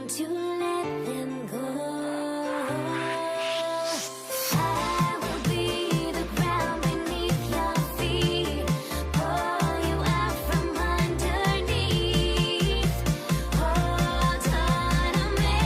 to let them go. I will be the ground beneath your feet, pull you out from underneath. Hold on to me.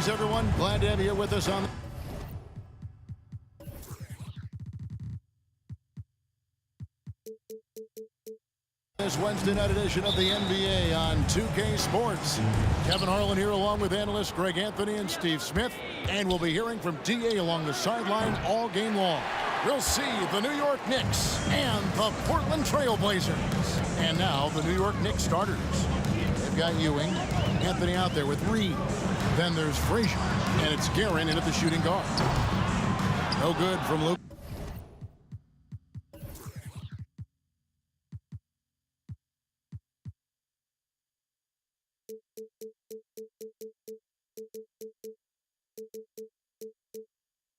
Greetings, everyone. Glad to have you here with us on this Wednesday night edition of the NBA on 2K Sports. Kevin Harlan here along with analysts Greg Anthony and Steve Smith. And we'll be hearing from DA along the sideline all game long. We'll see the New York Knicks and the Portland Trail Blazers. And now the New York Knicks starters. They've got Ewing, Anthony out there with Reed. Then there's Frazier, and it's Guerin in at the shooting guard. No good from Luke.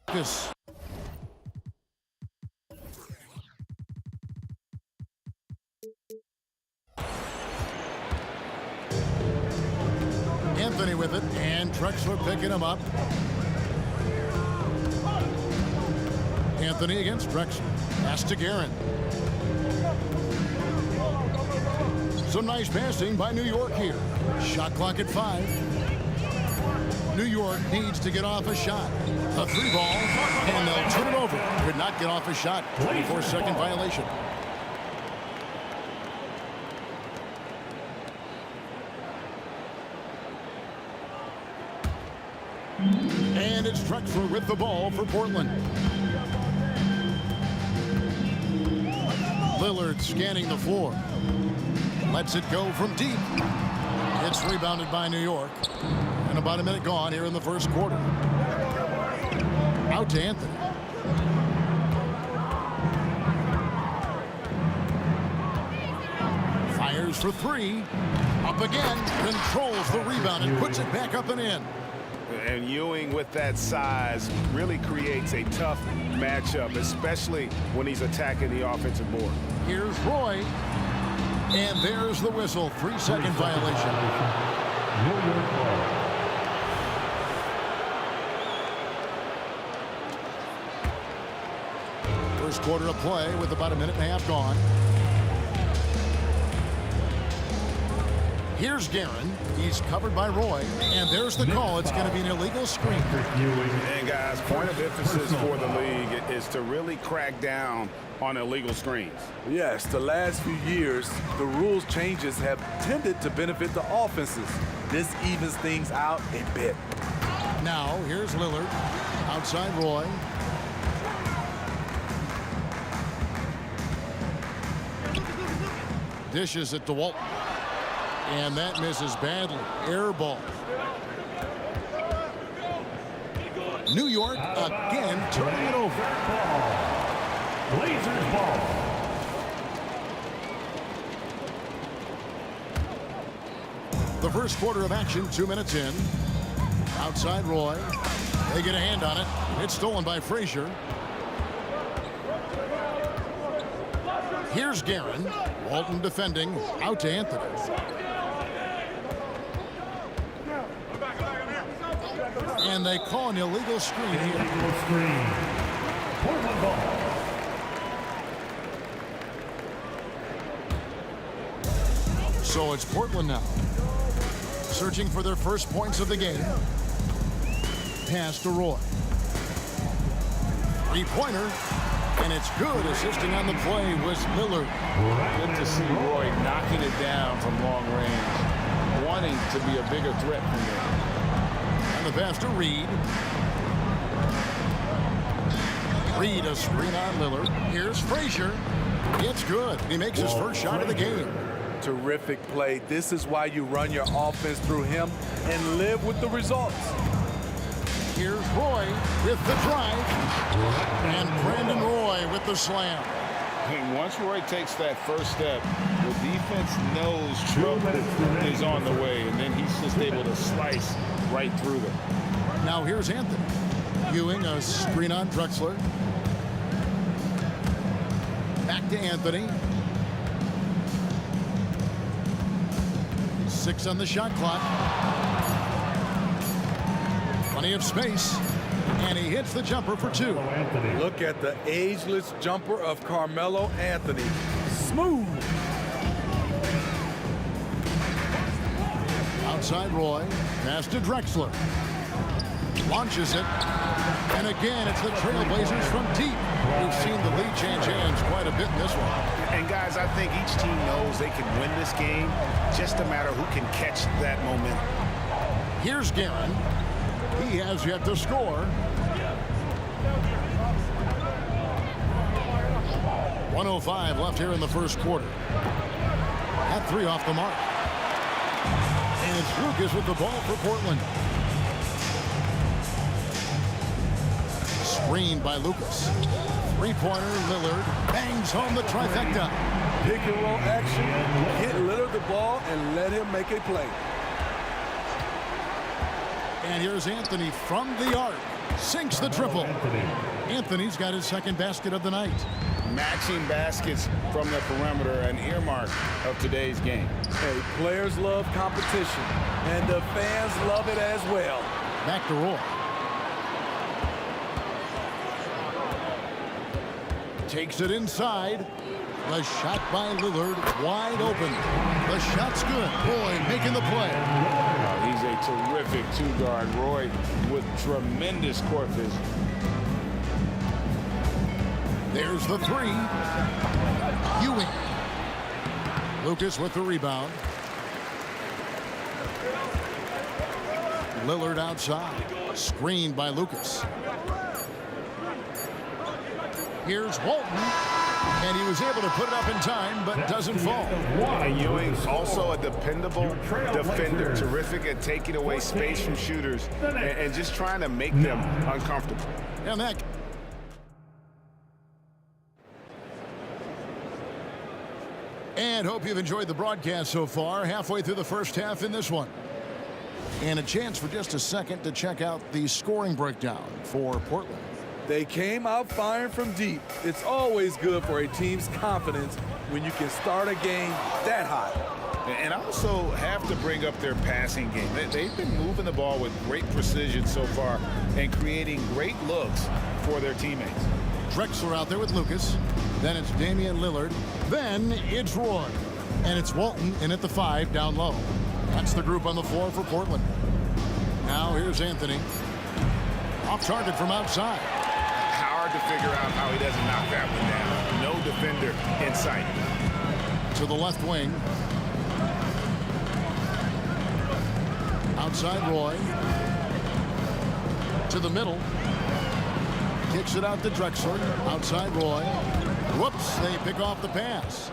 Lucas. Anthony with it, and Drexler picking him up. Anthony against Drexler. Pass to Guerin. Some nice passing by New York here. Shot clock at 5. New York needs to get off a shot. A 3 ball, and they'll turn it over. Could not get off a shot. 24-second violation. And it's Drexler with the ball for Portland. Lillard scanning the floor. Lets it go from deep. It's rebounded by New York. And about a minute gone here in the first quarter. Out to Anthony. Fires for 3. Up again. Controls the rebound and puts it back up and in. And Ewing with that size really creates a tough matchup, especially when he's attacking the offensive board. Here's Roy. And there's the whistle. 3-second violation. First quarter of play with about a minute and a half gone. Here's Guerin. He's covered by Roy. And there's the call. It's going to be an illegal screen. And guys, point of emphasis for the league is to really crack down on illegal screens. Yes, the last few years, the rules changes have tended to benefit the offenses. This evens things out a bit. Now, here's Lillard. Outside Roy. Dishes it to Walton. And that misses badly. Air ball. New York again turning it over. Blazers ball. The first quarter of action, 2 minutes in. Outside Roy. They get a hand on it. It's stolen by Frazier. Here's Guerin. Walton defending. Out to Anthony. And they call an illegal screen here. Illegal screen. Portland ball. So it's Portland now. Searching for their first points of the game. Pass to Roy. 3-pointer. And it's good. Assisting on the play was Lillard. Good to see Roy knocking it down from long range. Wanting to be a bigger threat from there. And the pass to Reed. Reed a screen on Lillard. Here's Frazier. It's good. He makes his first shot of the game. Terrific play. This is why you run your offense through him and live with the results. Here's Roy with the drive. And Brandon Roy with the slam. And once Roy takes that first step, the defense knows trouble is on the way, and then he's just able to slice right through them. Now here's Anthony. Ewing a screen on Drexler. Back to Anthony. 6 on the shot clock. Plenty of space. And he hits the jumper for 2. Look at the ageless jumper of Carmelo Anthony. Smooth. Outside Roy. Pass to Drexler. Launches it. And again, it's the Trailblazers from deep. We've seen the lead change hands quite a bit in this one. And guys, I think each team knows they can win this game. Just a matter who can catch that momentum. Here's Guerin. He has yet to score. 1:05 left here in the first quarter. At 3 off the mark. And it's Lucas with the ball for Portland. Screened by Lucas. Three-pointer, Lillard bangs home the trifecta. Pick and roll action. Get Lillard the ball and let him make a play. And here's Anthony from the arc. Sinks the triple. Anthony's got his second basket of the night. Matching baskets from the perimeter, an earmark of today's game. Hey, players love competition, and the fans love it as well. Back to Roy. Takes it inside. The shot by Lillard, wide open. The shot's good. Roy making the play. He's a terrific two-guard. Roy with tremendous court vision. There's the three. Ewing. Lucas with the rebound. Lillard outside. Screened by Lucas. Here's Walton. And he was able to put it up in time, but doesn't fall. And Ewing, also a dependable defender. Terrific at taking away space from shooters and just trying to make them uncomfortable. And that. And hope you've enjoyed the broadcast so far. Halfway through the first half in this one. And a chance for just a second to check out the scoring breakdown for Portland. They came out firing from deep. It's always good for a team's confidence when you can start a game that hot. And I also have to bring up their passing game. They've been moving the ball with great precision so far and creating great looks for their teammates. Drexler out there with Lucas. Then it's Damian Lillard. Then it's Roy. And it's Walton in at the 5 down low. That's the group on the floor for Portland. Now here's Anthony. Off target from outside. Hard to figure out how he doesn't knock that one down. No defender in sight. To the left wing. Outside Roy. To the middle. Kicks it out to Drexler. Outside Roy. Whoops, they pick off the pass.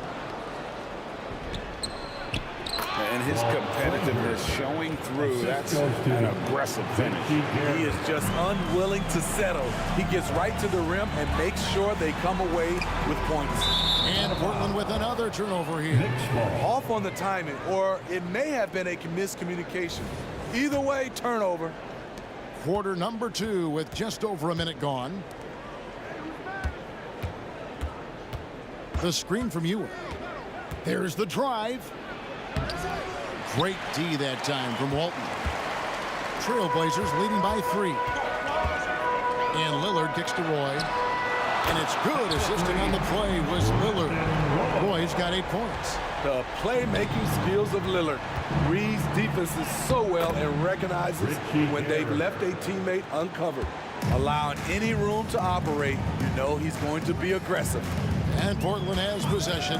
And his competitiveness showing through. That's an aggressive finish. He is just unwilling to settle. He gets right to the rim and makes sure they come away with points. And Portland with another turnover here. Off on the timing, or it may have been a miscommunication. Either way, turnover. Quarter number 2 with just over a minute gone. The screen from Ewing. There's the drive. Great D that time from Walton. Trailblazers leading by 3. And Lillard kicks to Roy. And it's good. Assisting on the play was Lillard. Roy's got 8 points. The playmaking skills of Lillard reads defenses so well and recognizes when they've left a teammate uncovered. Allowing any room to operate, you know he's going to be aggressive. And Portland has possession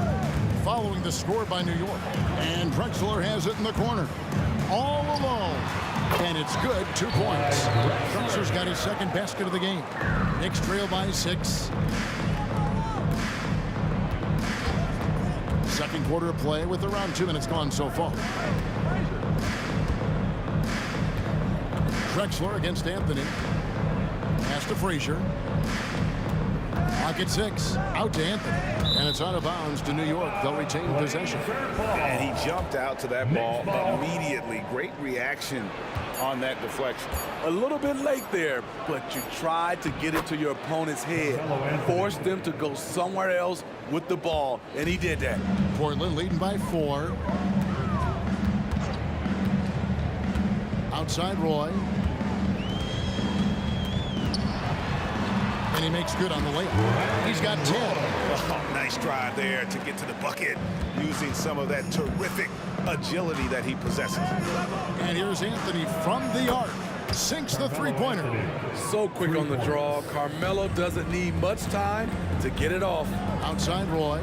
following the score by New York. And Drexler has it in the corner. All alone. And it's good. 2 points. Drexler's got his second basket of the game. Knicks trail by 6. Second quarter of play with around 2 minutes gone so far. Drexler against Anthony. Pass to Frazier. Clock at 6. Out to Anthony. And it's out of bounds to New York. They'll retain possession. And he jumped out to that ball immediately. Great reaction on that deflection. A little bit late there, but you tried to get into your opponent's head. Forced them to go somewhere else with the ball, and he did that. Portland leading by 4. Outside Roy. And he makes good on the layup. He's got 10. Oh, nice drive there to get to the bucket using some of that terrific agility that he possesses. And here's Anthony from the arc. sinks the three-pointer. So quick on the draw. Carmelo doesn't need much time to get it off. Outside Roy.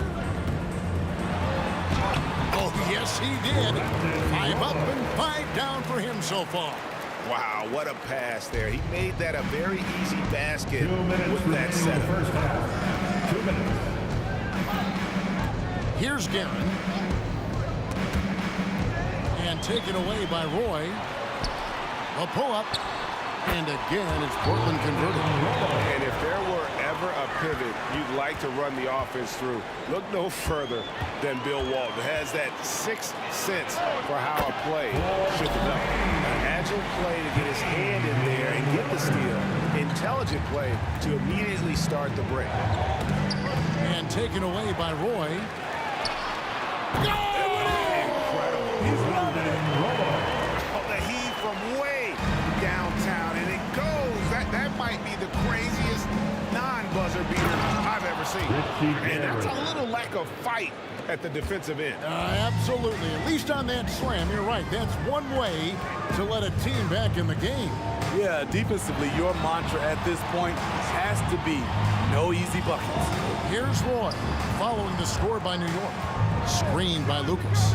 Oh, yes, he did. 5 up and 5 down for him so far. Wow, what a pass there. He made that a very easy basket 2 minutes with that remaining in the setup. first half. 2 minutes. Here's Guerin. And taken away by Roy. A pull-up. And again, it's Portland converted. And if there were ever a pivot you'd like to run the offense through, look no further than Bill Walton. Has that sixth sense for how a play should develop. An agile play to get his hand in there and get the steal. Intelligent play to immediately start the break. And taken away by Roy. Incredible. He's loving it. Oh, the heave from way downtown, and it goes. That might be the craziest non-buzzer beater I've ever seen. And that's a little lack of fight at the defensive end. Absolutely. At least on that slam, you're right. That's one way to let a team back in the game. Yeah, defensively, your mantra at this point has to be no easy buckets. Here's Roy, following the score by New York. Screened by Lucas.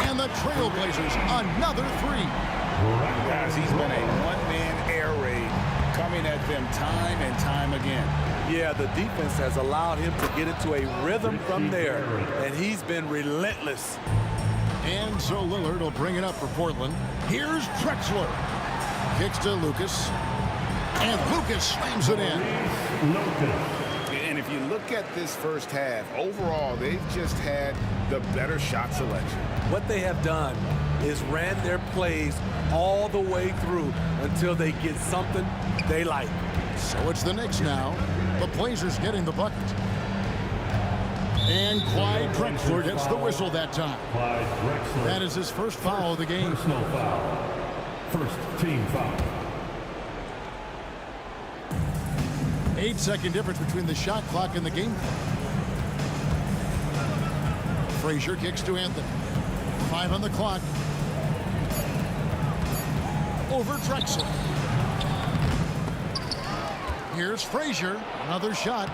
And the Trailblazers, another 3. Guys, he's been a one-man air raid coming at them time and time again. Yeah, the defense has allowed him to get into a rhythm from there, and he's been relentless. And so Lillard will bring it up for Portland. Here's Drexler. Kicks to Lucas. And Lucas slams it in. And if you look at this first half, overall, they've just had the better shot selection. What they have done is ran their plays all the way through until they get something they like. So it's the Knicks now. The Blazers getting the bucket. And Clyde Drexler gets the whistle that time. Clyde Drexler. That is his first foul of the game. Personal foul. First team foul. 8-second difference between the shot clock and the game clock. Frazier kicks to Anthony. 5 on the clock. Over Drexler. Here's Frazier. Another shot.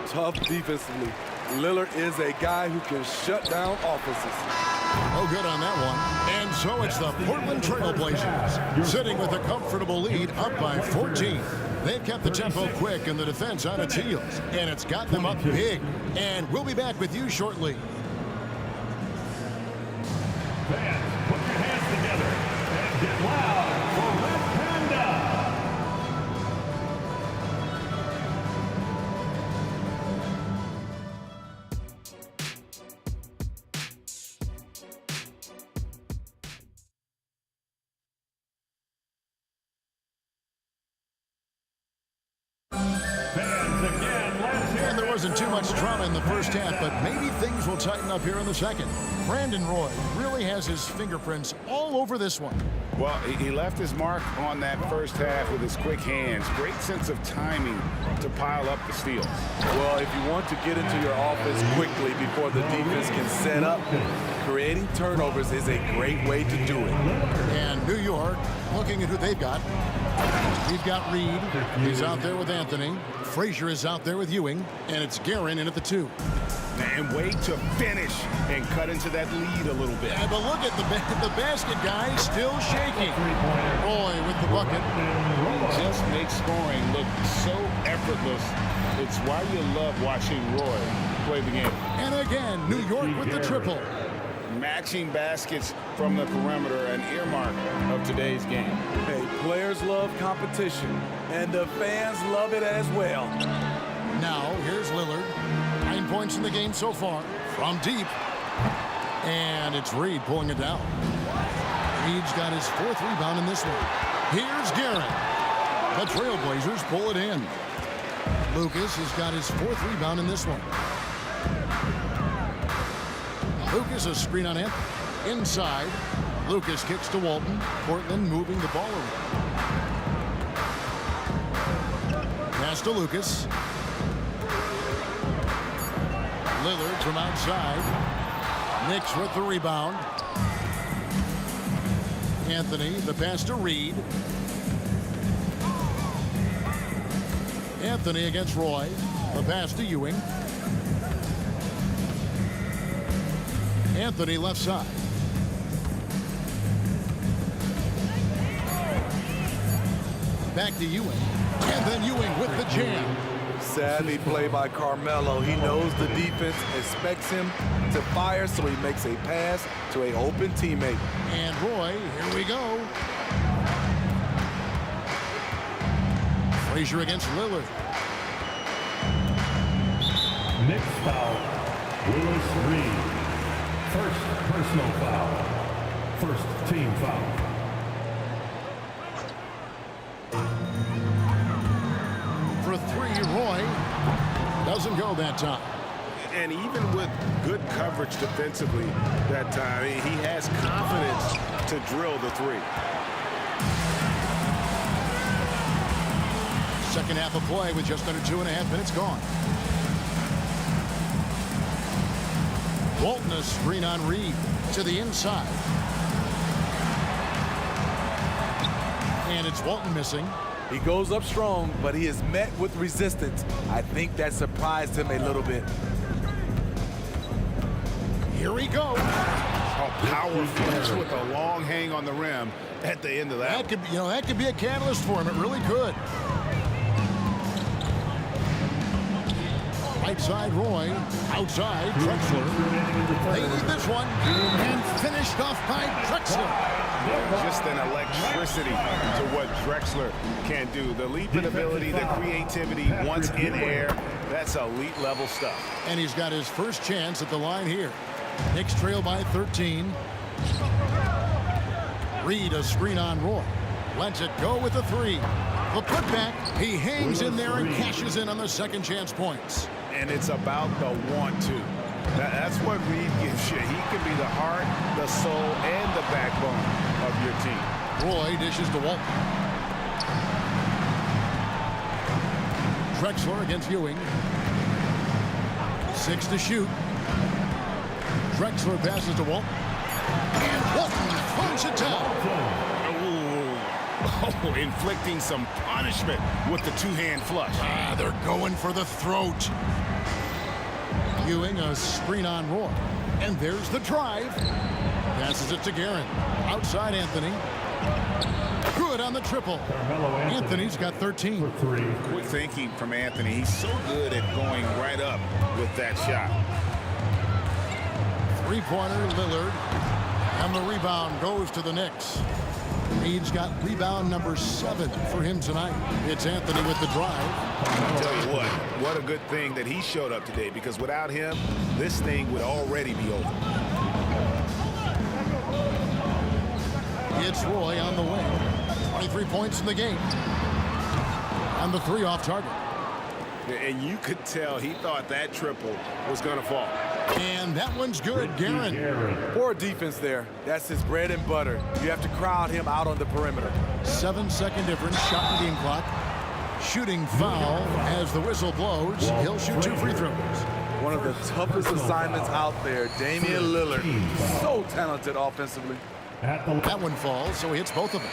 Tough defensively. Lillard is a guy who can shut down offenses. Oh, good on that one. And so it's the Portland Trailblazers sitting with a comfortable lead up by 14. They've kept the tempo quick and the defense on its heels. And it's got them up big. And we'll be back with you shortly. Fans, put your hands together and get loud for Red Panda. Fans, again, let's hear And there wasn't too much drama in the first half, but maybe things will tighten up here in the second. Brandon Roy really has his fingerprints all over this one. Well, he left his mark on that first half with his quick hands. Great sense of timing to pile up the steals. Well, if you want to get into your offense quickly before the defense can set up, creating turnovers is a great way to do it. And New York, looking at who they've got. We've got Reed. He's out there with Anthony. Frazier is out there with Ewing. And it's Guerin in at the 2. And wait to finish and cut into that lead a little bit. But look at the basket guy still shaking. Roy with the bucket. He just makes scoring look so effortless. It's why you love watching Roy play the game. And again, New York with the triple. Matching baskets from the perimeter, an earmark of today's game. Hey, players love competition, and the fans love it as well. Now, here's Lillard. 9 points in the game so far from deep. And it's Reed pulling it down. Reed's got his 4th rebound in this one. Here's Guerin. The Trailblazers pull it in. Lucas has got his 4th rebound in this one. Lucas a screen on Anthony. Inside. Lucas kicks to Walton. Portland moving the ball around. Pass to Lucas. Lillard from outside. Knicks with the rebound. Anthony, the pass to Reed. Anthony against Roy. The pass to Ewing. Anthony left side. Back to Ewing. And then Ewing with the jam. Savvy play by Carmelo. He knows the defense expects him to fire, so he makes a pass to an open teammate. And Roy, here we go. Frazier against Lillard. Next foul, Willis Reed. First personal foul. First team foul. For three, Roy doesn't go that time. And even with good coverage defensively that time, he has confidence to drill the three. Second half of play with just under 2.5 minutes gone. Walton a screen on Reed to the inside. And it's Walton missing. He goes up strong, but he is met with resistance. I think that surprised him a little bit. Here we go. A power finish with a long hang on the rim at the end of that. That could, that could be a catalyst for him. It really could. Right side, Roy. Outside, Drexler. They need this one. And finished off by Drexler. Just an electricity to what Drexler can do. The leaping ability, the creativity, once in air, that's elite level stuff. And he's got his first chance at the line here. Knicks trail by 13. Reed a screen on Roy. Lets it go with the three. The putback. He hangs in there and cashes in on the second chance points. And it's about the want to. That's what Reed gives you. He can be the heart, the soul, and the backbone of your team. Roy dishes to Walton. Drexler against Ewing. 6 to shoot. Drexler passes to Walton. And Walton throws it down. Oh, inflicting some punishment with the two-hand flush. They're going for the throat. Ewing a screen on Roy. And there's the drive. Passes it to Guerin. Outside Anthony. Good on the triple. Anthony's got 13. Quick thinking from Anthony. He's so good at going right up with that shot. Three-pointer, Lillard. And the rebound goes to the Knicks. Reed's got rebound number 7 for him tonight. It's Anthony with the drive. I'll tell you what a good thing that he showed up today, because without him, this thing would already be over. It's Roy on the wing. 23 points in the game. On the 3 off target. And you could tell he thought that triple was going to fall. And that one's good, Guerin. Poor defense there. That's his bread and butter. You have to crowd him out on the perimeter. 7-second difference, shot in game clock. Shooting foul as the whistle blows. He'll shoot 2 free throws. One of the toughest assignments out there, Damian Lillard. So talented offensively. That one falls, so he hits both of them.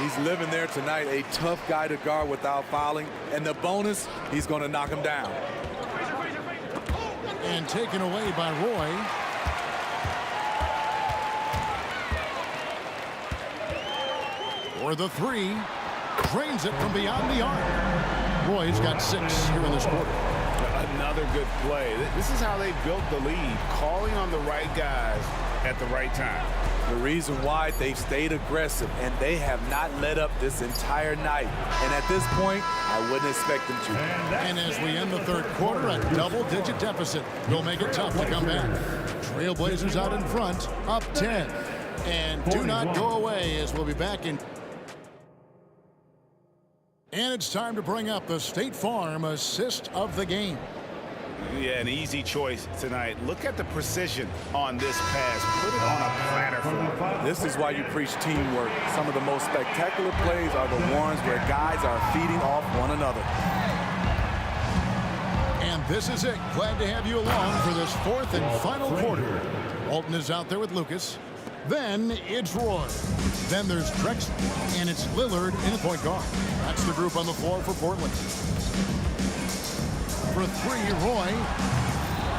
He's living there tonight, a tough guy to guard without fouling. And the bonus, he's going to knock him down. And taken away by Roy. For the 3. Drains it from beyond the arc. Roy's got 6 here in this quarter. Another good play. This is how they built the lead, calling on the right guys at the right time. The reason why they've stayed aggressive, and they have not let up this entire night. And at this point, I wouldn't expect them to. And as we end the third quarter, a double-digit deficit will make it tough to come back. Trailblazers out in front, up 10. And do not go away, as we'll be back in. And it's time to bring up the State Farm assist of the game. Yeah, an easy choice tonight. Look at the precision on this pass. Put it on a platter for him. This is why you preach teamwork. Some of the most spectacular plays are the ones where guys are feeding off one another. And this is it. Glad to have you along for this 4th and final quarter. Walton is out there with Lucas. Then it's Roy. Then there's Drexler, and it's Lillard in the point guard. That's the group on the floor for Portland. For three, Roy,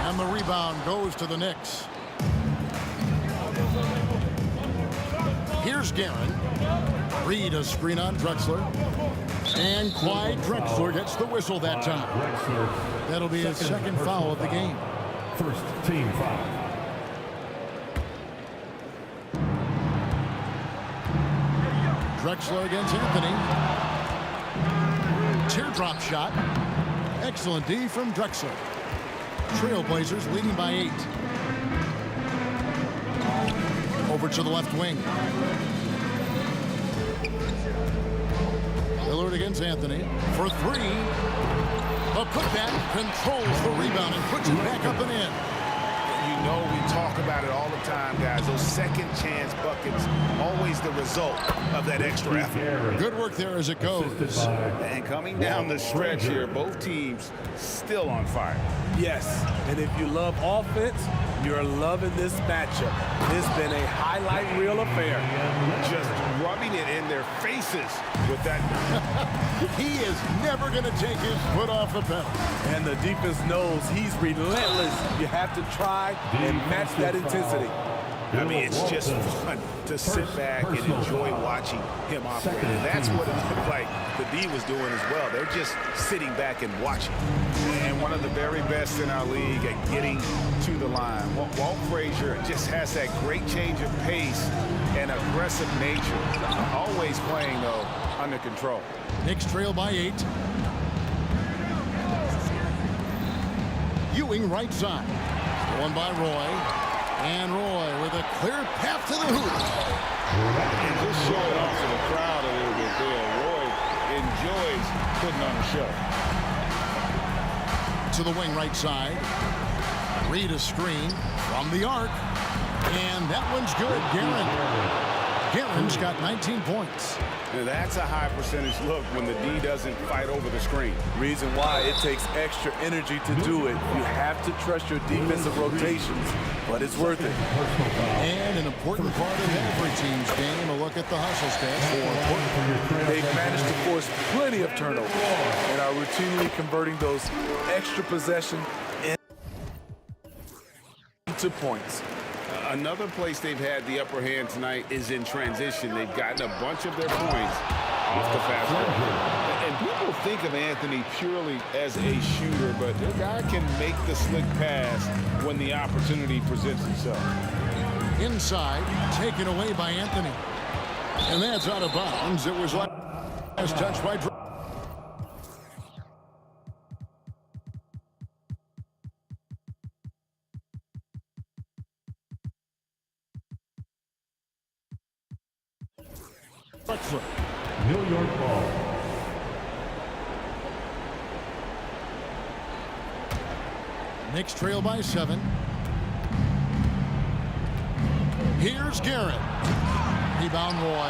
and the rebound goes to the Knicks. Here's Guerin. Reed a screen on Drexler. And Clyde Drexler gets the whistle that time. That'll be his second foul of the game. First team foul. Drexler against Anthony. Teardrop shot. Excellent D from Drexler. Trailblazers leading by 8. Over to the left wing. Lillard against Anthony for 3. The putback controls the rebound and puts it back up and in. You know, we talk about it all the time, guys. Those second chance buckets, always the result of that extra effort. Good work there as it goes. And coming down the stretch here, both teams still on fire. Yes, and if you love offense, you're loving this matchup. It's been a highlight reel affair. Just rubbing it in their faces with that. He is never going to take his foot off the pedal. And the defense knows he's relentless. You have to try and match that intensity. I mean, it's just fun to sit back and enjoy watching him operate. And that's what it looked like the D was doing as well. They're just sitting back and watching. And one of the very best in our league at getting to the line. Walt Frazier just has that great change of pace and aggressive nature. Always playing, though, under control. Knicks trail by 8. Ewing right side. One by Roy. And Roy with a clear path to the hoop. And just show it off to the crowd a little bit there. Roy enjoys putting on a show. To the wing right side. Reed a screen from the arc. And that one's good. Guerin's got 19 points. And that's a high percentage look when the D doesn't fight over the screen. Reason why it takes extra energy to do it. You have to trust your defensive rotations, but it's worth it. And an important part of every team's game, a look at the hustle stats for Portland. They've managed to force plenty of turnovers and are routinely converting those extra possessions into points. Another place they've had the upper hand tonight is in transition. They've gotten a bunch of their points off the fast break. And people think of Anthony purely as a shooter, but the guy can make the slick pass when the opportunity presents itself. Inside, taken away by Anthony. And that's out of bounds. It was last touch by Drexler. New York ball. Knicks trail by 7. Here's Guerin. Rebound Roy.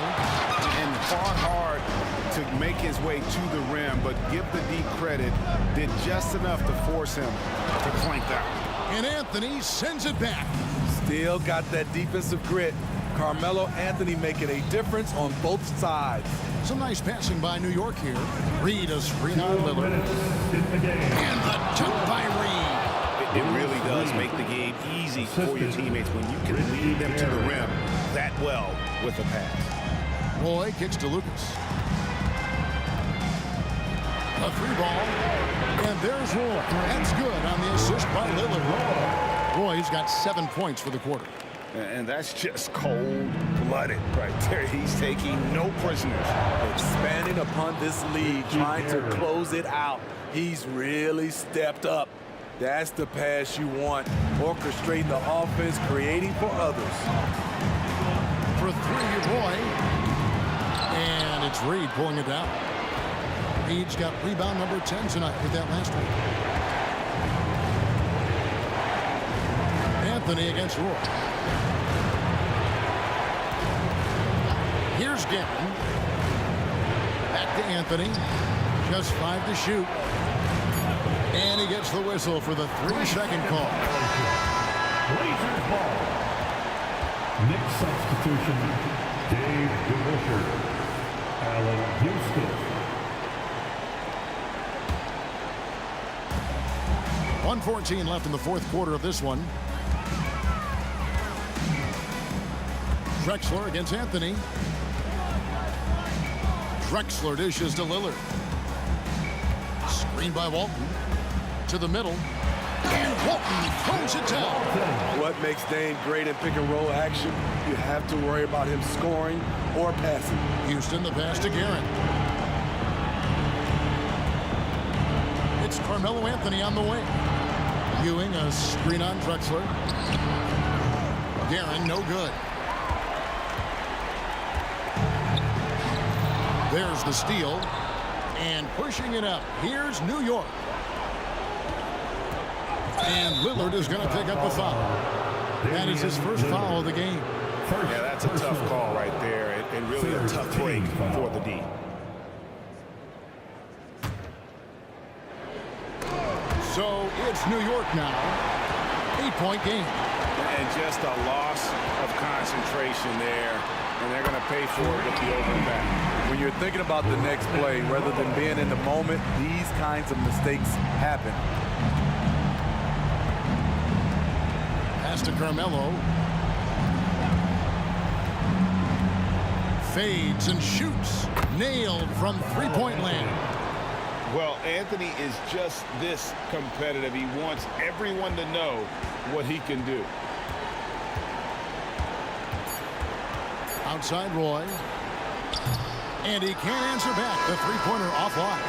And fought hard to make his way to the rim, but give the D credit, did just enough to force him to clank out. And Anthony sends it back. Still got that defensive grit. Carmelo Anthony making a difference on both sides. Some nice passing by New York here. Reed a screen on Lillard. And the dunk by Reed. It really does make the game easy for your teammates when you can lead them to the rim that well with a pass. Roy kicks to Lucas. A 3 ball. And there's Roy. That's good on the assist by Lillard. Roy's got 7 points for the quarter. And that's just cold-blooded right there. He's taking no prisoners. Expanding upon this lead, trying to close it out. He's really stepped up. That's the pass you want. Orchestrating the offense, creating for others. For 3, Roy. And it's Reed pulling it down. Reed's got rebound number 10 tonight with that last one. Anthony against Roy. Here's Guerin. Back to Anthony. Just 5 to shoot. And he gets the whistle for the 3-second call. Blazers ball. Next substitution, Dave DeWisher. Alan Houston. 1:14 left in the fourth quarter of this one. Drexler against Anthony. Drexler dishes to Lillard. Screen by Walton. To the middle. And Walton throws it down. What makes Dame great in pick and roll action? You have to worry about him scoring or passing. Houston, the pass to Guerin. It's Carmelo Anthony on the way. Ewing, a screen on Drexler. Guerin, no good. There's the steal. And pushing it up, here's New York. And Lillard is going to pick up the foul. That is his first foul of the game. Yeah, that's a tough call right there, and really a tough break for the D. So it's New York now. 8-point game. And just a loss of concentration there, and they're going to pay for it with the overback. When you're thinking about the next play, rather than being in the moment, these kinds of mistakes happen. Pass to Carmelo. Fades and shoots. Nailed from three-point land. Well, Anthony is just this competitive. He wants everyone to know what he can do. Outside Roy. And he can't answer back. The three-pointer offline.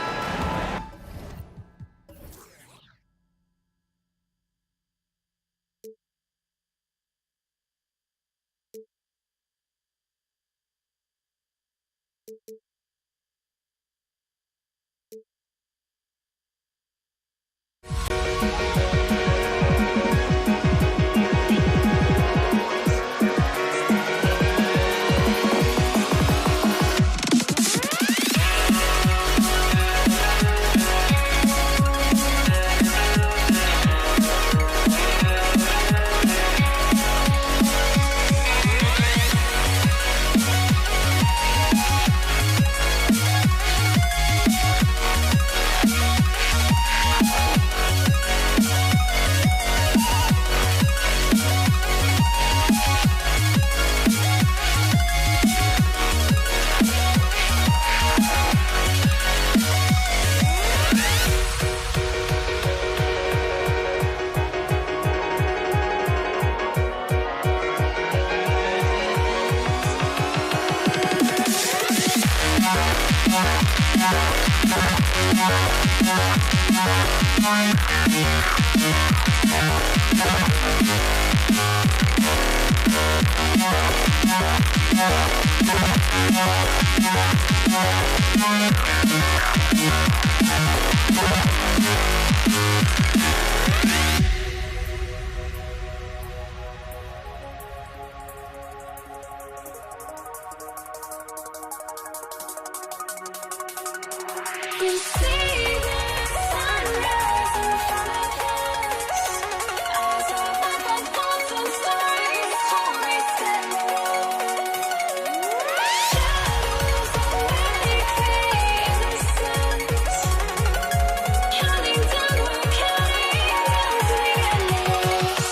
You see the sunrise in front of us. Eyes are like a thousand stories told Shadows already fade the sense. Counting down, we're counting down to the endless.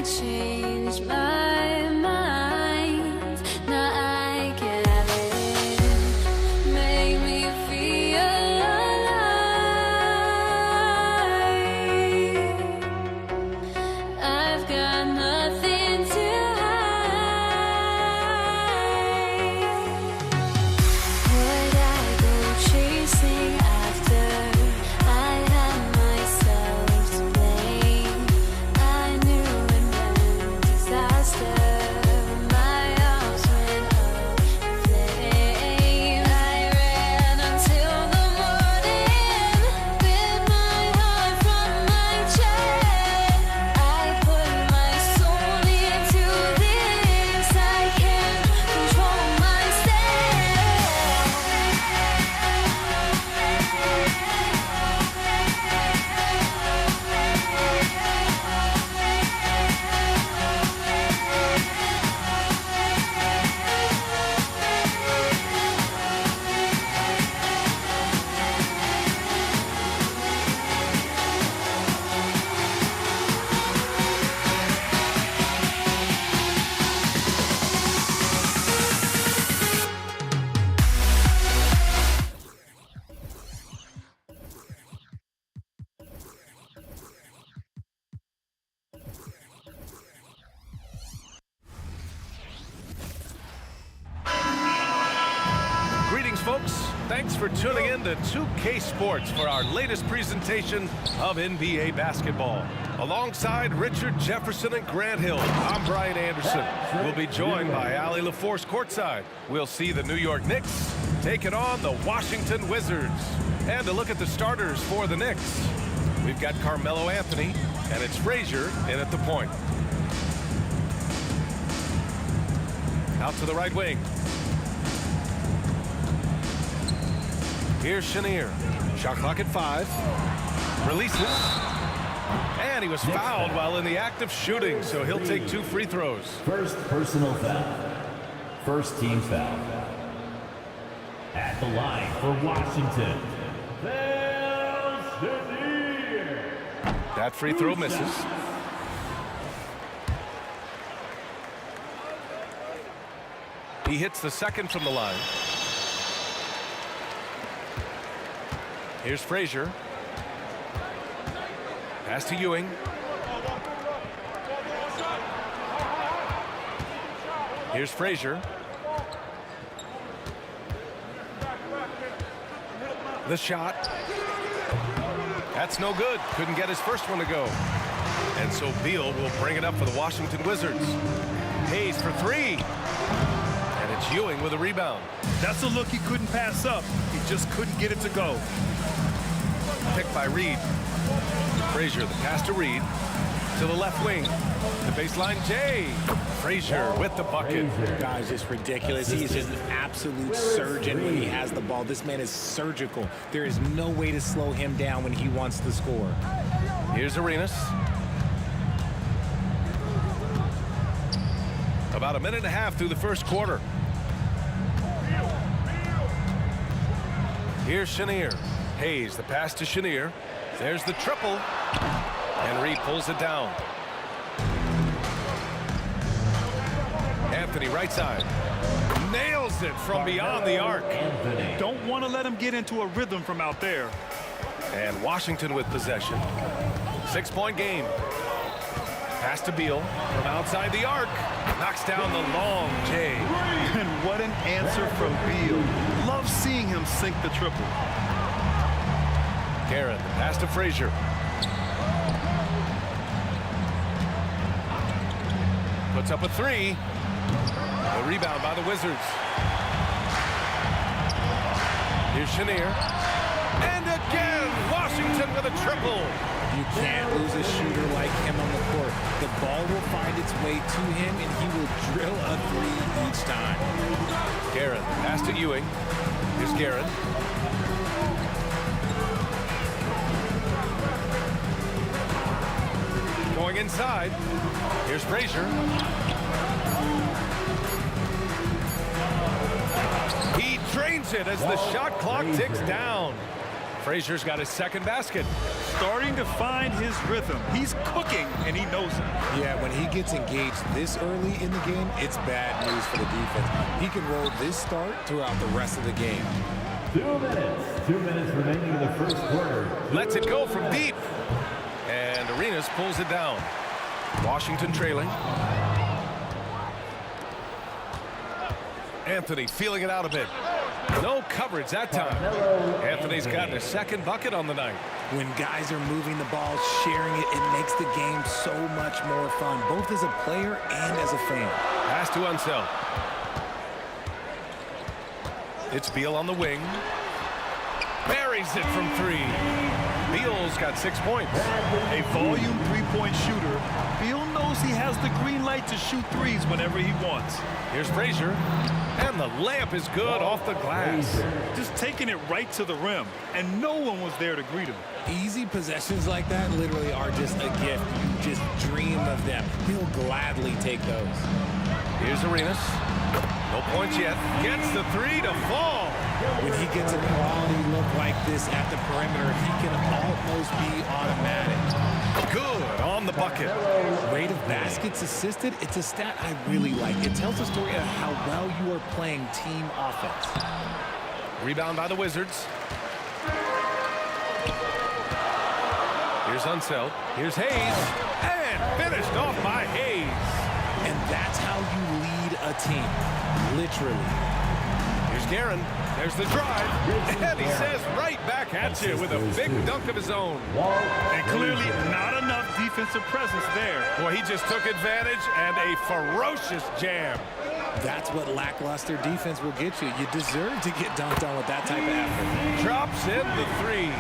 I changed my mind. Now I can have it. Make me feel alive. I've got nothing to hide. Would I go chasing after? I had myself to blame. I knew it meant disaster. My arms went up in flames. I ran until the morning with my heart from my chest. I put my soul into this. I can't control Greetings, folks. Thanks for tuning in to 2K Sports for our latest presentation of NBA basketball. Alongside Richard Jefferson and Grant Hill, I'm Brian Anderson. We'll be joined by Allie LaForce courtside. We'll see the New York Knicks taking on the Washington Wizards. And to look at the starters for the Knicks, we've got Carmelo Anthony, and it's Frazier in at the point. Out to the right wing. Here's Chenier. Shot clock at 5. Releases. And he was fouled while in the act of shooting, so he'll take 2 free throws. First personal foul. First team foul. At the line for Washington. That free throw misses. He hits the second from the line. Here's Frazier. Pass to Ewing. Here's Frazier. The shot. That's no good. Couldn't get his first one to go. And so Beal will bring it up for the Washington Wizards. Hayes for 3. And it's Ewing with a rebound. That's a look he couldn't pass up. He just couldn't get it to go. Picked by Reed. Frazier, the pass to Reed. To the left wing. The baseline, Jay. Frazier with the bucket. Guys, it's ridiculous. He's just an absolute surgeon when he has the ball. This man is surgical. There is no way to slow him down when he wants to score. Here's Arenas. About a minute and a half through the first quarter. Here's Chenier. Hayes, the pass to Chenier. There's the triple. And Reed pulls it down. Anthony, right side. Nails it from beyond the arc. Don't want to let him get into a rhythm from out there. And Washington with possession. 6-point game. Pass to Beal from outside the arc. Knocks down the long J. And what an answer from Beal. Love seeing him sink the triple. Garrett, the pass to Frazier. Puts up a 3. The rebound by the Wizards. Here's Chenier. And again, Washington with a triple. You can't lose a shooter like him on the court. The ball will find its way to him, and he will drill a 3 each time. Garrett, pass to Ewing. Here's Garrett. Going inside. Here's Frazier. He drains it as the shot clock ticks down. Frazier's got his second basket. starting to find his rhythm. He's cooking, and he knows it. Yeah, when he gets engaged this early in the game, it's bad news for the defense. He can roll this start throughout the rest of the game. 2 minutes. 2 minutes remaining in the first quarter. Lets it go from deep. And Arenas pulls it down. Washington trailing. Anthony feeling it out a bit. No coverage that time. Anthony's gotten his second bucket on the night. When guys are moving the ball, sharing it, it makes the game so much more fun, both as a player and as a fan. Pass to Unseld. It's Beal on the wing. Buries it from 3. Beal's got 6 points. A volume three-point shooter. Beal knows he has the green light to shoot threes whenever he wants. Here's Frazier. And the layup is good off the glass. Just taking it right to the rim, and no one was there to greet him. Easy possessions like that literally are just a gift. You just dream of them. He'll gladly take those. Here's Arenas. No points yet. Gets the 3 to fall. When he gets a quality look like this at the perimeter, he can almost be automatic. Good on the bucket. Rate of baskets assisted, it's a stat I really like. It tells a story of how well you are playing team offense. Rebound by the Wizards. Here's Unseld. Here's Hayes. And finished off by Hayes. And that's how you lead a team, literally. Here's Guerin. There's the drive. And he says right back at you with a big dunk of his own. And clearly not enough defensive presence there. Boy, he just took advantage and a ferocious jam. That's what lackluster defense will get you. You deserve to get dunked on with that type of effort. Drops in the 3.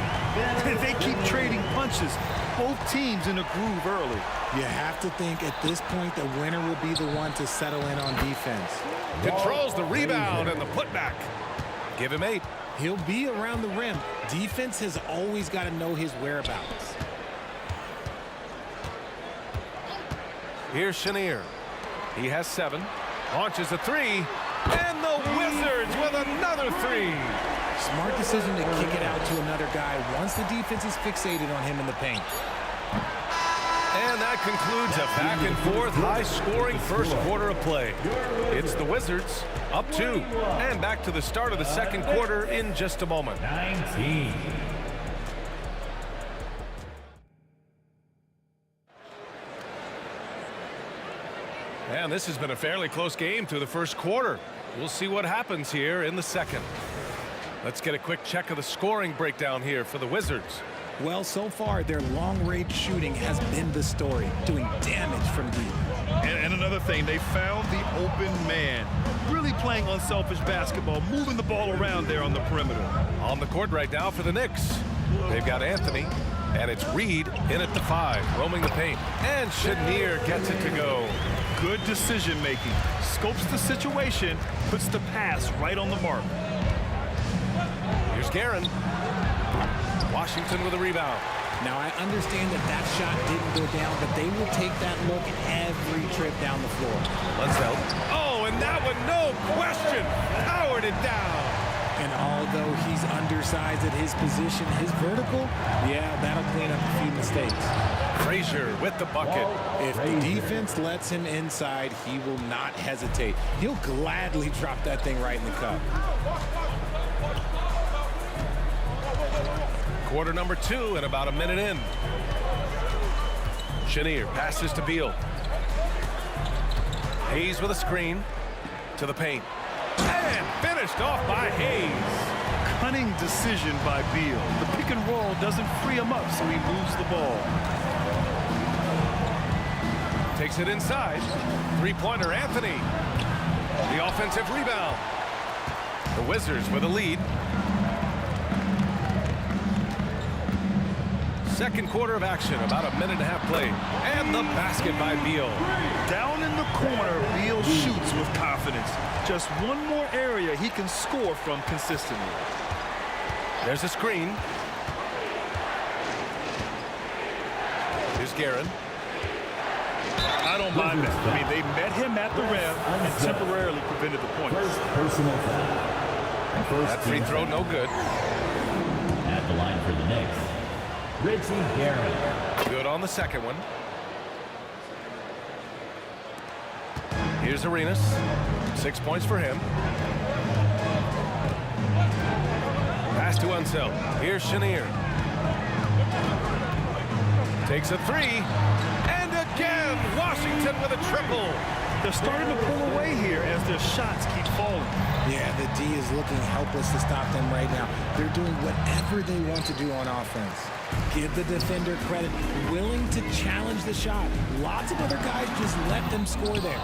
They keep trading punches. Both teams in a groove early. You have to think at this point the winner will be the one to settle in on defense. Controls the rebound and the putback. Give him 8. He'll be around the rim. Defense has always got to know his whereabouts. Here's Chenier. He has 7. Launches a 3. And the Wizards with another 3. Smart decision to kick it out to another guy once the defense is fixated on him in the paint. And that concludes a back-and-forth, high-scoring first quarter of play. It's the Wizards up 2. And back to the start of the second quarter in just a moment. 19. And this has been a fairly close game through the first quarter. We'll see what happens here in the second. Let's get a quick check of the scoring breakdown here for the Wizards. Well, so far, their long-range shooting has been the story, doing damage from deep. And another thing, they found the open man. Really playing unselfish basketball, moving the ball around there on the perimeter. On the court right now for the Knicks. They've got Anthony, and it's Reed in at the 5, roaming the paint. And Chenier gets it to go. Good decision-making. Scopes the situation, puts the pass right on the mark. Here's Guerin. Washington with a rebound. Now, I understand that shot didn't go down, but they will take that look every trip down the floor. Unseld. Oh, and that one, no question, powered it down. And although he's undersized at his position, his vertical, yeah, that'll clean up a few mistakes. Frazier with the bucket. If the defense lets him inside, he will not hesitate. He'll gladly drop that thing right in the cup. Quarter number 2 and about a minute in. Chenier passes to Beal. Hayes with a screen to the paint. And finished off by Hayes. Cunning decision by Beal. The pick and roll doesn't free him up, so he moves the ball. Takes it inside. Three-pointer Anthony. The offensive rebound. The Wizards with a lead. Second quarter of action, about a minute and a half played. And the basket by Beal. Down in the corner, Beal shoots with confidence. Just one more area he can score from consistently. There's a screen. Here's Guerin. I don't mind that. I mean, they met him at the rim and temporarily prevented the point. Personal foul. That free throw no good. At the line for the Knicks, Richie Garrett. Good on the second one. Here's Arenas. 6 points for him. Pass to Unseld. Here's Chenier. Takes a three. And again, Washington with a triple. They're starting to pull away here as their shots keep falling. Yeah, the D is looking helpless to stop them right now. They're doing whatever they want to do on offense. Give the defender credit, willing to challenge the shot. Lots of other guys just let them score there.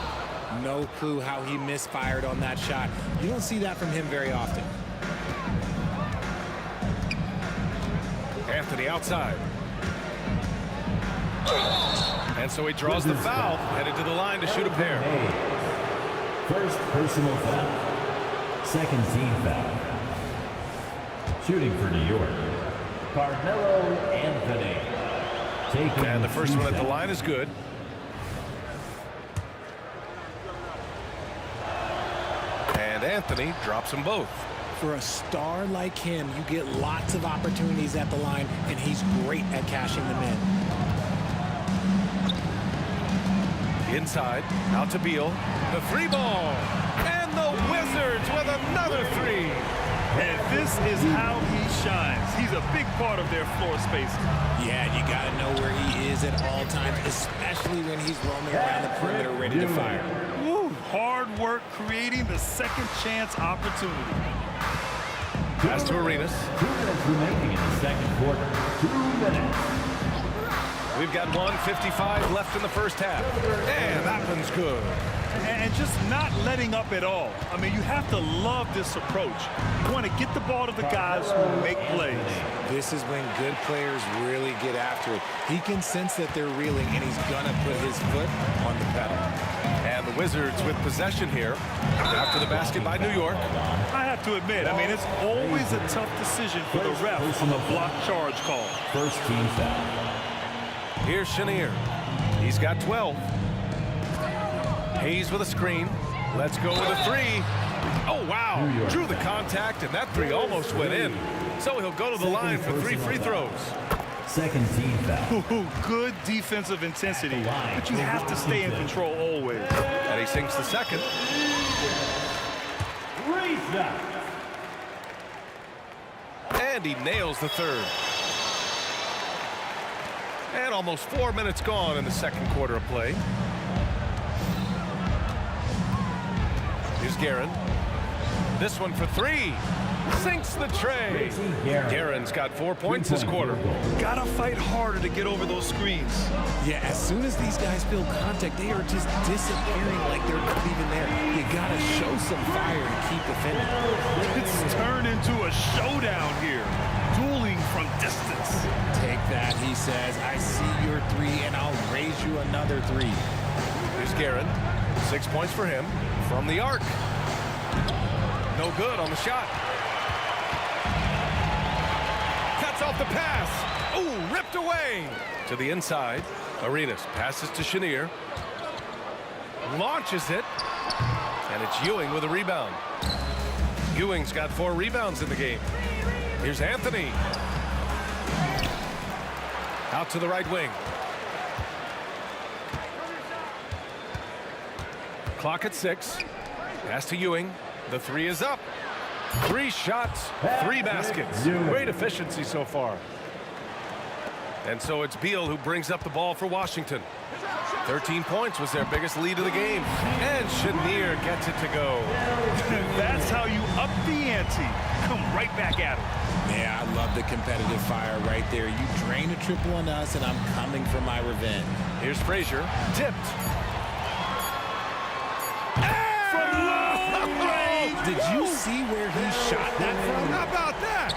No clue how he misfired on that shot. You don't see that from him very often. Anthony outside. And so he draws the foul, headed to the line to shoot a pair. First personal foul. Second team foul. Shooting for New York, Carmelo Anthony. And the first one at the line is good. And Anthony drops them both. For a star like him, you get lots of opportunities at the line, and he's great at cashing them in. Inside, out to Beal. The three ball. And the Wizards with another three. And this is how he shines. He's a big part of their floor space. Yeah, you got to know where he is at all times, especially when he's roaming around the perimeter ready to fire. Woo, hard work creating the second chance opportunity. Pass to Arenas. 2 minutes remaining in the second quarter. 2 minutes. We've got 1:55 left in the first half. And that one's good. And just not letting up at all. I mean, you have to love this approach. You want to get the ball to the guys who make plays. This is when good players really get after it. He can sense that they're reeling, and he's going to put his foot on the pedal. And the Wizards with possession here after the basket by New York. I have to admit, I mean, it's always a tough decision for the ref on the block charge call. First team foul. Here's Chenier. He's got 12. Hayes with a screen. Let's go with a three. Oh, wow. Drew the contact, and that three almost went in. So he'll go to the line for 3 free throws. Second team foul. Good defensive intensity, but you have to stay in control always. And he sinks the second. And he nails the third. And almost 4 minutes gone in the second quarter of play. Here's Guerin. This one for three. Sinks the tray. Guerin's got 4 points this quarter. Gotta fight harder to get over those screens. Yeah, as soon as these guys feel contact, they are just disappearing like they're not even there. You gotta show some fire to keep defending. It's turned into a showdown here. Dueling from distance. Take that, he says. I see your three, and I'll raise you another three. Here's Guerin. 6 points for him from the arc. No good on the shot. Cuts off the pass. Ooh, ripped away. To the inside. Arenas passes to Chenier. Launches it. And it's Ewing with a rebound. Ewing's got 4 rebounds in the game. Here's Anthony. Out to the right wing. Clock at 6. Pass to Ewing. The three is up. 3 shots, 3 baskets. Great efficiency so far. And so it's Beal who brings up the ball for Washington. 13 points was their biggest lead of the game. And Chenier gets it to go. That's how you up the ante. Come right back at him. Yeah, I love the competitive fire right there. You drain a triple on us, and I'm coming for my revenge. Here's Frazier. Tipped. From long range. Did you see where he shot that from? How about that?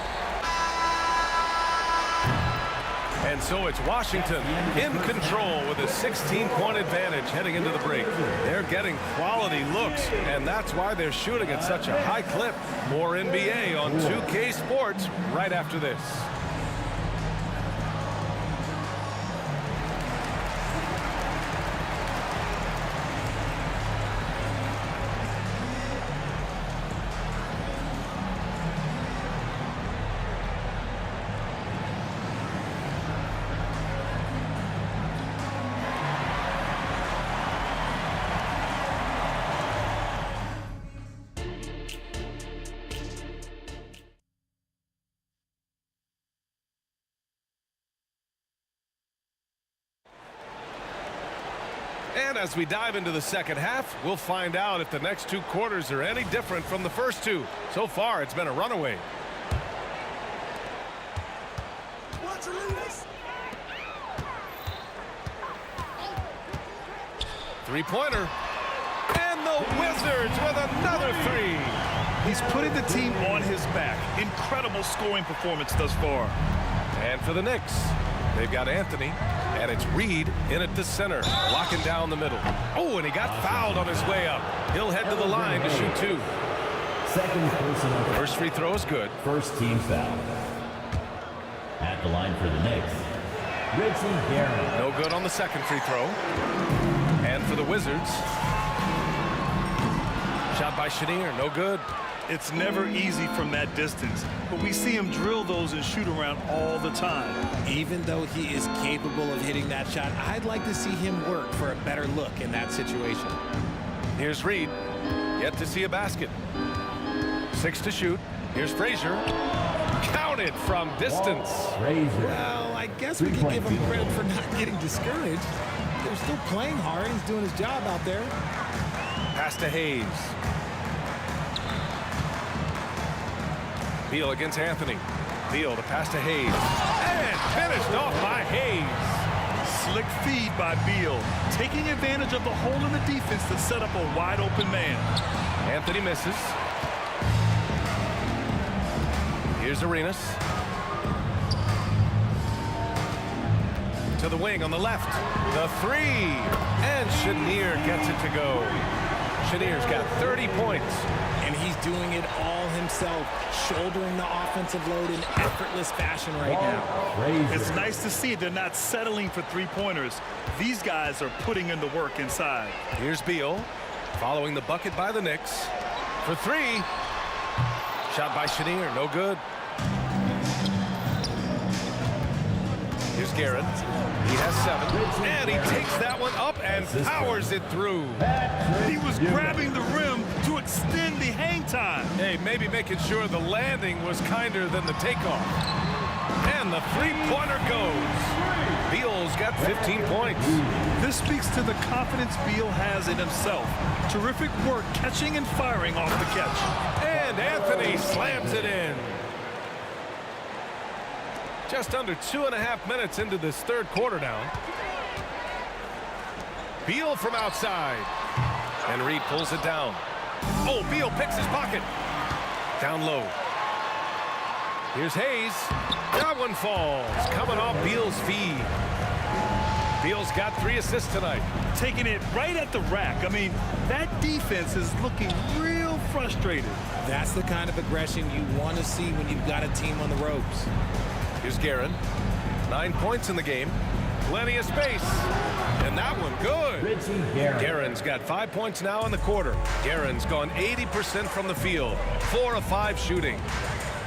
And so it's Washington in control with a 16-point advantage heading into the break. They're getting quality looks, and that's why they're shooting at such a high clip. More NBA on 2K Sports right after this. And as we dive into the second half, we'll find out if the next 2 quarters are any different from the first 2. So far, it's been a runaway. Three-pointer. And the Wizards with another 3. He's putting the team on his back. Incredible scoring performance thus far. And for the Knicks, they've got Anthony, and it's Reed in at the center, locking down the middle. Oh, and he got fouled on his way up. He'll head to the line to shoot 2. Second personal. First free throw is good. First team foul. At the line for the Knicks, Richie Garrett. No good on the second free throw. And for the Wizards, shot by Chenier, no good. It's never easy from that distance, but we see him drill those and shoot around all the time. Even though he is capable of hitting that shot, I'd like to see him work for a better look in that situation. Here's Reed, yet to see a basket. 6 to shoot. Here's Frazier. Counted from distance. Frazier. Well, I guess we can give him credit for not getting discouraged. They're still playing hard. He's doing his job out there. Pass to Hayes. Beal against Anthony. Beal to pass to Hayes. And finished off by Hayes. Slick feed by Beal, taking advantage of the hole in the defense to set up a wide open man. Anthony misses. Here's Arenas. To the wing on the left. The 3. And Chenier gets it to go. Chenier's got 30 points. And he's doing it all himself, shouldering the offensive load in effortless fashion right now. Frazier. It's nice to see they're not settling for three-pointers. These guys are putting in the work inside. Here's Beal, following the bucket by the Knicks. For 3. Shot by Chenier, no good. Here's Garrett. He has 7. And he takes that one up and powers it through. He was grabbing the rim to extend the hang time. Hey, maybe making sure the landing was kinder than the takeoff. And the 3-pointer goes. Beal's got 15 points. This speaks to the confidence Beal has in himself. Terrific work catching and firing off the catch. And Anthony slams it in. Just under 2.5 minutes into this third quarter now. Beal from outside. And Reed pulls it down. Oh, Beal picks his pocket. Down low. Here's Hayes. That one falls. Coming off Beal's feed. Beal's got 3 assists tonight. Taking it right at the rack. I mean, that defense is looking real frustrated. That's the kind of aggression you want to see when you've got a team on the ropes. Here's Guerin. 9 points in the game. Plenty of space. And that one good. Richie Garrett. Guerin's got 5 points now in the quarter. Guerin's gone 80% from the field. 4 of 5 shooting.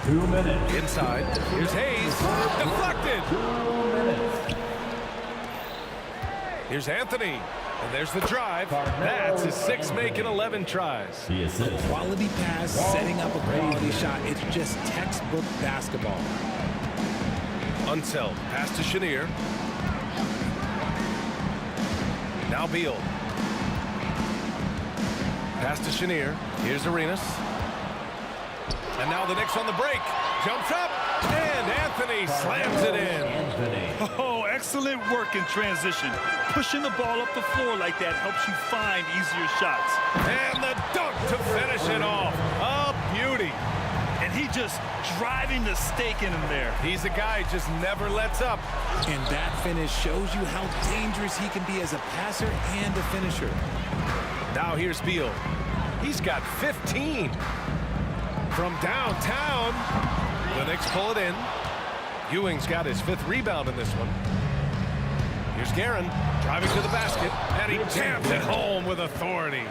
2 minutes. Inside. Here's Hayes. Deflected. 2 minutes. Here's Anthony. And there's the drive. That's his 6 making 11 tries. The assist. Quality pass, setting up a quality shot. It's just textbook basketball. Unseld. Pass to Chenier. Now Beal. Pass to Chenier. Here's Arenas. And now the Knicks on the break. Jumps up. And Anthony slams it in. Anthony. Oh, excellent work in transition. Pushing the ball up the floor like that helps you find easier shots. And the dunk to finish it off. A beauty. And he just driving the stake in him there. He's a guy who just never lets up. And that finish shows you how dangerous he can be as a passer and a finisher. Now here's Beal. He's got 15. From downtown, the Knicks pull it in. Ewing's got his 5th rebound in this one. Here's Guerin driving to the basket, and he jams it home with authority.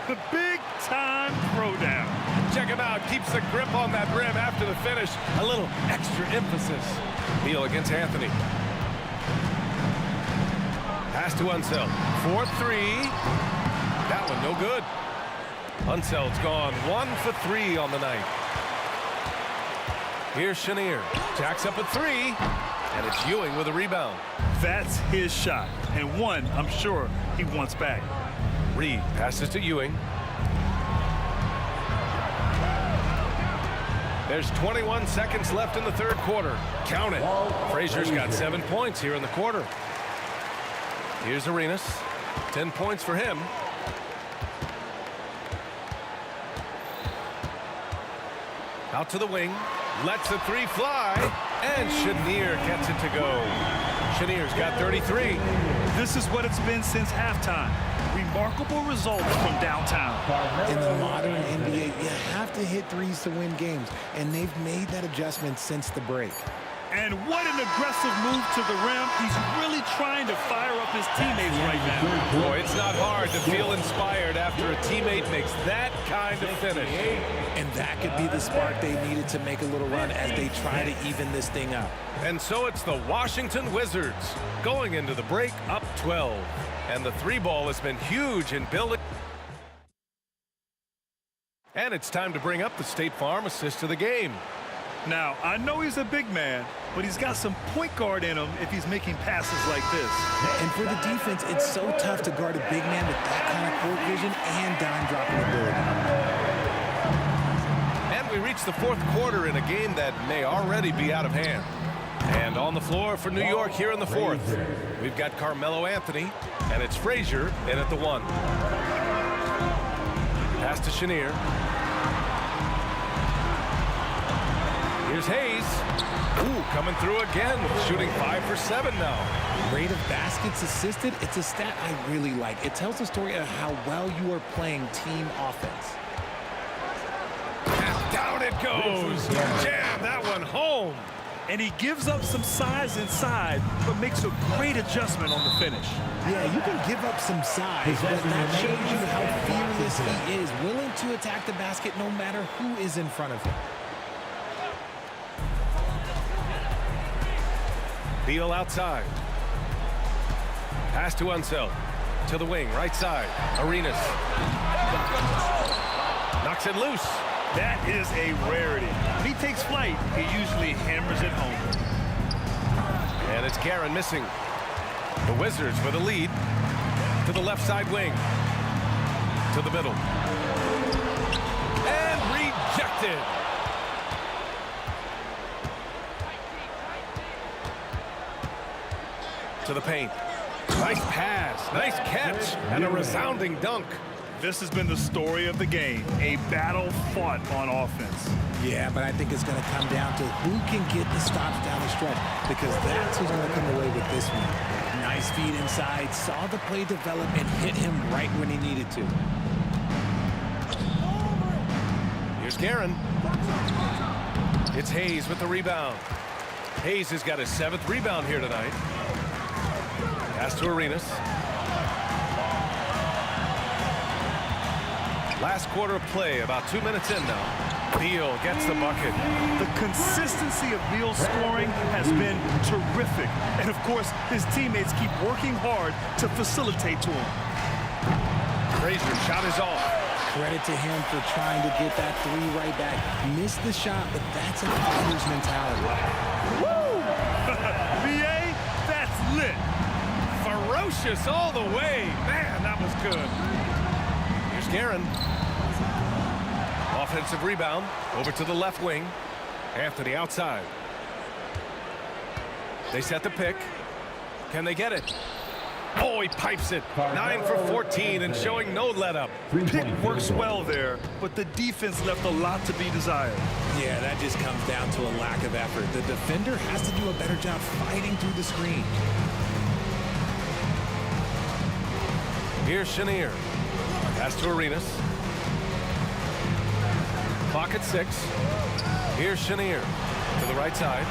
The big-time throwdown. Check him out. Keeps the grip on that rim after the finish. A little extra emphasis. Beal against Anthony. Pass to Unseld. 4-3. That one no good. Unseld's gone 1 for 3 on the night. Here's Chenier. Jacks up a 3. And it's Ewing with a rebound. That's his shot. and one I'm sure he wants back. Reed passes to Ewing. There's 21 seconds left in the third quarter. Count it. Frazier's got 7 points here in the quarter. Here's Arenas. 10 points for him. Out to the wing. Lets the three fly. And Chenier gets it to go. Chenier's got 33. This is what it's been since halftime. Remarkable results from downtown. In the modern NBA, you have to hit threes to win games, and they've made that adjustment since the break. And what an aggressive move to the rim. He's really trying to fire up his teammates right now. Boy, it's not hard to feel inspired after a teammate makes that kind of finish. And that could be the spark they needed to make a little run as they try to even this thing up. And so it's the Washington Wizards going into the break up 12. And the three ball has been huge in building. And it's time to bring up the State Farm assist of the game. Now, I know he's a big man, but he's got some point guard in him if he's making passes like this. And for the defense, it's so tough to guard a big man with that kind of court vision and dime dropping ability. And we reach the fourth quarter in a game that may already be out of hand. And on the floor for New York here in the fourth, we've got Carmelo Anthony, and it's Frazier in at the one. Pass to Chenier. Here's Hayes. Ooh, coming through again, shooting 5 for 7 now. Rate of baskets assisted, it's a stat I really like. It tells the story of how well you are playing team offense. And down it goes. Jam that one home. And he gives up some size inside, but makes a great adjustment on the finish. Yeah, you can give up some size, but that shows you how fearless he is, willing to attack the basket no matter who is in front of him. Beal outside. Pass to Unseld. To the wing, right side. Arenas. Knocks it loose. That is a rarity. When he takes flight, he usually hammers it home. And it's Guerin missing. The Wizards with a lead. To the left side wing. To the middle. And rejected. To the paint. Nice pass, nice catch, and a resounding dunk. This has been the story of the game, a battle fought on offense. Yeah, but I think it's going to come down to who can get the stops down the stretch, because that's who's going to come away with this one. Nice feed inside, saw the play develop, and hit him right when he needed to. Here's Guerin. It's Hayes with the rebound. Hayes has got his 7th rebound here tonight. Pass to Arenas. Last quarter of play, about 2 minutes in now. Beal gets the bucket. The consistency of Beal's scoring has been terrific. And of course, his teammates keep working hard to facilitate to him. Frazier shot is off. Credit to him for trying to get that three right back. Missed the shot, but that's a fighter's mentality. Woo! BA, that's lit. Ferocious all the way. Man, that was good. Here's Guerin. Offensive rebound. Over to the left wing. Anthony outside. They set the pick. Can they get it? Oh, he pipes it. 9 for 14 and showing no let-up. Pick works well there, but the defense left a lot to be desired. Yeah, that just comes down to a lack of effort. The defender has to do a better job fighting through the screen. Here's Chenier. Pass to Arenas. Clock at 6. Here's Chenier to the right side.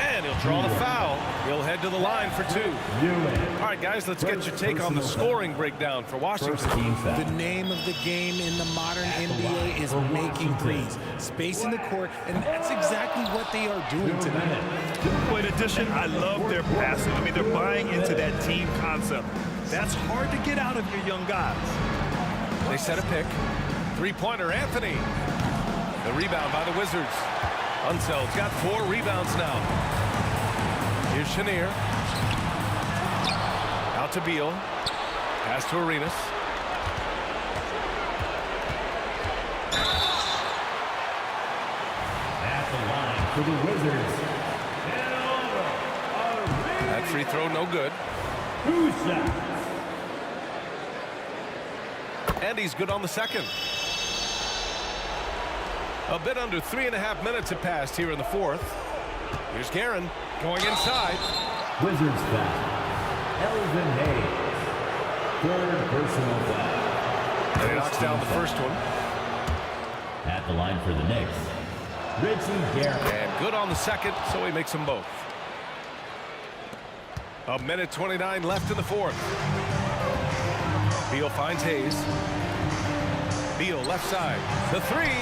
And he'll draw the foul. He'll head to the line for 2. All right, guys, let's get your take on the scoring breakdown for Washington. The name of the game in the modern NBA is making threes, spacing the court, and that's exactly what they are doing tonight. But in addition, I love their passing. I mean, they're buying into that team concept. That's hard to get out of your young guys. They set a pick. Three-pointer, Anthony. The rebound by the Wizards. Unseld's got 4 rebounds now. Here's Chenier. Out to Beal. Pass to Arenas. At the line for the Wizards. That free throw no good. 2 shots. And he's good on the second. A bit under 3.5 minutes have passed here in the fourth. Here's Guerin going inside. Wizards foul. Elvin Hayes. 3rd personal foul. And he knocks down the first one. At the line for the Knicks. Richie Guerin. And good on the second, so he makes them both. A minute 29 left in the fourth. Beal finds Hayes. Beal left side. The three.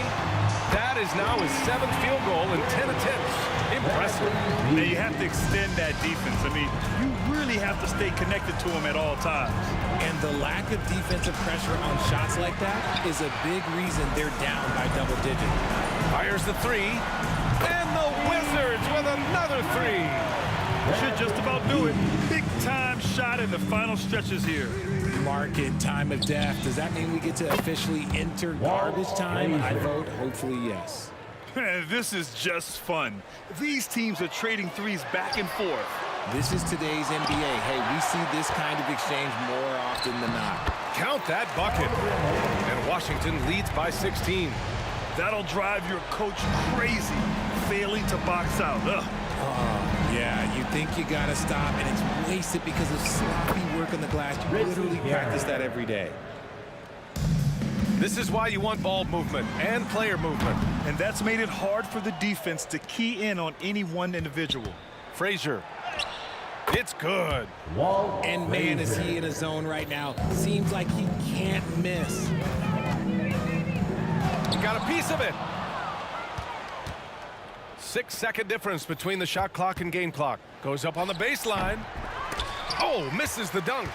That is now his 7th field goal in 10 attempts. Impressive. Now you have to extend that defense. I mean, you really have to stay connected to him at all times. And the lack of defensive pressure on shots like that is a big reason they're down by double digits. Fires the three. And the Wizards with another three. Should just about do it. Big time shot in the final stretches here. Market time of death. Does that mean we get to officially enter garbage time? I vote hopefully yes. This is just fun. These teams are trading threes back and forth. This is today's NBA. Hey, we see this kind of exchange more often than not. Count that bucket. And Washington leads by 16. That'll drive your coach crazy, failing to box out. Ugh. Yeah, you think you gotta stop, and it's wasted because of sloppy work on the glass. You literally practice that every day. This is why you want ball movement and player movement. And that's made it hard for the defense to key in on any one individual. Frazier. It's good. And man, is he in a zone right now. Seems like he can't miss. He got a piece of it. 6-second difference between the shot clock and game clock. Goes up on the baseline. Oh, misses the dunk.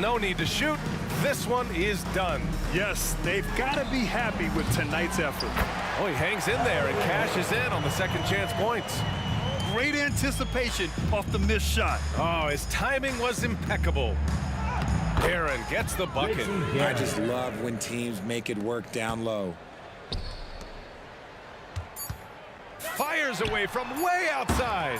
No need to shoot. This one is done. Yes, they've got to be happy with tonight's effort. Oh, he hangs in there and cashes in on the second chance points. Great anticipation off the missed shot. Oh, his timing was impeccable. Guerin gets the bucket. I just love when teams make it work down low. Fires away from way outside.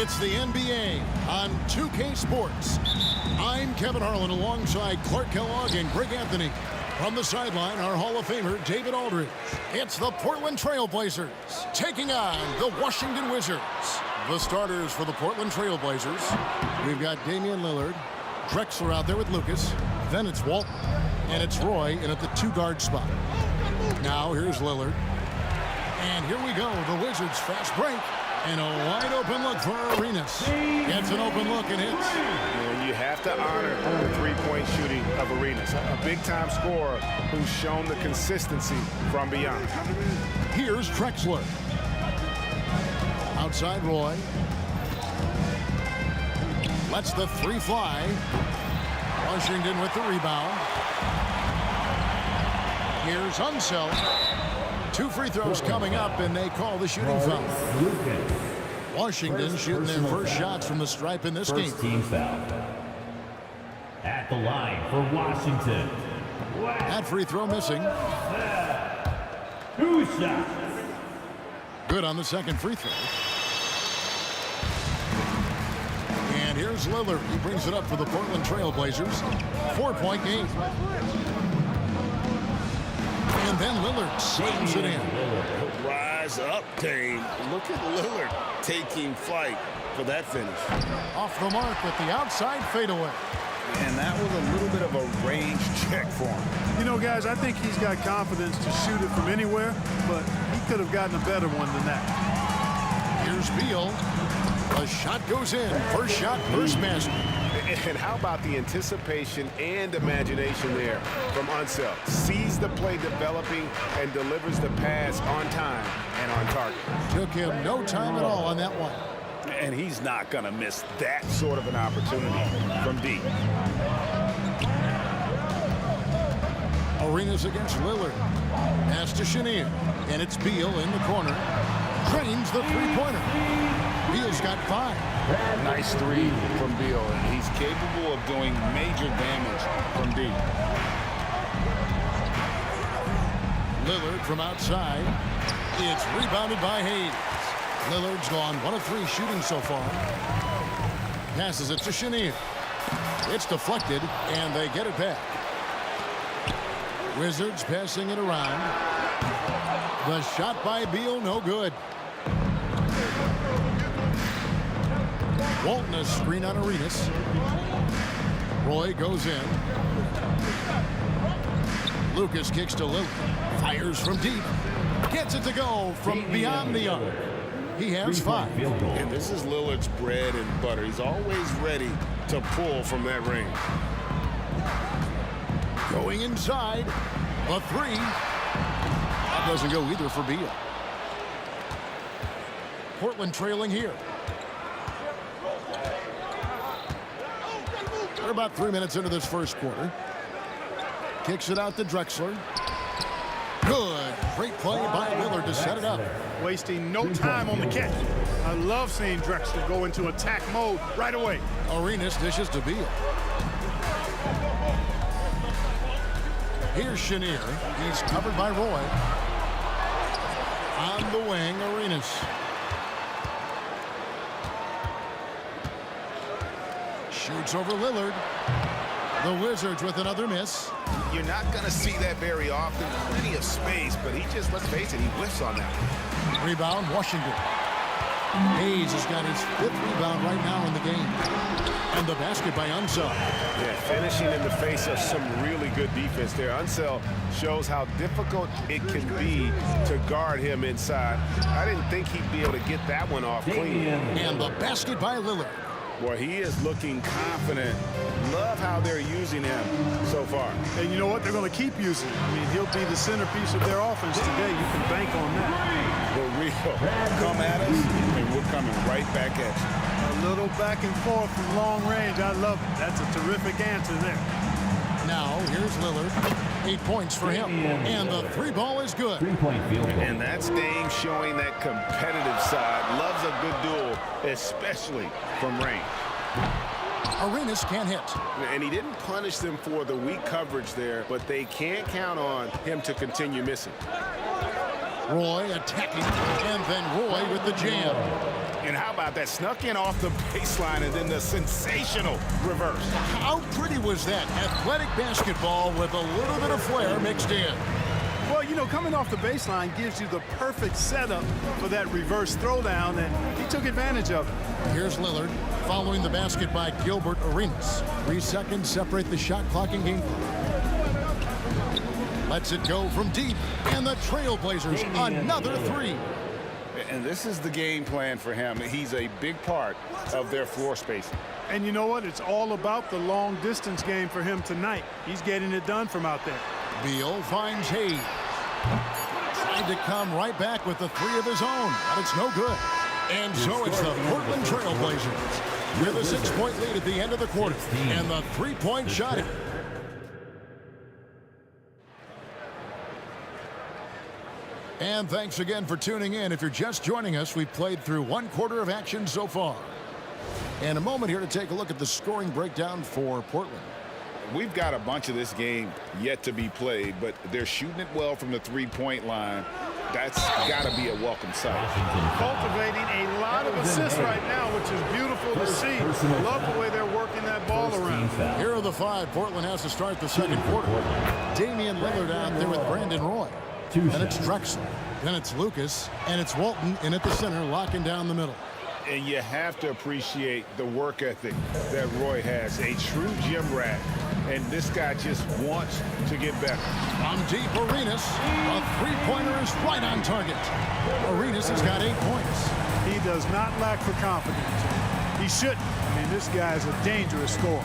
It's the NBA on 2K Sports. I'm Kevin Harlan alongside Clark Kellogg and Greg Anthony. From the sideline, our Hall of Famer, David Aldridge. It's the Portland Trail Blazers taking on the Washington Wizards. The starters for the Portland Trail Blazers. We've got Damian Lillard, Drexler out there with Lucas. Then it's Walton, and it's Roy in at the 2-guard spot. Now here's Lillard. And here we go, the Wizards fast break. And a wide open look for Arenas. Gets an open look and hits. And you have to honor the three-point shooting of Arenas. A big-time scorer who's shown the consistency from beyond. Here's Drexler. Outside Roy. Lets the three fly. Washington with the rebound. Here's Unseld. 2 free throws coming up, and they call the shooting foul. Washington shooting their first shots from the stripe in this game. First team foul. At the line for Washington. That free throw missing. 2 shots. Good on the second free throw. And here's Lillard. He brings it up for the Portland Trail Blazers. 4-point game. And then Lillard slams it in. Rise up, Dame. Look at Lillard taking flight for that finish. Off the mark with the outside fadeaway. And that was a little bit of a range check for him. You know, guys, I think he's got confidence to shoot it from anywhere, but he could have gotten a better one than that. Here's Beal. A shot goes in. First shot, first basket. And how about the anticipation and imagination there from Unseld? Sees the play developing and delivers the pass on time and on target. Took him no time at all on that one. And he's not going to miss that sort of an opportunity from deep. Arenas against Lillard. Pass to Chenier. And it's Beal in the corner. Drains the three-pointer. Beal's got 5. Nice three from Beal, and he's capable of doing major damage from deep. Lillard from outside. It's rebounded by Hayes. Lillard's gone 1 of 3 shooting so far. Passes it to Chenier. It's deflected, and they get it back. Wizards passing it around. The shot by Beal, no good. Walton a screen on Arenas. Roy goes in. Lucas kicks to Lillard. Fires from deep. Gets it to go from beyond the arc. He has 5. And this is Lillard's bread and butter. He's always ready to pull from that range. Going inside. The 3. That doesn't go either for Beal. Portland trailing here. We're about 3 minutes into this first quarter. Kicks it out to Drexler. Good. Great play by Lillard to set it up. Wasting no time on the catch. I love seeing Drexler go into attack mode right away. Arenas dishes to Beal. Here's Chenier. He's covered by Roy. On the wing, Arenas. Shoots over Lillard. The Wizards with another miss. You're not going to see that very often. Plenty of space, but he just, let's face it, he whiffs on that. Rebound, Washington. Hayes has got his 5th rebound right now in the game. And the basket by Unseld. Yeah, finishing in the face of some really good defense there. Unseld shows how difficult it can be to guard him inside. I didn't think he'd be able to get that one off clean. And the basket by Lillard. Boy, he is looking confident. Love how they're using him so far. And you know what? They're going to keep using him. I mean, he'll be the centerpiece of their offense today. You can bank on that. For real. Come at us, and we're coming right back at you. A little back and forth from long range. I love it. That's a terrific answer there. Now, here's Lillard. 8 points for him. And the 3 ball is good. 3-point field goal. And that's Dame showing that competitive side. Loves a good duel, especially from range. Arenas can't hit. And he didn't punish them for the weak coverage there, but they can't count on him to continue missing. Roy attacking, and then Roy with the jam. And how about that? Snuck in off the baseline and then the sensational reverse. How pretty was that? Athletic basketball with a little bit of flair mixed in. Well, you know, coming off the baseline gives you the perfect setup for that reverse throwdown, and he took advantage of it. Here's Lillard following the basket by Gilbert Arenas. 3 seconds separate the shot clock and game clock. Lets it go from deep, and the Trailblazers another three. And this is the game plan for him. He's a big part of their floor spacing. And you know what? It's all about the long distance game for him tonight. He's getting it done from out there. Beal finds Hayes. Tried to come right back with the three of his own, but it's no good. And so it's the Portland Trailblazers with a 6-point lead at the end of the quarter. And the three-point shot. And thanks again for tuning in. If you're just joining us, we've played through 1 quarter of action so far. And a moment here to take a look at the scoring breakdown for Portland. We've got a bunch of this game yet to be played, but they're shooting it well from the three-point line. That's got to be a welcome sight. Cultivating a lot of assists right now, which is beautiful to see. Love the way they're working that ball around. Here are the 5 Portland has to start the second quarter. Damian Lillard out there with Brandon Roy. Then it's Drexler. Then it's Lucas. And it's Walton in at the center, locking down the middle. And you have to appreciate the work ethic that Roy has. A true gym rat. And this guy just wants to get better. From deep, Arenas. A three-pointer is right on target. Arenas has got 8 points. He does not lack for confidence. He shouldn't. I mean, this guy's a dangerous scorer.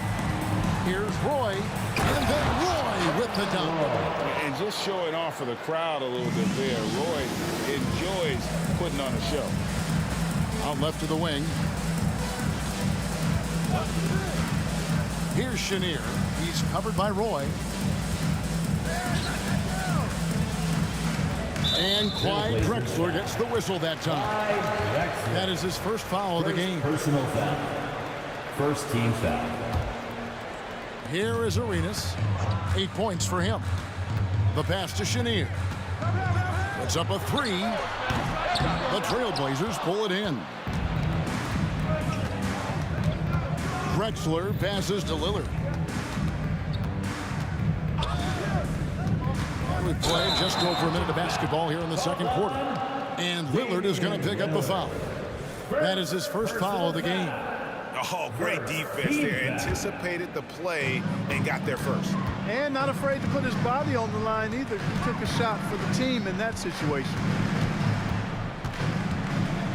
Here's Roy. And then Roy with the dunk. And just showing off for the crowd a little bit there. Roy enjoys putting on a show. Out left to the wing. Here's Chenier. He's covered by Roy. And Clyde Drexler gets the whistle that time. That is his first foul of the game. Personal foul. First team foul. Here is Arenas. 8 points for him. The pass to Chenier. Puts up a 3. The Trailblazers pull it in. Drexler passes to Lillard. We've played just over a minute of basketball here in the second quarter. And Lillard is going to pick up a foul. That is his first foul of the game. Oh, great defense there. Anticipated the play and got there first. And not afraid to put his body on the line either. He took a shot for the team in that situation.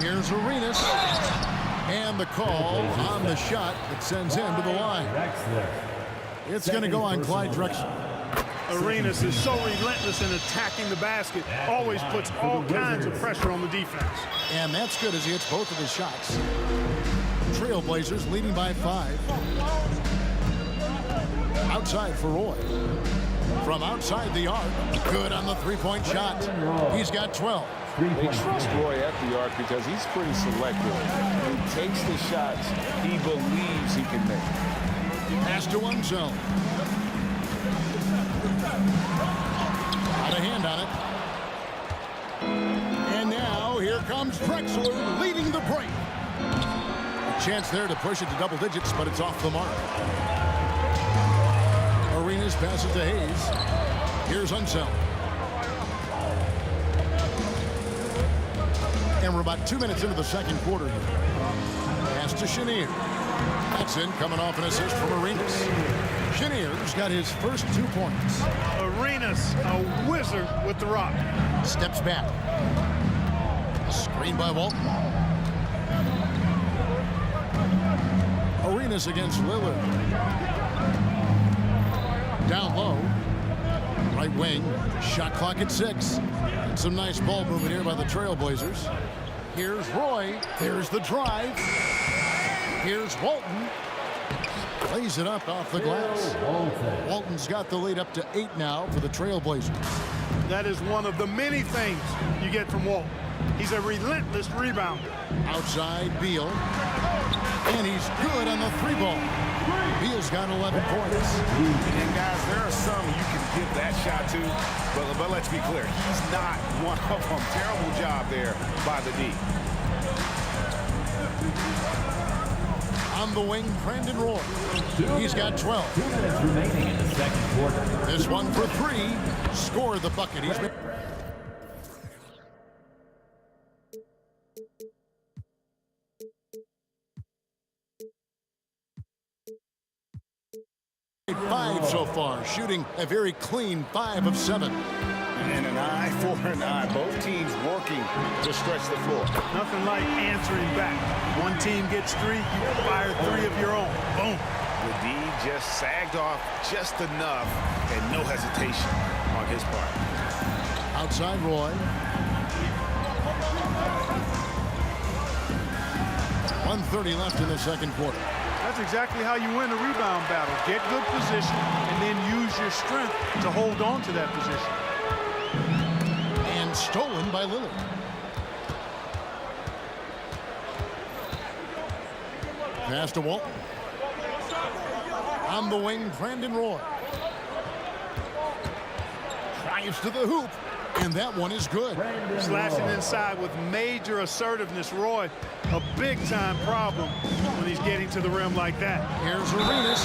Here's Arenas. And the call on the shot that sends him to the line. It's going to go on Clyde Drexler. Arenas is so relentless in attacking the basket. Always puts all kinds of pressure on the defense. And that's good as he hits both of his shots. Trailblazers leading by 5. Outside for Roy. From outside the arc. Good on the three-point shot. He's got 12. They trust Roy at the arc because he's pretty selective. He takes the shots he believes he can make. Pass to one zone. Got a hand on it. And now here comes Drexler leading the break. A chance there to push it to double digits, but it's off the mark. Arenas passes to Hayes. Here's Unseld. And we're about 2 minutes into the second quarter here. Pass to Chenier. That's in, coming off an assist from Arenas. Chenier's got his first 2 points. Arenas, a wizard with the rock. Steps back. Screen by Walton. Arenas against Lillard. Down low. Right wing. Shot clock at 6. Some nice ball movement here by the Trailblazers. Here's Roy. There's the drive. Here's Walton. Lays it up off the glass. Walton's got the lead up to 8 now for the Trailblazers. That is one of the many things you get from Walton. He's a relentless rebounder. Outside Beal. And he's good on the 3-ball. Beal's got 11 points. And guys, there are some you can give that shot to, but let's be clear, he's not one of them. Terrible job there by the D. On the wing, Brandon Roy. He's got 12. 2 minutes remaining in the second quarter. This one for 3. Scored the bucket. He's made 5 so far, shooting a very clean 5 of 7. And an eye for an eye. Both teams working to stretch the floor. Nothing like answering back. One team gets 3, you fire 3 of your own. Boom. The D just sagged off just enough and no hesitation on his part. Outside Roy. 1:30 left in the second quarter. That's exactly how you win a rebound battle. Get good position and then use your strength to hold on to that position. And stolen by Lillard. Pass to Walton. On the wing, Brandon Roy. Drives to the hoop, and that one is good. Slashing inside with major assertiveness. Roy, a big-time problem when he's getting to the rim like that. Here's Arenas,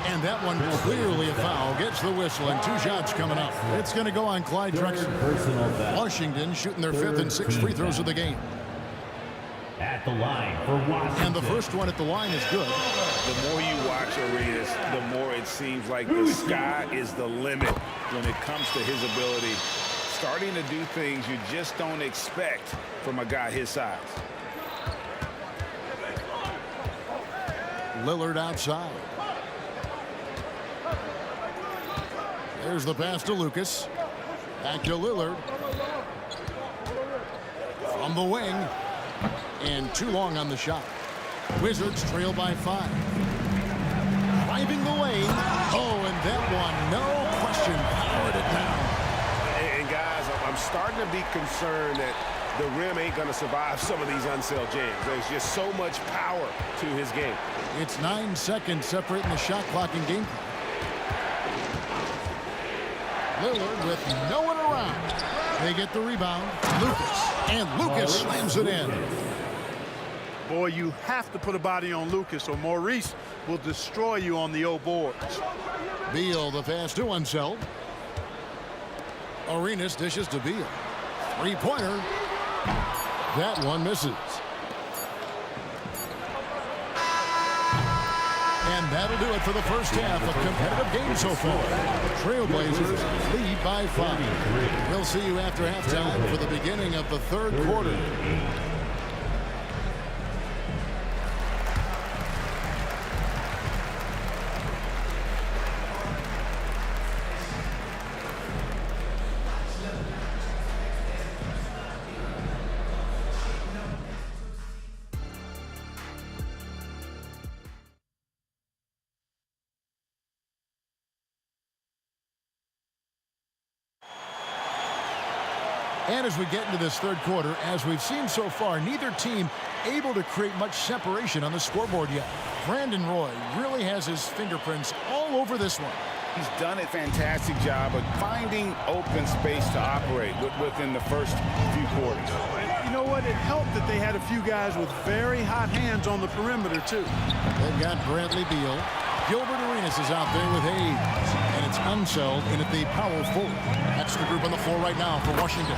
and that one clearly a foul. Gets the whistle, and 2 shots coming up. It's going to go on Clyde Drexler. Personal foul. Washington shooting their 5th and 6th free throws of the game. At the line for Washington. And the first one at the line is good. The more you watch Arenas, the more it seems like the sky is the limit when it comes to his ability. Starting to do things you just don't expect from a guy his size. Lillard outside. There's the pass to Lucas. Back to Lillard. From the wing. And too long on the shot. Wizards trail by 5. Driving the lane. Oh, and that one, no question, powered it down. And guys, I'm starting to be concerned that the rim ain't going to survive some of these unsailed jams. There's just so much power to his game. It's 9 seconds separating the shot clock and game clock. Lillard with no one around. They get the rebound. Lucas. And Lucas slams it in. Boy, you have to put a body on Lucas or Maurice will destroy you on the O boards. Beal the pass to Unseld. Arenas dishes to Beal. 3-pointer. That one misses. And that'll do it for the first half of competitive games so far. Trailblazers lead by 5. We'll see you after halftime for the beginning of the third quarter. And as we get into this third quarter, as we've seen so far, neither team able to create much separation on the scoreboard yet. Brandon Roy really has his fingerprints all over this one. He's done a fantastic job of finding open space to operate within the first few quarters. You know what? It helped that they had a few guys with very hot hands on the perimeter, too. They've got Bradley Beal. Gilbert Arenas is out there with Hayes. And it's Unseld in at the power forward. That's the group on the floor right now for Washington.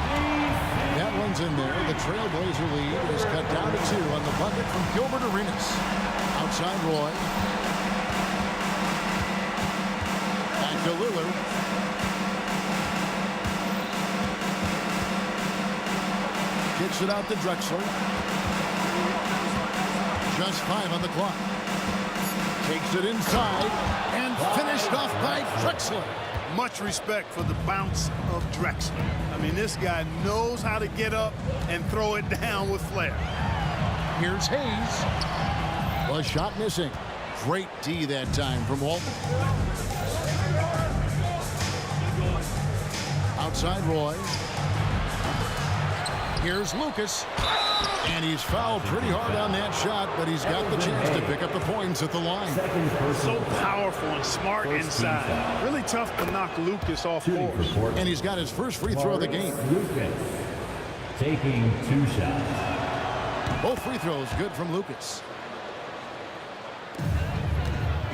That one's in there. The Trailblazer lead is cut down to 2 on the bucket from Gilbert Arenas. Outside Roy. Back to Lillard. Kicks it out to Drexler. Just 5 on the clock. Takes it inside and finished off by Drexler. Much respect for the bounce of Drexler. I mean, this guy knows how to get up and throw it down with flair. Here's Hayes. A shot missing. Great D that time from Walton. Outside Roy. Here's Lucas. And he's fouled pretty hard on that shot, but he's got the chance to pick up the points at the line. So powerful and smart inside. Really tough to knock Lucas off course. And he's got his first free throw of the game. Lucas taking 2 shots. Both free throws good from Lucas.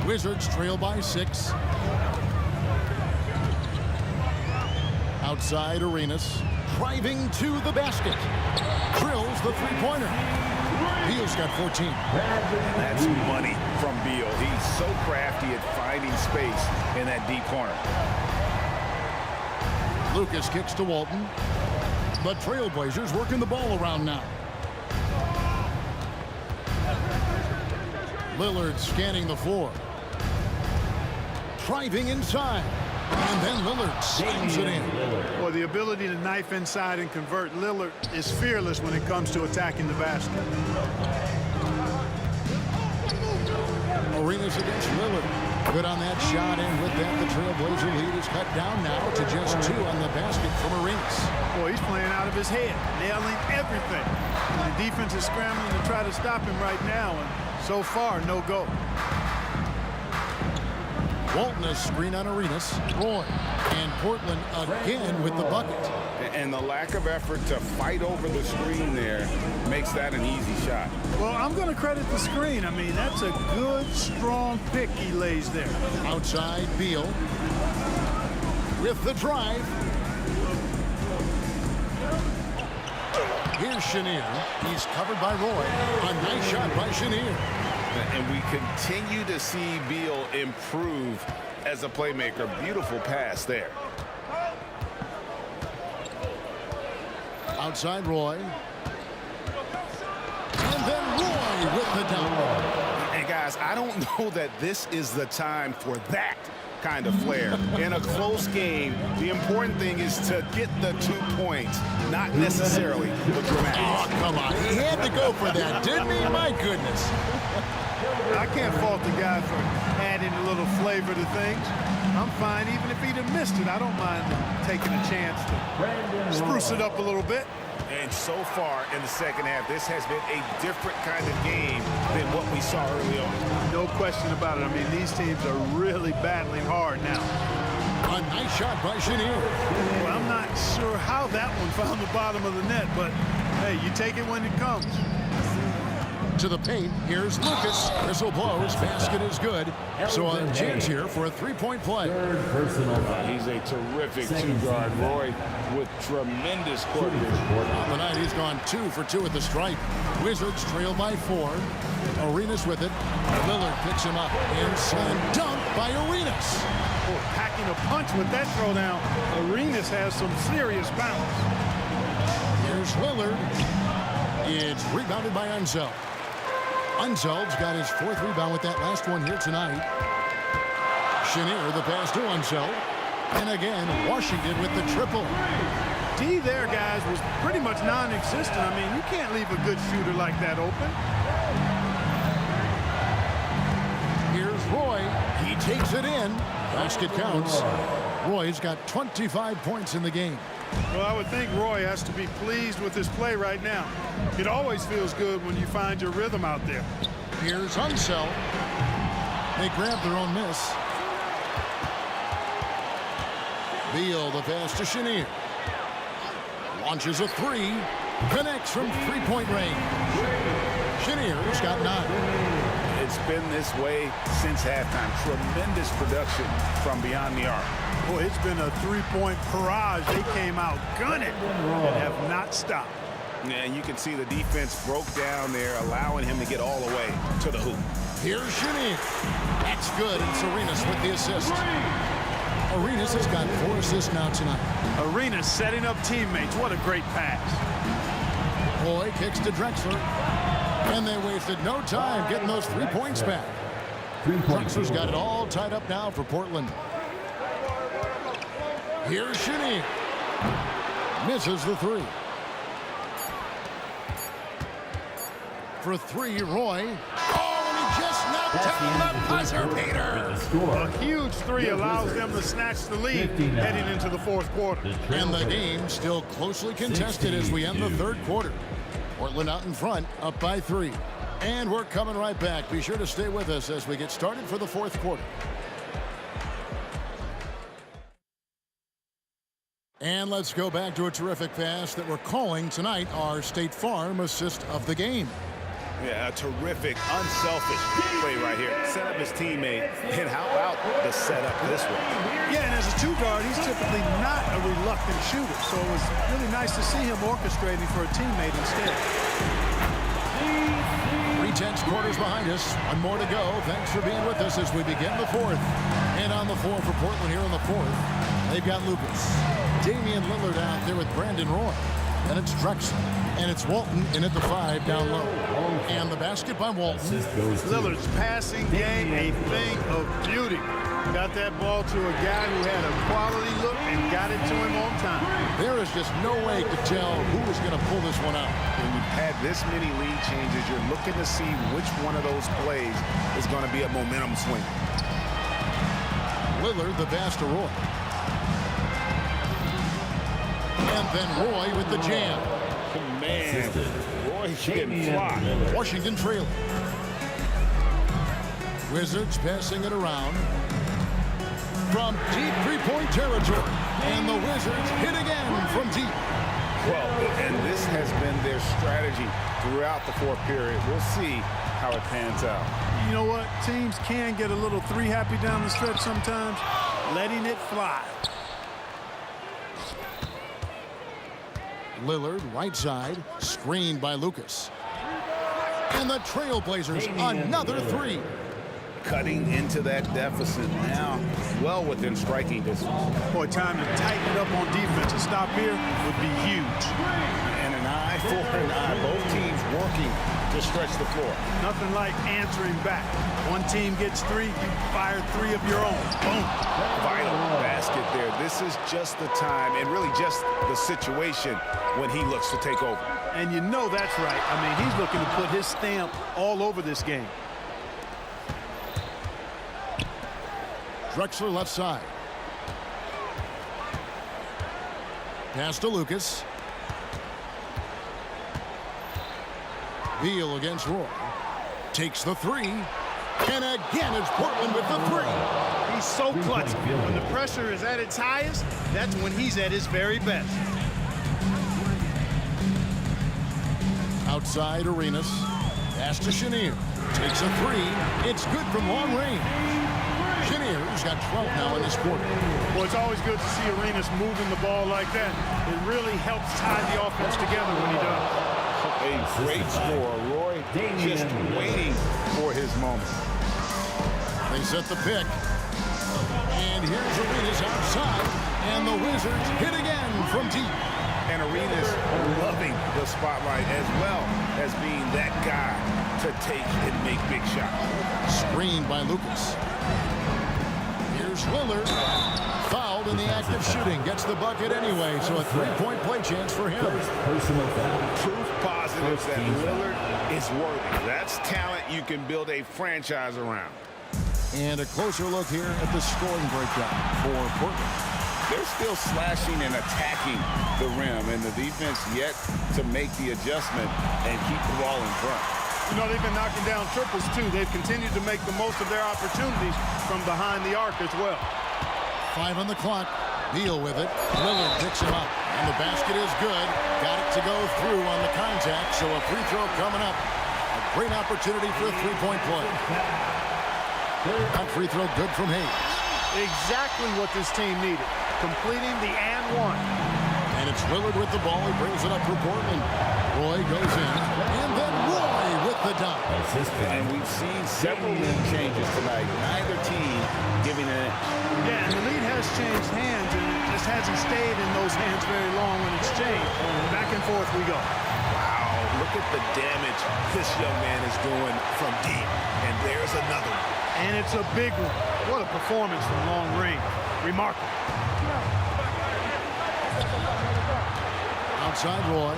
Wizards trail by 6. Outside, Arenas driving to the basket. Drills the three-pointer. Beal's got 14. That's money from Beal. He's so crafty at finding space in that deep corner. Lucas kicks to Walton. The Trailblazers working the ball around now. Lillard scanning the floor. Driving inside. And then Lillard slams it in. Well, the ability to knife inside and convert, Lillard is fearless when it comes to attacking the basket. Arenas against Lillard. Good on that shot, and with that, the Trailblazer lead is cut down now to just 2 on the basket from Arenas. Boy, he's playing out of his head, nailing everything. And the defense is scrambling to try to stop him right now, and so far, no go. Walton a screen on Arenas. Roy. And Portland again with the bucket. And the lack of effort to fight over the screen there makes that an easy shot. Well, I'm going to credit the screen. I mean, that's a good, strong pick he lays there. Outside, Beal. With the drive. Here's Chenier. He's covered by Roy. A nice shot by Chenier. And we continue to see Beal improve as a playmaker. Beautiful pass there. Outside Roy. And then Roy with the dunk. And guys, I don't know that this is the time for that kind of flair. In a close game, the important thing is to get the 2 points, not necessarily the dramatic. Oh, come on. He had to go for that, didn't he? My goodness. I can't fault the guy for adding a little flavor to things. I'm fine even if he'd have missed it. I don't mind taking a chance to spruce it up a little bit. And so far in the second half, this has been a different kind of game than what we saw early on. No question about it. I mean, these teams are really battling hard now. A nice shot by Chenier. Well, I'm not sure how that one found the bottom of the net, but hey, you take it when it comes. To the paint, here's Lucas. Whistle blows, basket is good. So a chance here for a three-point play. He's a terrific two-guard. Roy with tremendous court vision. On the night, he's gone 2 for 2 at the stripe. Wizards trail by 4. Arenas with it. Lillard picks him up. And slam dunk by Arenas. Oh, packing a punch with that throwdown. Arenas has some serious bounce. Here's Lillard. It's rebounded by Unseld. Unseld's got his 4th rebound with that last one here tonight. Chenier, the pass to Unseld. And again, Washington with the triple. D there, guys, was pretty much non-existent. I mean, you can't leave a good shooter like that open. Here's Roy. He takes it in. Basket counts. Roy's got 25 points in the game. Well, I would think Roy has to be pleased with his play right now. It always feels good when you find your rhythm out there. Here's Unseld. They grab their own miss. Beal, the pass to Chenier. Launches a 3. Connects from three-point range. Chenier's got 9. It's been this way since halftime. Tremendous production from beyond the arc. Boy, it's been a three-point barrage. They came out gunning and have not stopped. And you can see the defense broke down there, allowing him to get all the way to the hoop. Here's Chenier. That's good, and Arenas with the assist. Arenas has got 4 assists now tonight. Arenas setting up teammates. What a great pass. Roy kicks to Drexler. And they wasted no time getting those 3 points back. Drexler's got it all tied up now for Portland. Here's Chenier. Misses the 3. For 3, Roy. Oh, and he just knocked down the buzzer beater. A huge 3 allows them to snatch the lead heading into the 4th quarter. And the game still closely contested as we end the 3rd quarter. Portland out in front, up by 3. And we're coming right back. Be sure to stay with us as we get started for the 4th quarter. And let's go back to a terrific pass that we're calling tonight our State Farm assist of the game. Yeah, a terrific, unselfish play right here. Set up his teammate, and how about the setup this way? Yeah, and as a two guard, he's typically not a reluctant shooter, so it was really nice to see him orchestrating for a teammate instead. 3/10 quarters behind us. One more to go. Thanks for being with us as we begin the fourth. And on the floor for Portland here in the fourth, they've got Lucas. Damian Lillard out there with Brandon Roy. And it's Drexler. And it's Walton in at the 5 down low. And the basket by Walton. Lillard's passing game, a thing of beauty. Got that ball to a guy who had a quality look and got it to him on time. There is just no way to tell who is going to pull this one out. When you've had this many lead changes, you're looking to see which one of those plays is going to be a momentum swing. Lillard, the pass to Roy. And then Roy with the jam. Man, Roy getting fly. Washington trailing. Wizards passing it around from deep three-point territory. And the Wizards hit again from deep. Well, and this has been their strategy throughout the fourth period. We'll see how it pans out. You know what? Teams can get a little three happy down the stretch sometimes. Letting it fly. Lillard, right side, screened by Lucas. And the Trailblazers, another three. Cutting into that deficit now, well within striking distance. Boy, time to tighten it up on defense. A stop here would be huge. And an eye for an eye. Both teams working to stretch the floor. Nothing like answering back. One team gets three, you fire three of your own. Boom. Vital basket there. This is just the time and really just the situation when he looks to take over. And you know that's right. I mean, he's looking to put his stamp all over this game. Drexler left side. Pass to Lucas. Beal against Roy. Takes the three. And again, it's Portland with the three. He's so clutch. When the pressure is at its highest, that's when he's at his very best. Outside Arenas. Pass to Chenier. Takes a three. It's good from long range. Chenier's got 12 now in this quarter. Well, it's always good to see Arenas moving the ball like that. It really helps tie the offense together when he does. A great score. Roy just waiting for his moment. They set the pick. And here's Arenas outside. And the Wizards hit again from deep. And Arenas loving the spotlight as well as being that guy to take and make big shots. Screened by Lucas. Here's Lillard. Fouled in the act of shooting. Gets the bucket anyway, so a three-point play chance for him. Proof positive that Lillard is worthy. That's talent you can build a franchise around. And a closer look here at the scoring breakdown for Portland. They're still slashing and attacking the rim, and the defense yet to make the adjustment and keep the ball in front. You know, they've been knocking down triples, too. They've continued to make the most of their opportunities from behind the arc as well. 5 on the clock. Beal with it. Lillard picks him up. And the basket is good. Got it to go through on the contact, so a free throw coming up. A great opportunity for a three-point play. That free throw good from Hayes. Exactly what this team needed. Completing the and one. And it's Lillard with the ball. He brings it up for Portland. Roy goes in. And then Roy with the dunk. And we've seen several lead changes tonight. Neither team giving an inch. Yeah, and the lead has changed hands, and it just hasn't stayed in those hands very long when it's changed. Back and forth we go. Wow, look at the damage this young man is doing from deep. And there's another one. And it's a big one. What a performance from long range. Remarkable. Outside Roy.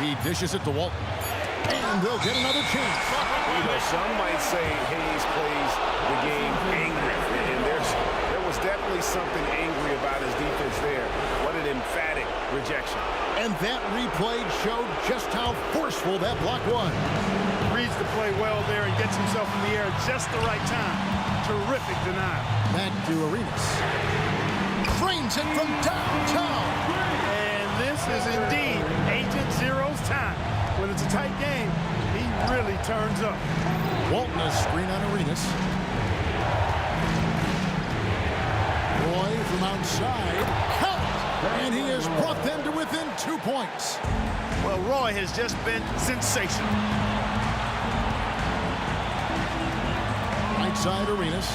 He dishes it to Walton. And they'll get another chance. You know, some might say Hayes plays the game angry. And there was definitely something angry about his defense there. What an emphatic rejection. And that replay showed just how forceful that block was. Reads the play well there and gets himself in the air at just the right time. Terrific denial. Back to Arenas. Drains it from downtown. And this is indeed Agent Zero's time. When it's a tight game, he really turns up. Walton a screen on Arenas. Roy from outside. Count! And he has brought them to within 2 points. Well, Roy has just been sensational. Right side Arenas.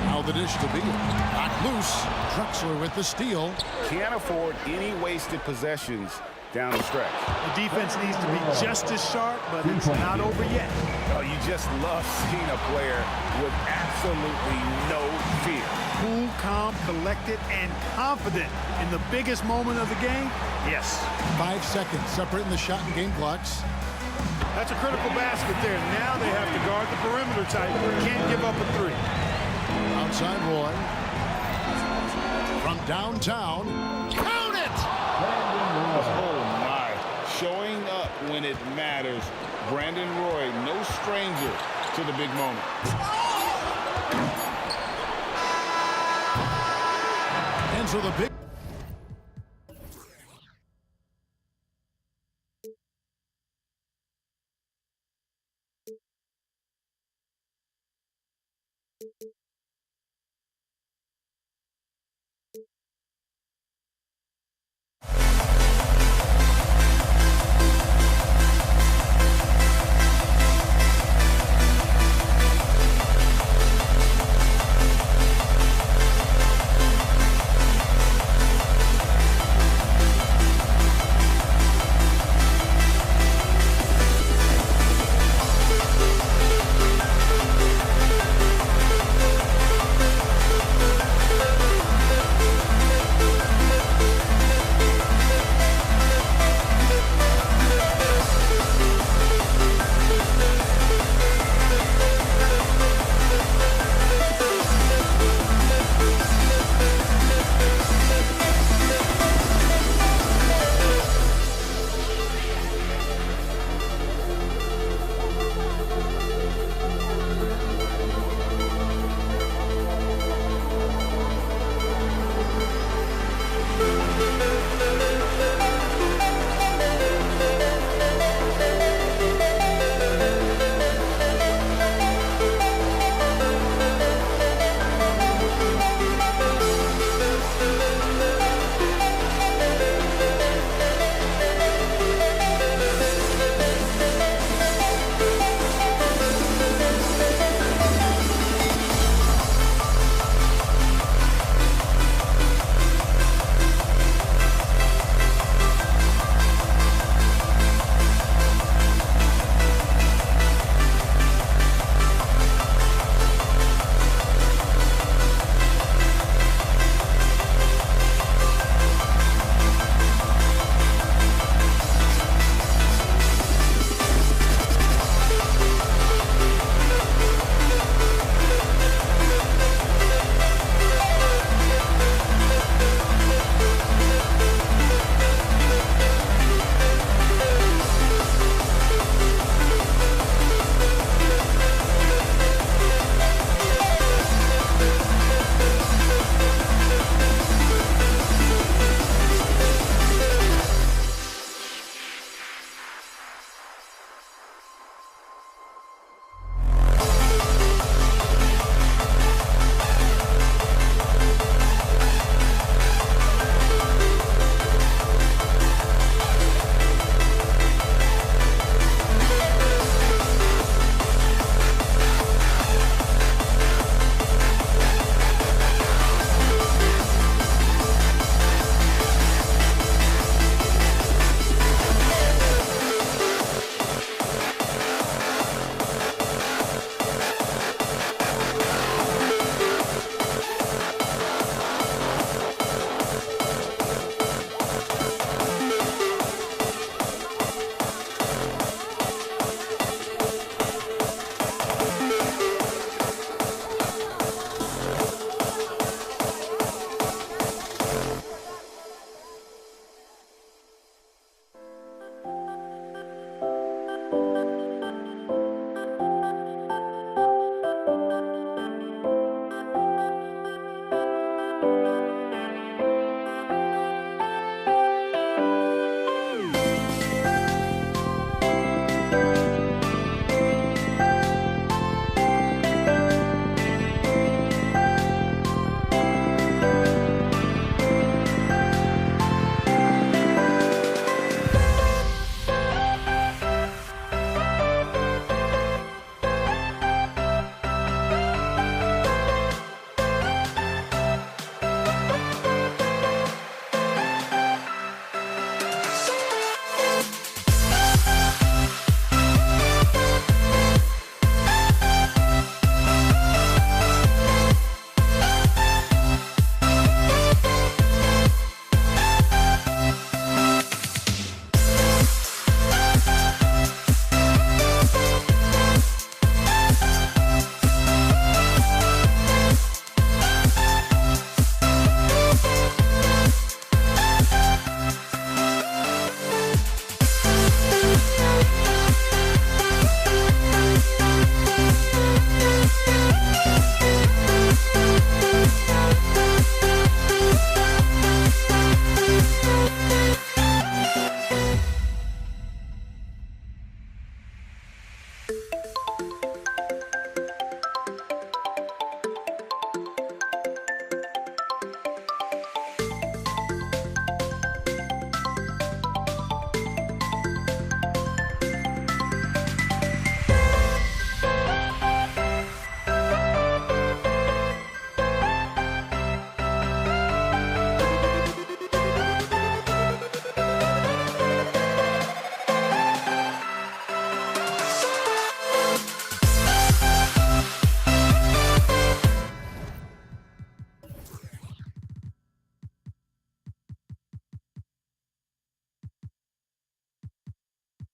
Now the dish to Beal. Knocked loose. Drexler with the steal. Can't afford any wasted possessions down the stretch. The defense needs to be just as sharp, but it's not over yet. Oh, you just love seeing a player with absolutely no fear. Cool, calm, collected, and confident in the biggest moment of the game. Yes. 5 seconds separating the shot and game clocks. That's a critical basket there. Now they have to guard the perimeter tight. Can't give up a three. Outside Roy. From downtown. Count it! Oh, my. Showing up when it matters. Brandon Roy, no stranger to the big moment. And so the big...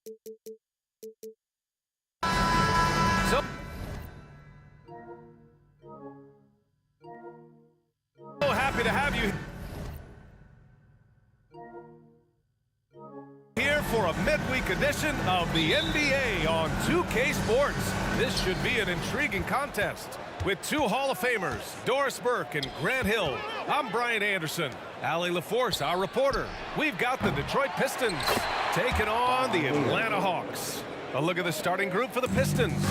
So happy to have you here for a midweek edition of the NBA on 2K Sports. This should be an intriguing contest with two Hall of Famers, Doris Burke and Grant Hill. I'm Brian Anderson. Allie LaForce, our reporter. We've got the Detroit Pistons taking on the Atlanta Hawks. A look at the starting group for the Pistons.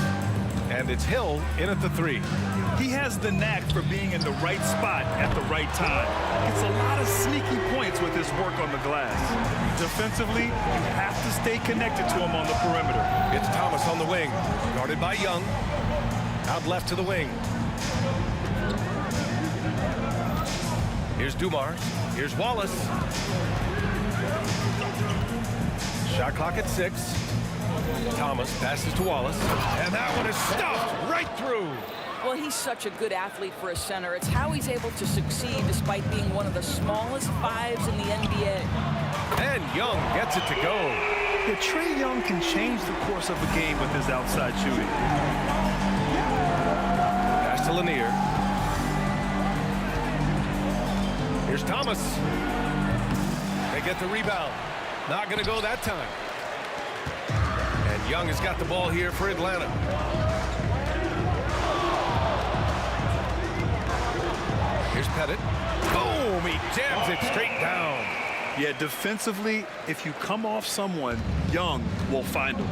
And it's Hill in at the 3. He has the knack for being in the right spot at the right time. Gets a lot of sneaky points with his work on the glass. Defensively, you have to stay connected to him on the perimeter. It's Thomas on the wing, guarded by Young. Out left to the wing. Here's Dumars. Here's Wallace. Shot clock at 6. Thomas passes to Wallace. And that one is stuffed right through. Well, he's such a good athlete for a center. It's how he's able to succeed despite being one of the smallest fives in the NBA. And Young gets it to go. Yeah, Trae Young can change the course of a game with his outside shooting. Pass to Lanier. Here's Thomas. They get the rebound. Not going to go that time. And Young has got the ball here for Atlanta. Here's Pettit. Boom! He jams it straight down. Yeah, defensively, if you come off someone, Young will find him.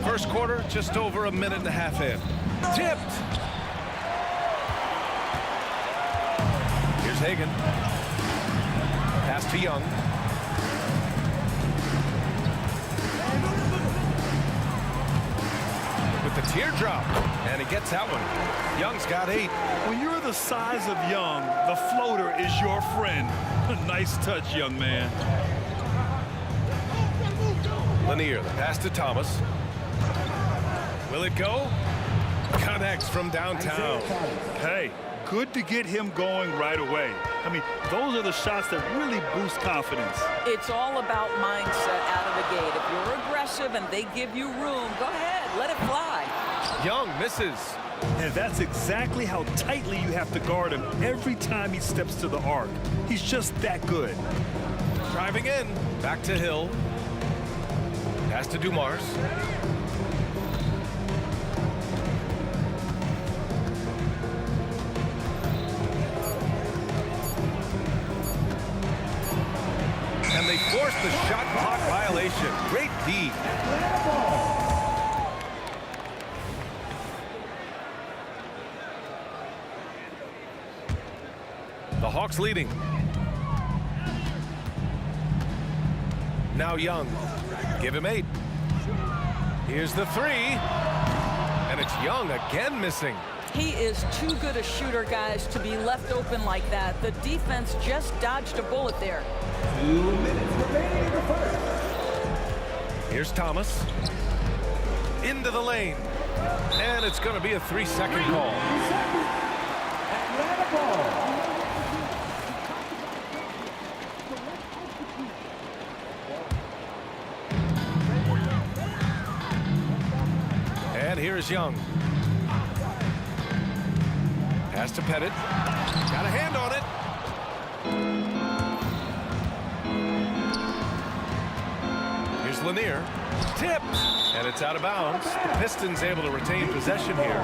First quarter, just over a minute and a half in. Tipped. Here's Hagan. Pass to Young. With the teardrop, and he gets that one. Young's got 8. When you're the size of Young, the floater is your friend. Nice touch, young man. Lanier, the pass to Thomas. Will it go? Connects from downtown. Hey, good to get him going right away. I mean, those are the shots that really boost confidence. It's all about mindset out of the gate. If you're aggressive and they give you room, go ahead, let it fly. Young misses. And that's exactly how tightly you have to guard him every time he steps to the arc. He's just that good. Driving in. Back to Hill. Pass to Dumars. And they force the shot clock violation. Great D. The Hawks leading. Now Young. Give him 8. Here's the 3. And it's Young again missing. He is too good a shooter, guys, to be left open like that. The defense just dodged a bullet there. 2 minutes remaining in the first. Here's Thomas. Into the lane. And it's going to be a 3-second call. Atlanta ball. And here's Young. Pass to Pettit. Got a hand on it. Here's Lanier. Tipped. And it's out of bounds. The Pistons able to retain possession here.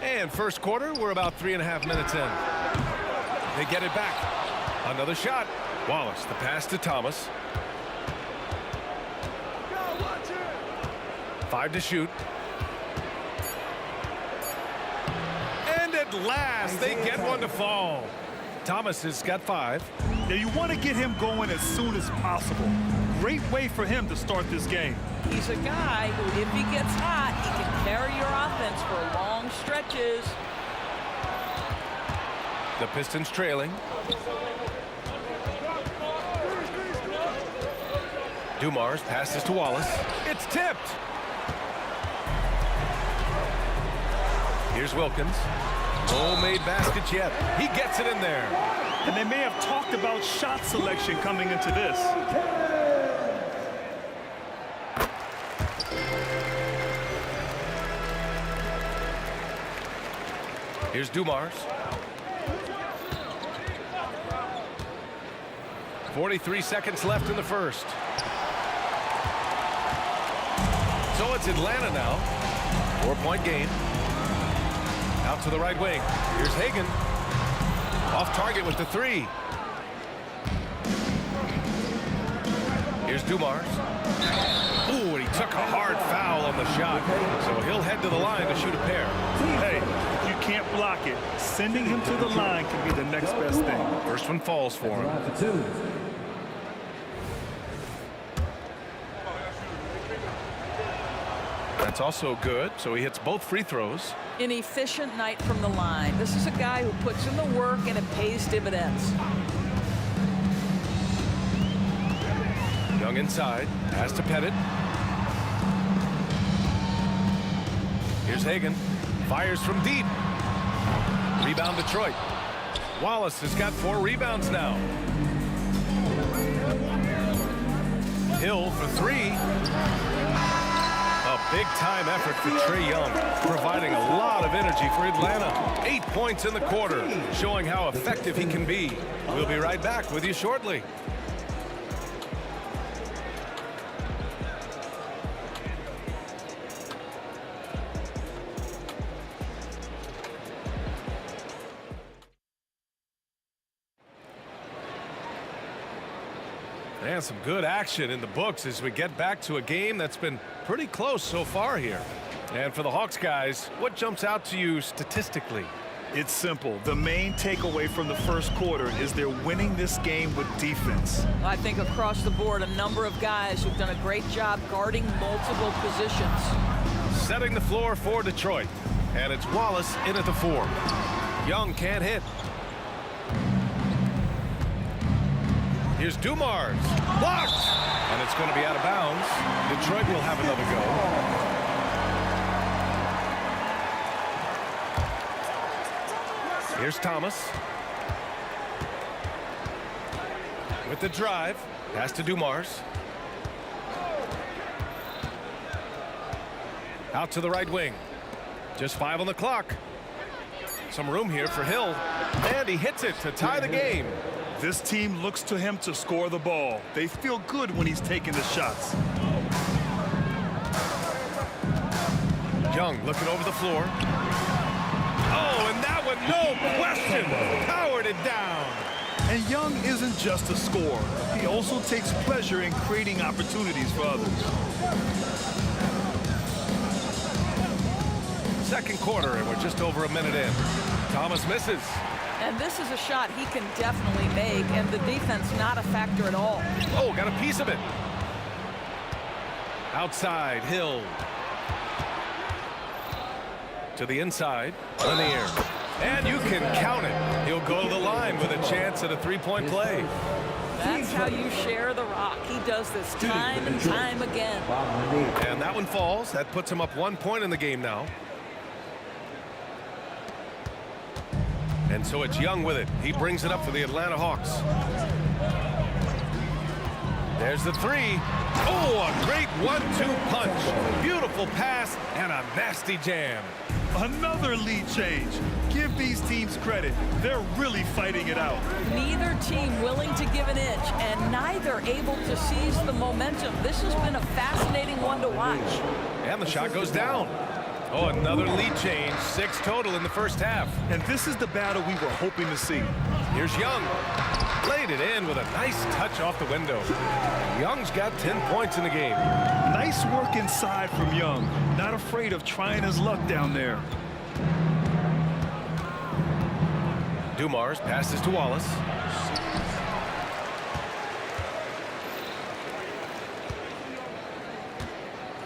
And first quarter, we're about 3.5 minutes in. They get it back. Another shot. Wallace, the pass to Thomas. 5 to shoot. And at last, they get one to fall. Thomas has got 5. Now you want to get him going as soon as possible. Great way for him to start this game. He's a guy who, if he gets hot, he can carry your offense for long stretches. The Pistons trailing. Dumars passes to Wallace. It's tipped. Here's Wilkins. No made baskets yet. He gets it in there. And they may have talked about shot selection coming into this. Here's Dumars. 43 seconds left in the first. So it's Atlanta now. 4-point game. Out to the right wing. Here's Hagan. Off target with the three. Here's Dumars. Ooh, and he took a hard foul on the shot. So he'll head to the line to shoot a pair. Hey, you can't block it. Sending him to the line can be the next best thing. First one falls for him. That's also good, so he hits both free throws. An efficient night from the line. This is a guy who puts in the work and it pays dividends. Young inside, has to Pettit. Here's Hagan, fires from deep. Rebound Detroit. Wallace has got 4 rebounds now. Hill for 3. A big-time effort for Trae Young, providing a lot of energy for Atlanta. 8 points in the quarter, showing how effective he can be. We'll be right back with you shortly. And some good action in the books as we get back to a game that's been pretty close so far here. And for the Hawks guys, what jumps out to you statistically? It's simple. The main takeaway from the first quarter is they're winning this game with defense. I think across the board, a number of guys who've done a great job guarding multiple positions. Setting the floor for Detroit. And it's Wallace in at the 4. Young can't hit. Here's Dumars. Blocked! And it's going to be out of bounds. Detroit will have another go. Here's Thomas. With the drive. Pass to Dumars. Out to the right wing. Just 5 on the clock. Some room here for Hill. And he hits it to tie the game. This team looks to him to score the ball. They feel good when he's taking the shots. Young looking over the floor. Oh, and that one, no question, powered it down. And Young isn't just a scorer. He also takes pleasure in creating opportunities for others. Second quarter, and we're just over a minute in. Thomas misses. And this is a shot he can definitely make, and the defense not a factor at all. Oh, got a piece of it. Outside, Hill. To the inside, Lanier. And you can count it. He'll go to the line with a chance at a 3-point play. That's how you share the rock. He does this time and time again. And that one falls. That puts him up 1 point in the game now. And so it's Young with it. He brings it up for the Atlanta Hawks. There's the 3. Oh, a great 1-2 punch. Beautiful pass and a nasty jam. Another lead change. Give these teams credit. They're really fighting it out. Neither team willing to give an inch, and neither able to seize the momentum. This has been a fascinating one to watch. And the shot goes down. Oh, another lead change. 6 total in the first half. And this is the battle we were hoping to see. Here's Young. Laid it in with a nice touch off the window. Young's got 10 points in the game. Nice work inside from Young. Not afraid of trying his luck down there. Dumars passes to Wallace.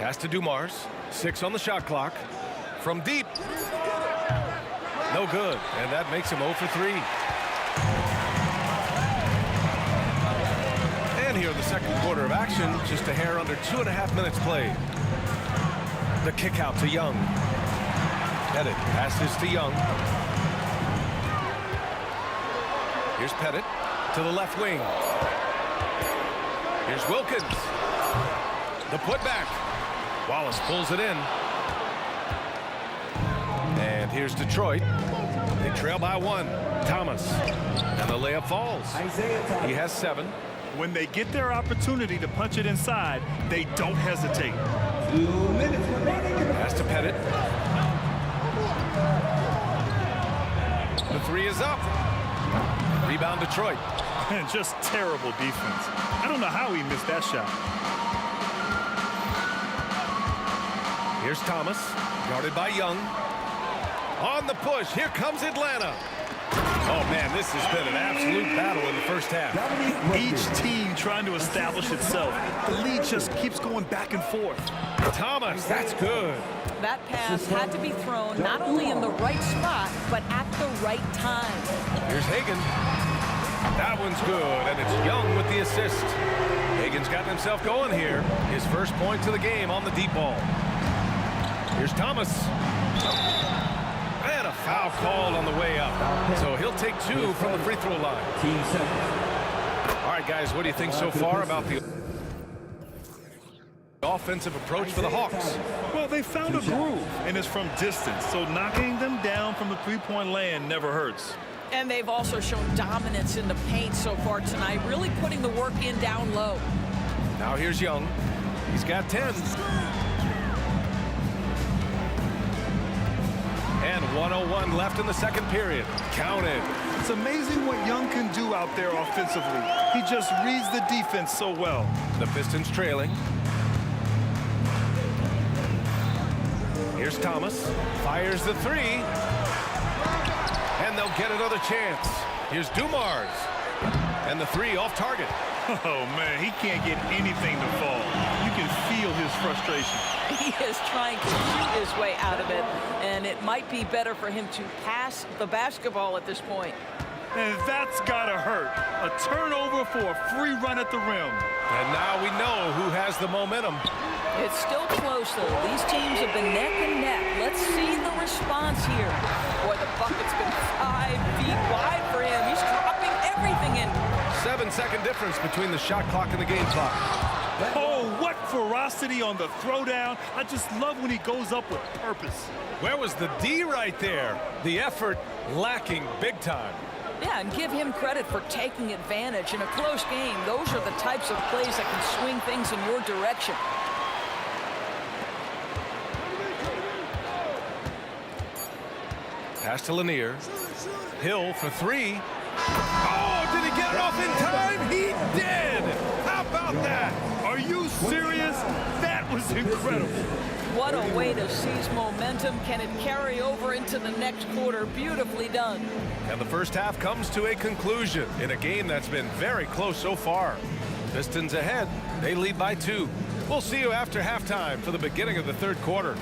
Pass to Dumars. 6 on the shot clock. From deep. No good. And that makes him 0 for 3. And here in the second quarter of action, just a hair under 2.5 minutes played. The kick out to Young. Pettit passes to Young. Here's Pettit to the left wing. Here's Wilkins. The putback. Wallace pulls it in. And here's Detroit. They trail by 1. Thomas. And the layup falls. He has 7. When they get their opportunity to punch it inside, they don't hesitate. 2 minutes remaining. Pass to Pettit. The 3 is up. Rebound Detroit. And just terrible defense. I don't know how he missed that shot. Here's Thomas, guarded by Young. On the push, here comes Atlanta. Oh man, this has been an absolute battle in the first half. Each team trying to establish itself. The lead just keeps going back and forth. Thomas, that's good. That pass had to be thrown not only in the right spot, but at the right time. Here's Hagan. That one's good, and it's Young with the assist. Hagan's gotten himself going here. His first point to the game on the deep ball. Here's Thomas. And a foul called on the way up. So he'll take 2 from the free throw line. All right, guys, what do you think so far about the offensive approach for the Hawks? Well, they found a groove, and it's from distance. So knocking them down from the three-point land never hurts. And they've also shown dominance in the paint so far tonight, really putting the work in down low. Now here's Young. He's got 10. And 1:01 left in the second period. Counted. It's amazing what Young can do out there offensively. He just reads the defense so well. The Pistons trailing. Here's Thomas. Fires the 3. And they'll get another chance. Here's Dumars. And the 3 off target. Oh, man, he can't get anything to fall. You can feel his frustration. He is trying to shoot his way out of it, and it might be better for him to pass the basketball at this point. And that's gotta hurt. A turnover for a free run at the rim. And now we know who has the momentum. It's still close, though. These teams have been neck and neck. Let's see the response here. Boy, the bucket's been 5 feet wide for him. He's dropping everything in. 7-second difference between the shot clock and the game clock. Oh, what ferocity on the throwdown. I just love when he goes up with purpose. Where was the D right there? The effort lacking big time. Yeah, and give him credit for taking advantage. In a close game, those are the types of plays that can swing things in your direction. Pass to Lanier. Hill for 3. Oh, did he get it off in time? He did! How about that? Are you serious? That was incredible. What a way to seize momentum. Can it carry over into the next quarter? Beautifully done. And the first half comes to a conclusion in a game that's been very close so far. Pistons ahead. They lead by 2. We'll see you after halftime for the beginning of the third quarter.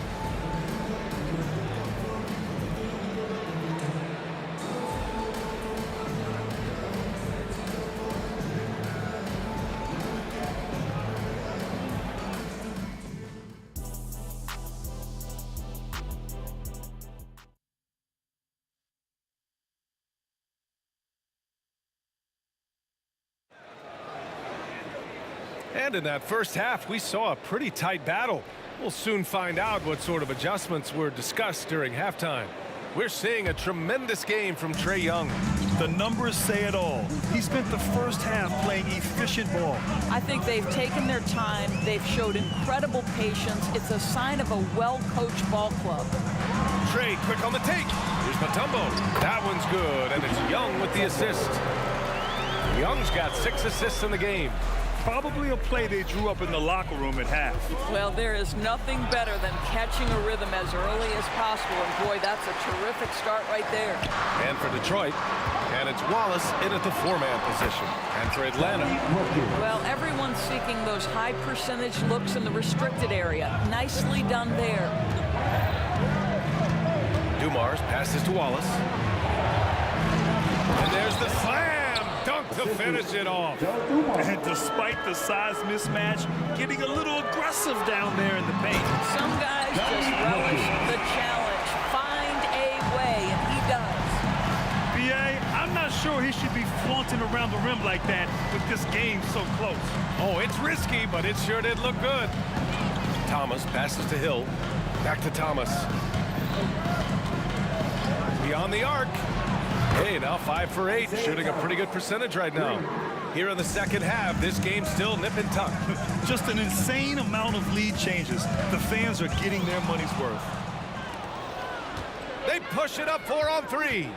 And in that first half, we saw a pretty tight battle. We'll soon find out what sort of adjustments were discussed during halftime. We're seeing a tremendous game from Trae Young. The numbers say it all. He spent the first half playing efficient ball. I think they've taken their time. They've showed incredible patience. It's a sign of a well-coached ball club. Trae quick on the take. Here's Mutombo. That one's good, and it's Young with the assist. Young's got 6 assists in the game. Probably a play they drew up in the locker room at half. Well, there is nothing better than catching a rhythm as early as possible. And boy, that's a terrific start right there. And for Detroit, and it's Wallace in at the 4-man position. And for Atlanta. Well, everyone's seeking those high percentage looks in the restricted area. Nicely done there. Dumars passes to Wallace. And there's the slam. Dunk to finish it off. And despite the size mismatch, getting a little aggressive down there in the paint. Some guys just relish the challenge. Fine rim like that with this game so close. Oh, it's risky, but it sure did look good. Thomas passes to Hill. Back to Thomas. Beyond the arc. Hey, now 5 for 8, shooting a pretty good percentage right now. Here in the second half, this game's still nip and tuck. Just an insane amount of lead changes. The fans are getting their money's worth. They push it up 4 on 3.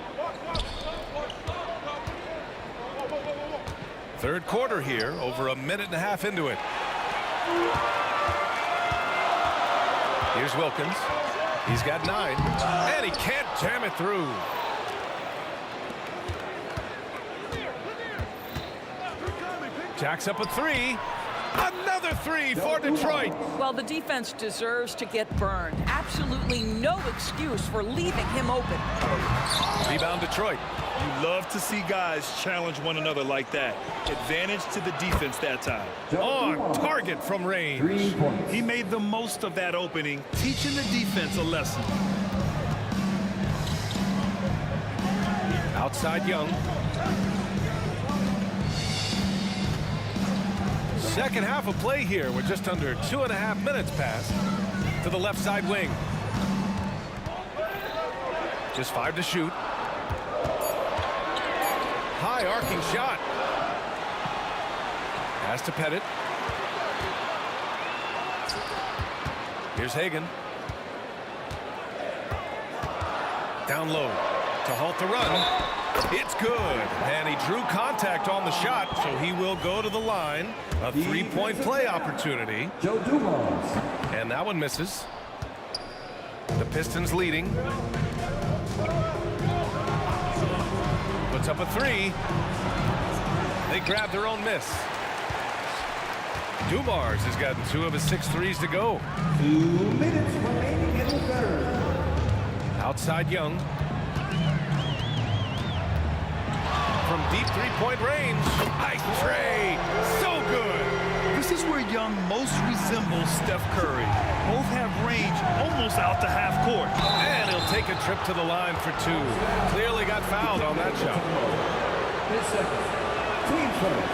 Third quarter here, over a minute and a half into it. Here's Wilkins. He's got 9, and he can't jam it through. Jacks up a 3. Another 3 for Detroit. Well, the defense deserves to get burned. Absolutely no excuse for leaving him open. Rebound Detroit. You love to see guys challenge one another like that. Advantage to the defense that time. On target from range. He made the most of that opening, teaching the defense a lesson. Outside Young. Second half of play here. We're just under 2.5 minutes past. To the left side wing. Just 5 to shoot. High arcing shot. Pass to Pettit. Here's Hagan. Down low to halt the run. It's good. And he drew contact on the shot, so he will go to the line. A 3-point play opportunity. Joe Dumars. And that one misses. The Pistons leading. Puts up a 3. They grab their own miss. Dumars has gotten 2 of his 6 threes to go. 2 minutes remaining in the third. Outside Young. From deep 3-point range. Nice tray. So good. This is where Young most resembles Steph Curry. Both have range almost out to half court. And he'll take a trip to the line for 2. Clearly got fouled on that shot.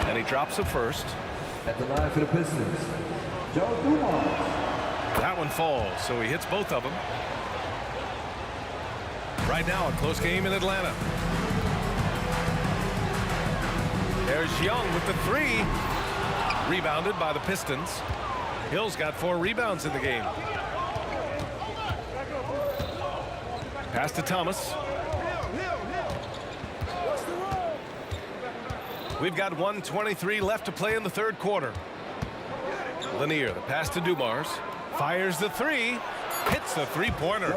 And he drops a first. At the line for the Pistons, Joe Dumars. That one falls, so he hits both of them. Right now, a close game in Atlanta. There's Young with the 3. Rebounded by the Pistons. Hill's got 4 rebounds in the game. Pass to Thomas. We've got 1:23 left to play in the third quarter. Lanier, the pass to Dumars. Fires the 3. Hits the 3-pointer.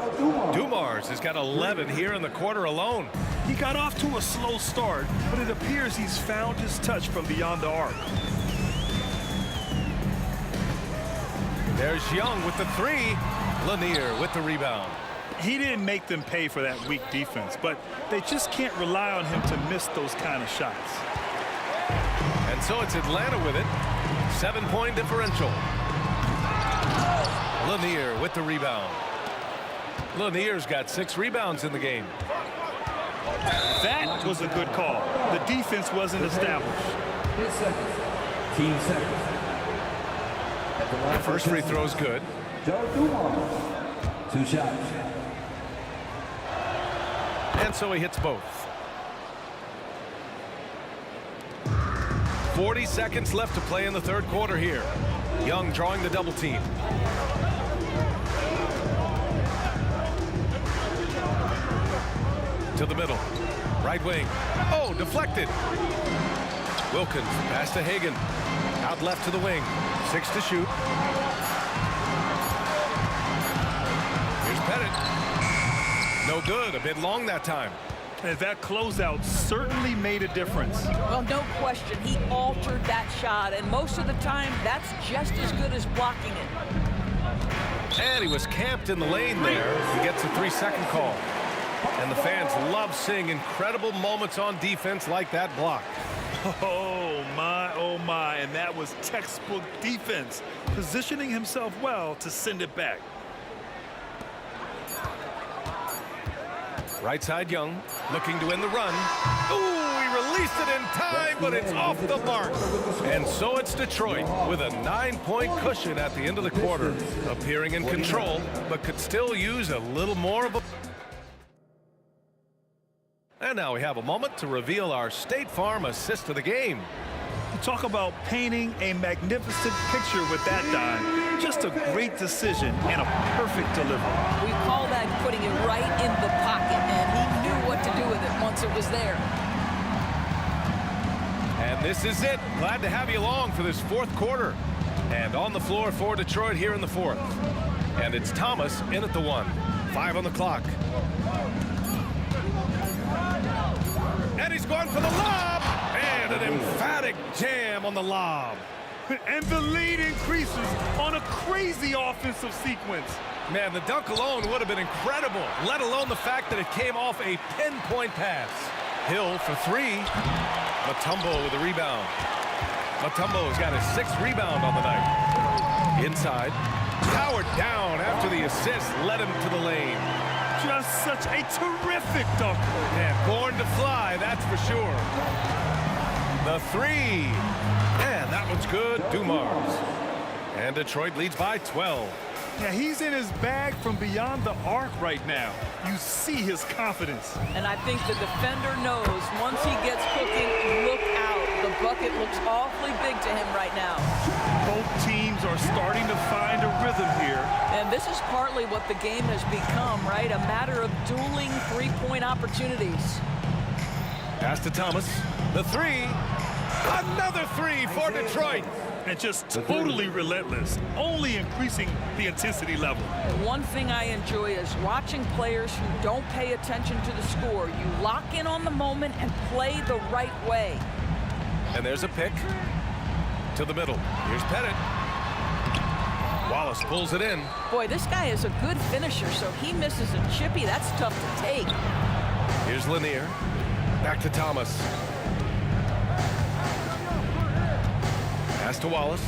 Dumars has got 11 here in the quarter alone. He got off to a slow start, but it appears he's found his touch from beyond the arc. There's Young with the 3. Lanier with the rebound. He didn't make them pay for that weak defense, but they just can't rely on him to miss those kind of shots. And so it's Atlanta with it. 7-point differential. Lanier with the rebound. Lanier's got 6 rebounds in the game. That was a good call. The defense wasn't established. Team second. The first free throw's good. Joe Dumars. 2 shots. And so he hits both. 40 seconds left to play in the third quarter here. Young drawing the double team. To the middle. Right wing. Oh, deflected. Wilkins, pass to Hagan. Out left to the wing. 6 to shoot. Here's Pettit. No good. A bit long that time. And that closeout certainly made a difference. Well, no question. He altered that shot, and most of the time, that's just as good as blocking it. And he was camped in the lane there. He gets a 3-second call. And the fans love seeing incredible moments on defense like that block. Oh, my. And that was textbook defense, positioning himself well to send it back. Right side Young, looking to end the run. Ooh, he released it in time, but it's off the mark. And so it's Detroit with a 9-point cushion at the end of the quarter, appearing in control, but could still use a little more of a... And now we have a moment to reveal our State Farm assist of the game. Talk about painting a magnificent picture with that dime. Just a great decision and a perfect delivery. We call that putting it right in the pocket, and he knew what to do with it once it was there. And this is it. Glad to have you along for this fourth quarter. And on the floor for Detroit here in the fourth. And it's Thomas in at the 1. 5 on the clock. And he's going for the lob. And an emphatic jam on the lob. And the lead increases on a crazy offensive sequence. Man, the dunk alone would have been incredible, let alone the fact that it came off a pinpoint pass. Hill for 3. Mutombo with a rebound. Mutombo's got his 6th rebound on the night. Inside. Powered down after the assist led him to the lane. Just such a terrific dunk. And born to fly, that's for sure. The 3. And that one's good. Dumars. And Detroit leads by 12. Yeah, he's in his bag from beyond the arc right now. You see his confidence. And I think the defender knows once he gets cooking, look out. The bucket looks awfully big to him right now. Both teams are starting to find a rhythm here. And this is partly what the game has become, right? A matter of dueling three-point opportunities. Pass to Thomas. The 3. Another 3 for Detroit. And just totally relentless, only increasing the intensity level. One thing I enjoy is watching players who don't pay attention to the score. You lock in on the moment and play the right way. And there's a pick to the middle. Here's Pettit. Wallace pulls it in. Boy, this guy is a good finisher, so he misses a chippy. That's tough to take. Here's Lanier. Back to Thomas. Pass to Wallace.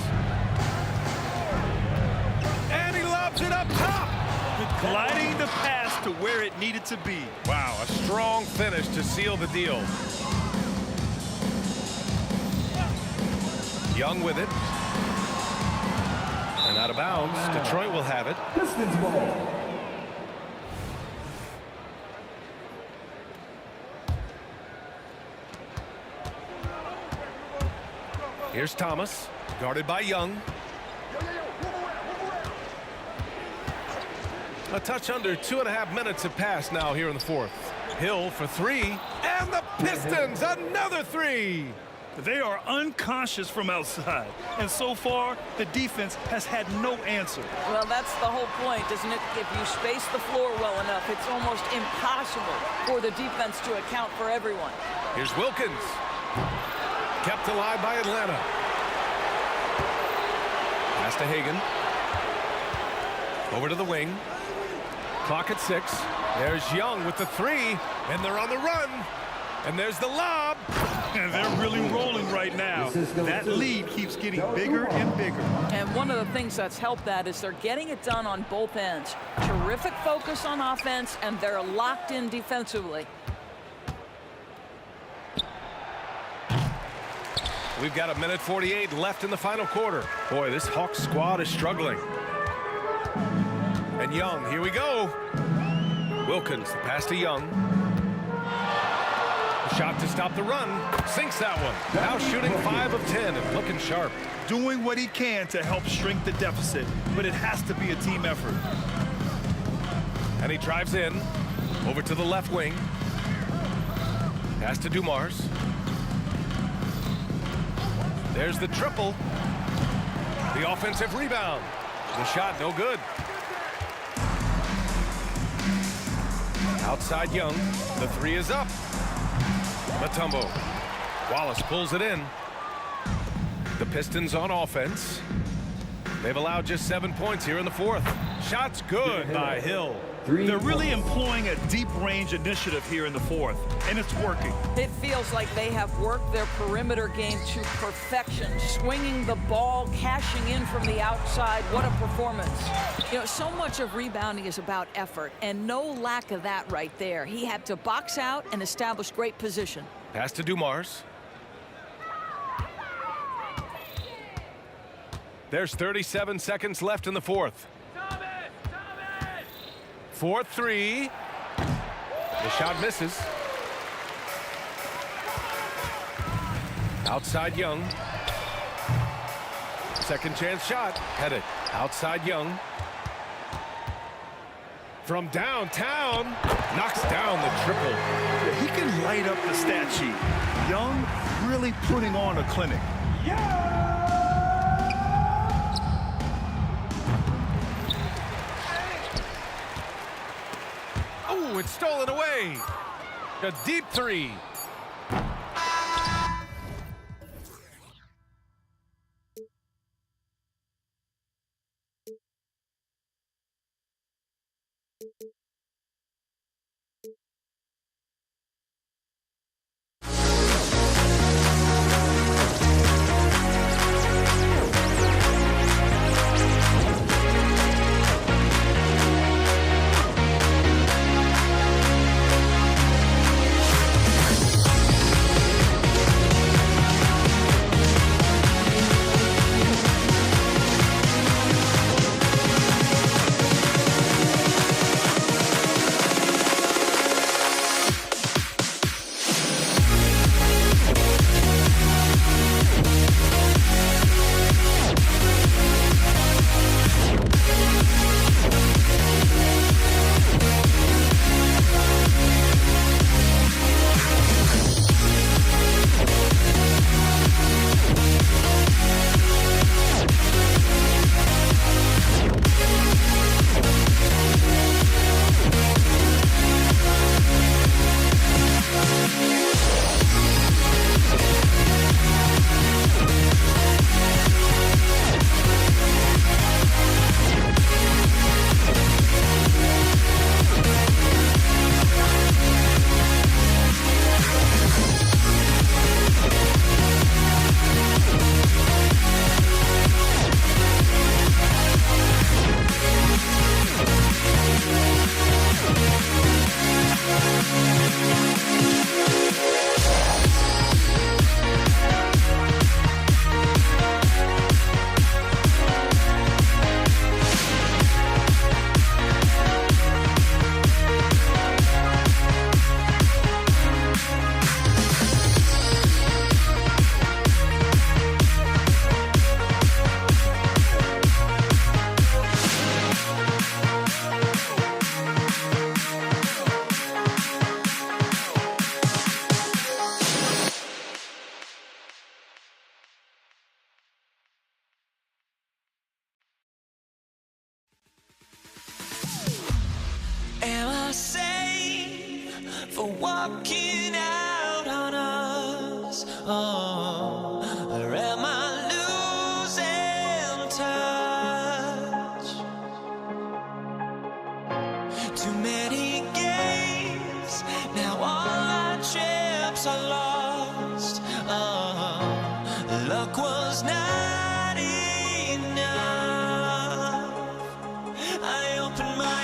And he lobs it up top. Gliding the pass to where it needed to be. Wow, a strong finish to seal the deal. Young with it. And out of bounds. Detroit will have it. Pistons ball. Here's Thomas, guarded by Young. A touch under 2.5 minutes have passed now here in the fourth. Hill for 3, and the Pistons, another 3. They are unconscious from outside, and so far, the defense has had no answer. Well, that's the whole point, isn't it? If you space the floor well enough, it's almost impossible for the defense to account for everyone. Here's Wilkins. Kept alive by Atlanta. Pass to Hagan. Over to the wing. Clock at 6. There's Young with the 3, and they're on the run. And there's the lob. And they're really rolling right now. That lead keeps getting bigger and bigger. And one of the things that's helped that is they're getting it done on both ends. Terrific focus on offense, and they're locked in defensively. We've got 1:48 left in the final quarter. Boy, this Hawks squad is struggling. And Young, here we go. Wilkins, the pass to Young. The shot to stop the run. Sinks that one. Now shooting 5 of 10 and looking sharp. Doing what he can to help shrink the deficit, but it has to be a team effort. And he drives in. Over to the left wing. Pass to Dumars. There's the triple. The offensive rebound. The shot no good. Outside Young. The 3 is up. Mutombo. Wallace pulls it in. The Pistons on offense. They've allowed just 7 points here in the fourth. Shots good by Hill. They're really employing a deep range initiative here in the fourth, and it's working. It feels like they have worked their perimeter game to perfection, swinging the ball, cashing in from the outside. What a performance. You know, so much of rebounding is about effort, and no lack of that right there. He had to box out and establish great position. Pass to Dumars. There's 37 seconds left in the fourth. 4-3. The shot misses. Outside Young. Second chance shot. Headed. Outside Young. From downtown. Knocks down the triple. Yeah, he can light up the stat sheet. Young really putting on a clinic. Oh, it's stolen away. A deep three. Am I sane for walking out on us? Oh, or am I losing touch? Too many games, now all our chips are lost. Oh, luck was not enough. I opened my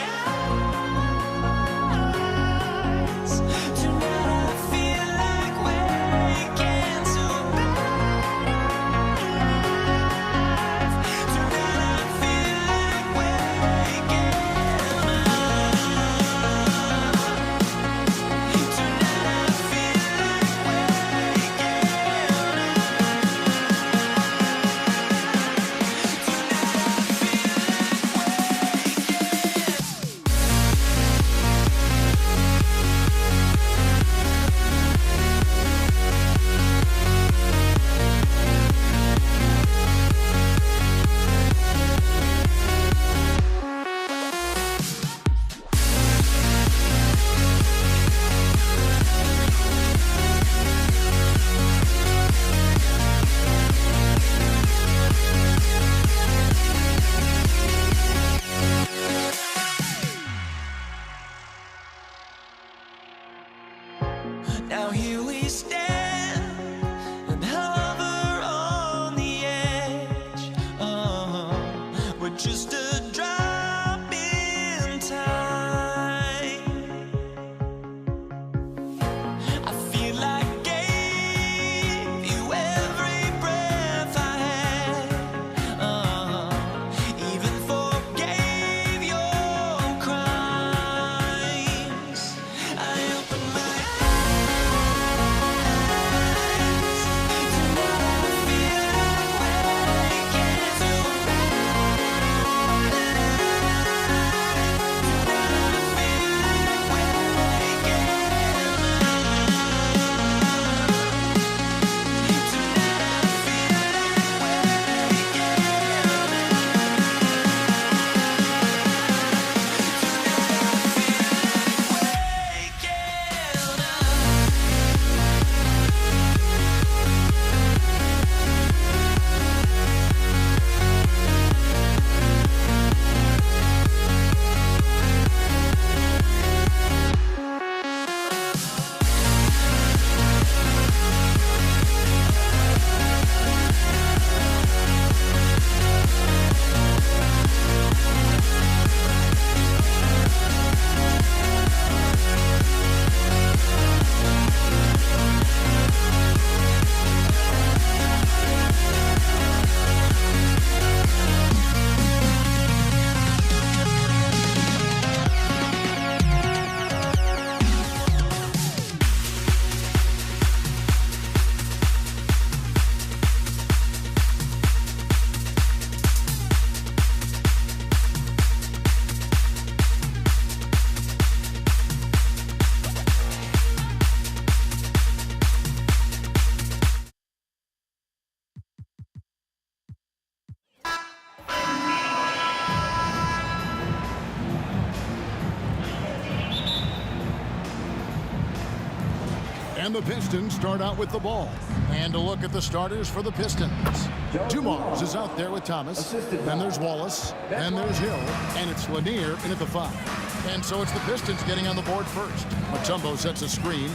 And the Pistons start out with the ball. And a look at the starters for the Pistons. Dumars is out there with Thomas. Then there's Wallace. Then there's Hill. And it's Lanier in at the 5. And so it's the Pistons getting on the board first. Mutombo sets a screen.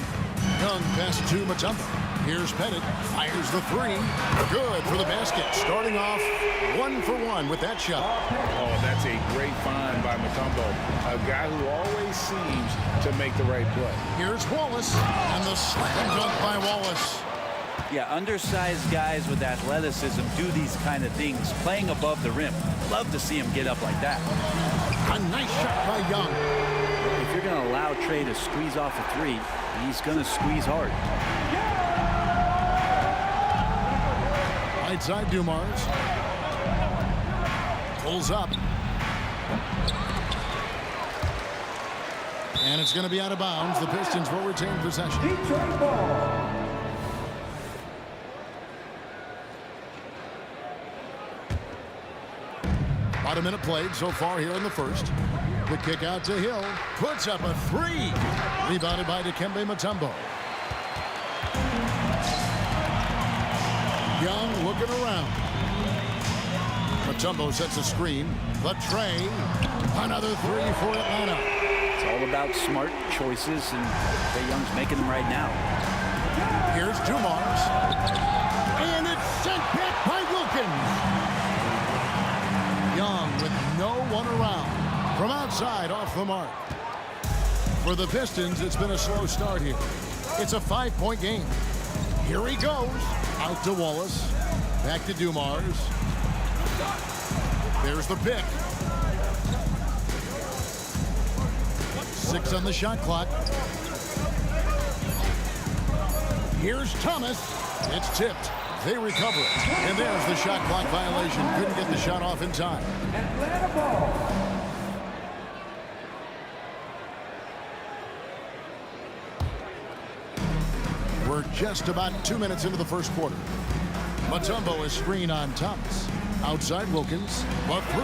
Young pass to Mutombo. Here's Pettit. Fires the 3. Good for the basket. Starting off 1 for 1 with that shot. Oh, that's a great find by Mutombo. A guy who always seems to make the right play. Here's Wallace. And the slam dunk by Wallace. Yeah, undersized guys with athleticism do these kind of things, playing above the rim. Love to see him get up like that. A nice shot by Young. If you're going to allow Trey to squeeze off a 3, he's going to squeeze hard. Right side, Dumars. Pulls up. And it's going to be out of bounds. The Pistons will retain possession. About a minute played so far here in the first. The kick out to Hill. Puts up a 3. Rebounded by Dikembe Mutombo. Young looking around. Mutombo sets a screen. But Trey, another 3 for Atlanta. It's all about smart choices, and Trey Young's making them right now. Here's Dumars. And it's sent back by Wilkins. Young with no one around. From outside, off the mark. For the Pistons, it's been a slow start here. It's a 5-point game. Here he goes. Out to Wallace. Back to Dumars. There's the pick. 6 on the shot clock. Here's Thomas. It's tipped. They recover it. And there's the shot clock violation. Couldn't get the shot off in time. Atlanta ball. We're just about 2 minutes into the first quarter. Mutombo is screen on Thomas. Outside Wilkins. A 3.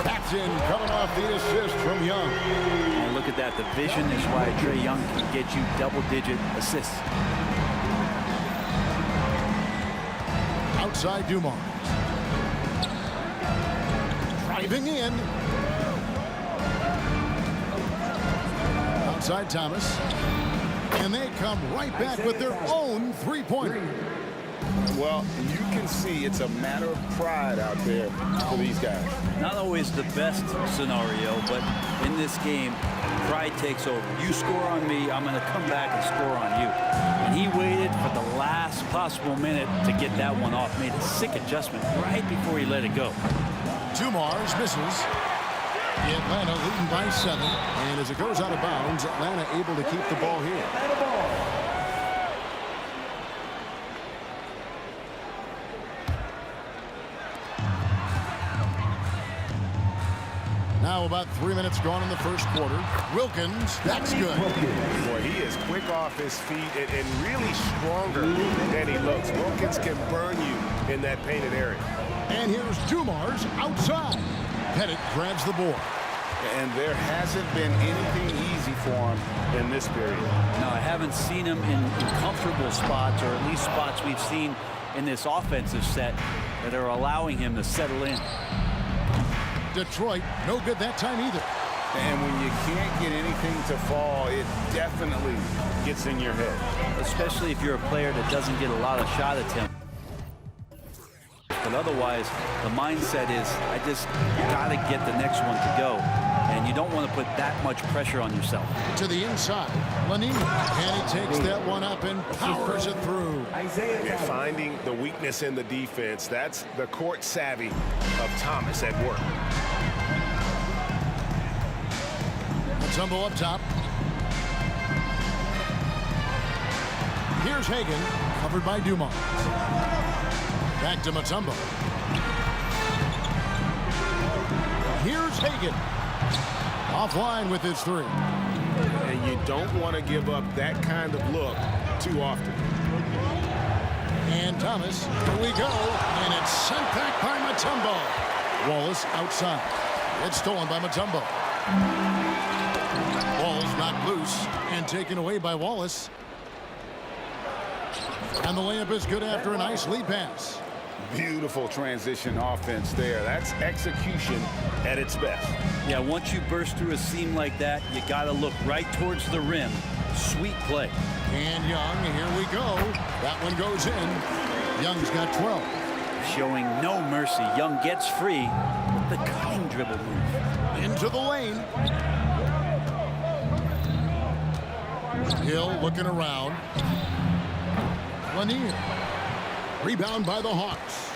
Backed in, coming off the assist from Young. And look at that. The vision is why Trey Young can get you double-digit assists. Outside Dumars. Driving in. Outside Thomas. And they come right back with their own 3-pointer. Well, you can see it's a matter of pride out there for these guys. Not always the best scenario, but in this game, pride takes over. You score on me, I'm going to come back and score on you. And he waited for the last possible minute to get that one off. Made a sick adjustment right before he let it go. Dumars misses. Atlanta leading by 7. And as it goes out of bounds, Atlanta able to keep the ball here. Now about 3 minutes gone in the first quarter. Wilkins, that's good. Boy, he is quick off his feet and really stronger than he looks. Wilkins can burn you in that painted area. And here's Dumars outside. Pettit grabs the board. And there hasn't been anything easy for him in this period. No, I haven't seen him in comfortable spots, or at least spots we've seen in this offensive set that are allowing him to settle in. Detroit, no good that time either. And when you can't get anything to fall, it definitely gets in your head. Especially if you're a player that doesn't get a lot of shot attempts. But otherwise, the mindset is, I just got to get the next one to go. And you don't want to put that much pressure on yourself. To the inside, Lanier. And he takes that one up and powers it through. And finding the weakness in the defense, that's the court savvy of Thomas at work. Mutombo up top. Here's Hagan, covered by Dumars. Back to Mutombo. Here's Hagan. Offline with his 3. And you don't want to give up that kind of look too often. And Thomas, here we go. And it's sent back by Mutombo. Wallace outside. It's stolen by Mutombo. Ball's knocked loose and taken away by Wallace. And the layup is good after a nice lead pass. Beautiful transition offense there. That's execution at its best. Yeah, once you burst through a seam like that, you got to look right towards the rim. Sweet play. And Young, here we go. That one goes in. Young's got 12. Showing no mercy. Young gets free with the cutting dribble move. Into the lane. Hill looking around. Lanier. Rebound by the Hawks.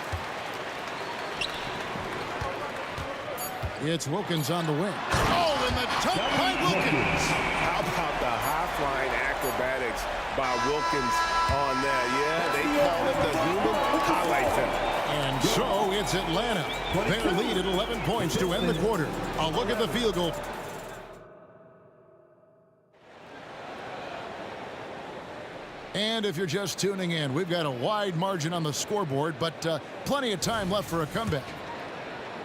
It's Wilkins on the wing. Oh, and the dunk by Wilkins. How about the high-flying acrobatics by Wilkins on that? Yeah, they call it the human highlight film. And so it's Atlanta. Their lead at 11 points to end the quarter. A look at the field goal. And if you're just tuning in, we've got a wide margin on the scoreboard, but plenty of time left for a comeback.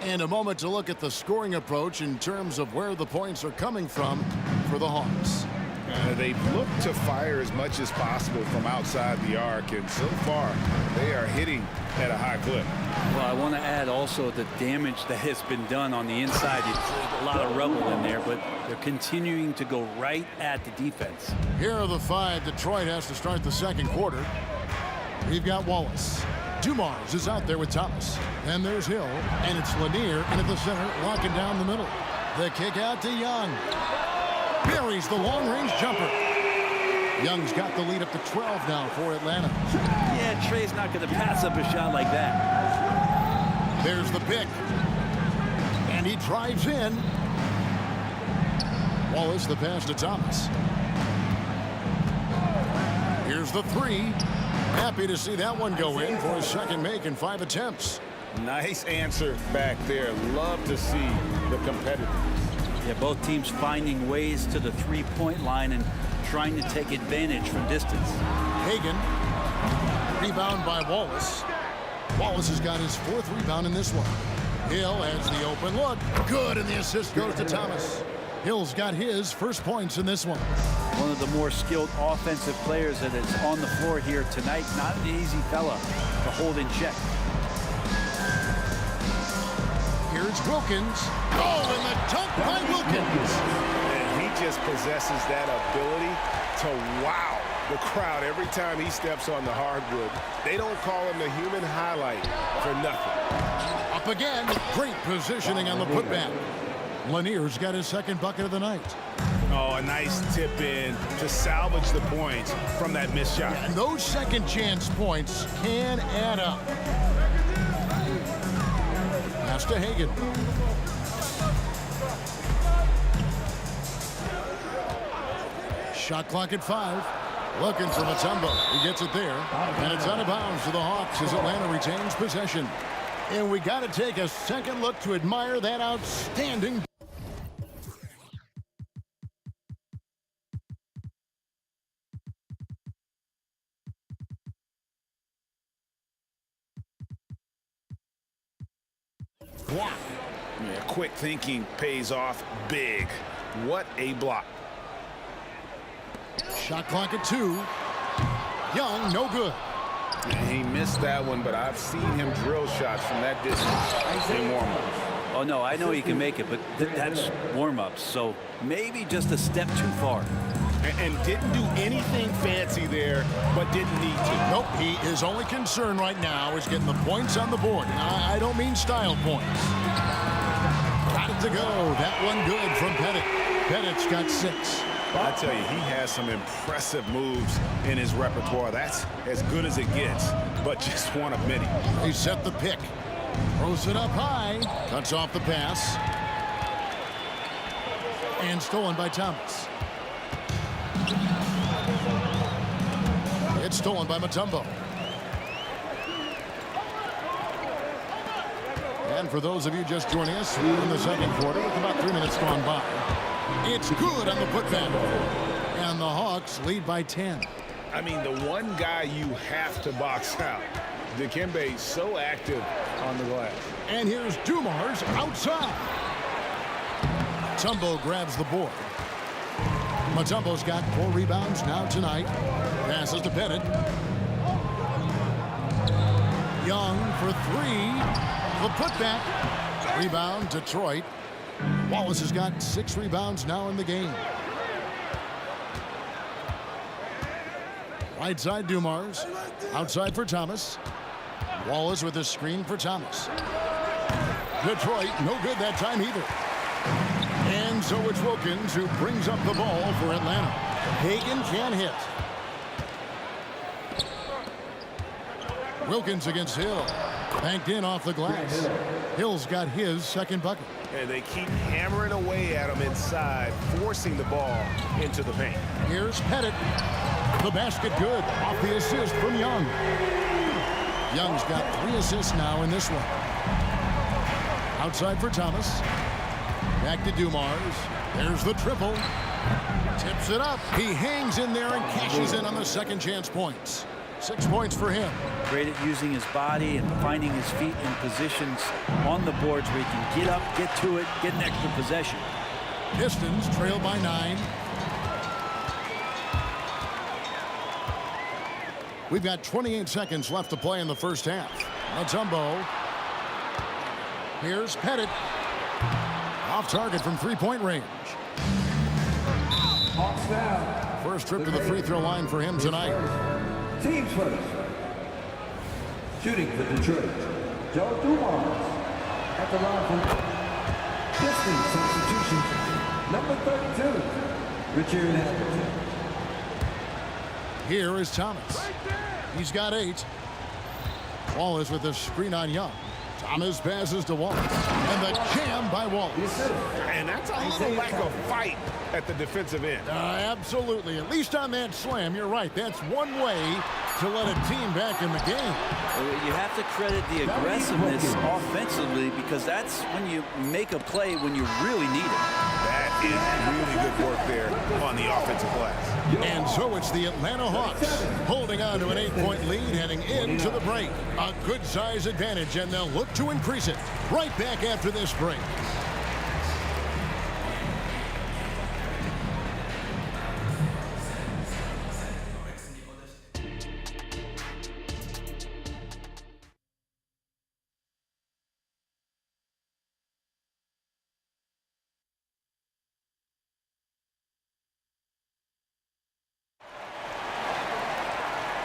And a moment to look at the scoring approach in terms of where the points are coming from for the Hawks. They've looked to fire as much as possible from outside the arc, and so far they are hitting at a high clip. Well, I want to add also the damage that has been done on the inside. It's a lot of rubble in there, but they're continuing to go right at the defense. Here are the 5 Detroit has to start the second quarter. We've got Wallace. Dumars is out there with Thomas. Then there's Hill, and it's Lanier in at the center, locking down the middle. The kick out to Young. Buries the long-range jumper. Young's got the lead up to 12 now for Atlanta. Yeah, Trey's not going to pass up a shot like that. There's the pick. And he drives in. Wallace the pass to Thomas. Here's the 3. Happy to see that one go in for his second make in 5 attempts. Nice answer back there. Love to see the competitors. Yeah, both teams finding ways to the three-point line and trying to take advantage from distance. Hagan. Rebound by Wallace. Wallace has got his 4th rebound in this one. Hill has the open look. Good, and the assist goes to Thomas. Hill's got his first points in this one. One of the more skilled offensive players that is on the floor here tonight. Not an easy fella to hold in check. Here's Wilkins. Oh, and the dunk by Wilkins. And he just possesses that ability to wow the crowd every time he steps on the hardwood. They don't call him the human highlight for nothing. Up again. Great positioning on the putback. Lanier's got his second bucket of the night. Oh, a nice tip in to salvage the points from that missed shot. And those second chance points can add up. Pass to Hagan. Shot clock at 5. Looking for Mutombo. He gets it there. And it's out of bounds to the Hawks as Atlanta retains possession. And we got to take a second look to admire that outstanding. Block. Yeah, quick thinking pays off big. What a block. Shot clock at 2. Young, no good. He missed that one, but I've seen him drill shots from that distance in warm-ups. Oh, no, I know he can make it, but that's warm-ups, so maybe just a step too far. And didn't do anything fancy there, but didn't need to. Nope, his only concern right now is getting the points on the board. I don't mean style points. Got it to go. That one good from Pettit. Pettit's got 6. I tell you, he has some impressive moves in his repertoire. That's as good as it gets, but just one of many. They set the pick. Throws it up high. Cuts off the pass. And stolen by Thomas. It's stolen by Mutombo. And for those of you just joining us in the second quarter, with about 3 minutes gone by, it's good on the putback. And the Hawks lead by 10. I mean, the one guy you have to box out. Dikembe so active on the glass. And here's Dumars outside. Mutombo grabs the board. Mutombo's got 4 rebounds now tonight. Passes to Pettit. Young for three. The putback. Rebound, Detroit. Wallace has got 6 rebounds now in the game. Right side, Dumars. Outside for Thomas. Wallace with a screen for Thomas. Detroit, no good that time either. And so it's Wilkins who brings up the ball for Atlanta. Hagan can't hit. Wilkins against Hill. Banked in off the glass. Hill's got his second bucket. And they keep hammering away at him inside, forcing the ball into the paint. Here's Pettit. The basket good. Off the assist from Young. Young's got 3 assists now in this one. Outside for Thomas. Back to Dumars. There's the triple. Tips it up. He hangs in there and cashes in on the second chance points. 6 points for him. Great at using his body and finding his feet in positions on the boards where he can get up, get to it, get an extra possession. Pistons trail by 9. We've got 28 seconds left to play in the first half. Mutombo. Here's Pettit. Off target from 3-point range. First trip to the free throw line for him tonight. Teams first. Shooting for Detroit, Joe Dumars. At the line for Pistons substitution, number 32, Richard Hamilton. Here is Thomas. He's got 8. Wallace with a screen on Young. Thomas passes to Wallace. And the jam by Wallace. And that's a little lack of fight at the defensive end. Absolutely. At least on that slam, you're right. That's one way to let a team back in the game. You have to credit the aggressiveness offensively because that's when you make a play when you really need it. That is really good work there on the offensive glass. And so it's the Atlanta Hawks holding on to an 8-point lead heading into the break. A good size advantage, and they'll look to increase it right back after this break.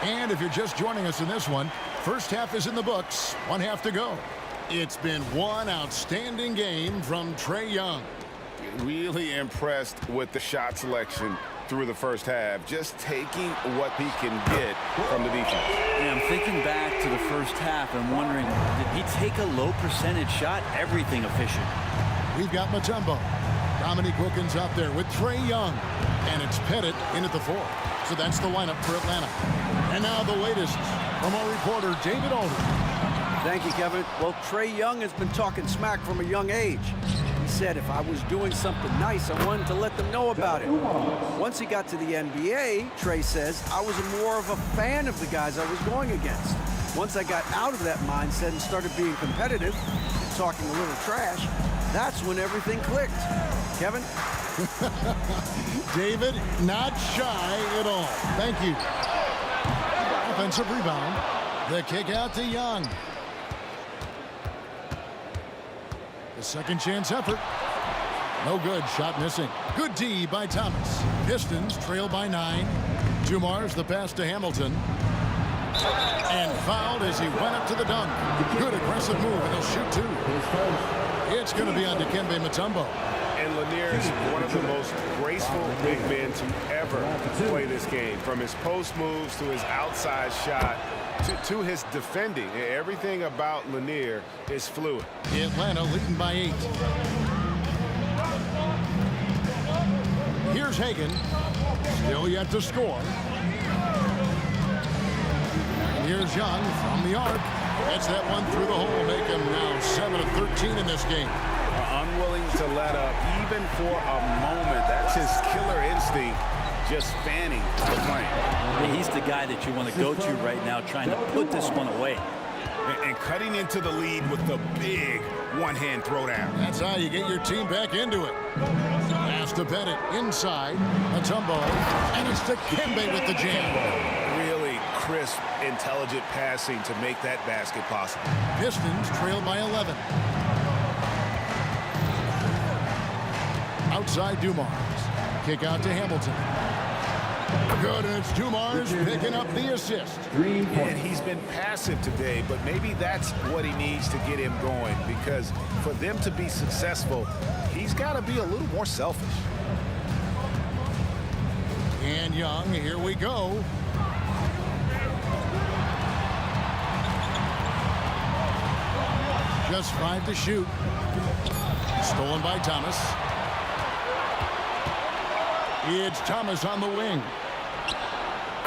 And if you're just joining us in this one, first half is in the books. 1 half to go. It's been one outstanding game from Trae Young. Really impressed with the shot selection through the first half, just taking what he can get from the defense. Yeah, I'm thinking back to the first half and wondering, did he take a low percentage shot? Everything efficient. We've got Mutombo. Dominique Wilkins out there with Trae Young. And it's Pettit in at the 4. So that's the lineup for Atlanta. And now the latest from our reporter, David Aldridge. Thank you, Kevin. Well, Trae Young has been talking smack from a young age. He said if I was doing something nice, I wanted to let them know about it. Once he got to the NBA, Trae says, I was more of a fan of the guys I was going against. Once I got out of that mindset and started being competitive and talking a little trash, that's when everything clicked. Kevin? David, not shy at all. Thank you. Offensive rebound. The kick out to Young. The second chance effort. No good. Shot missing. Good D by Thomas. Pistons trail by 9. Dumars the pass to Hamilton. And fouled as he went up to the dunk. Good aggressive move, and he'll shoot 2. It's going to be on Dikembe Mutombo. And Lanier is one of the most graceful big men to ever play this game. From his post moves to his outside shot to his defending. Everything about Lanier is fluid. Atlanta leading by 8. Here's Hagan. Still yet to score. And here's Young from the arc. Gets that one through the hole, make him now 7 of 13 in this game. Unwilling to let up even for a moment. That's his killer instinct, just fanning the flame. He's the guy that you want to go to right now, trying to put this one away. And cutting into the lead with the big one-hand throwdown. That's how you get your team back into it. Pass to Pettit inside. Mutombo. And it's Dikembe with the jam. Really crisp, intelligent passing to make that basket possible. Pistons trail by 11. Outside Dumars. Kick out to Hamilton. Good, and it's Dumars picking up the assist. And he's been passive today, but maybe that's what he needs to get him going, because for them to be successful, he's got to be a little more selfish. And Young, here we go. Just 5 to shoot. Stolen by Thomas. It's Thomas on the wing.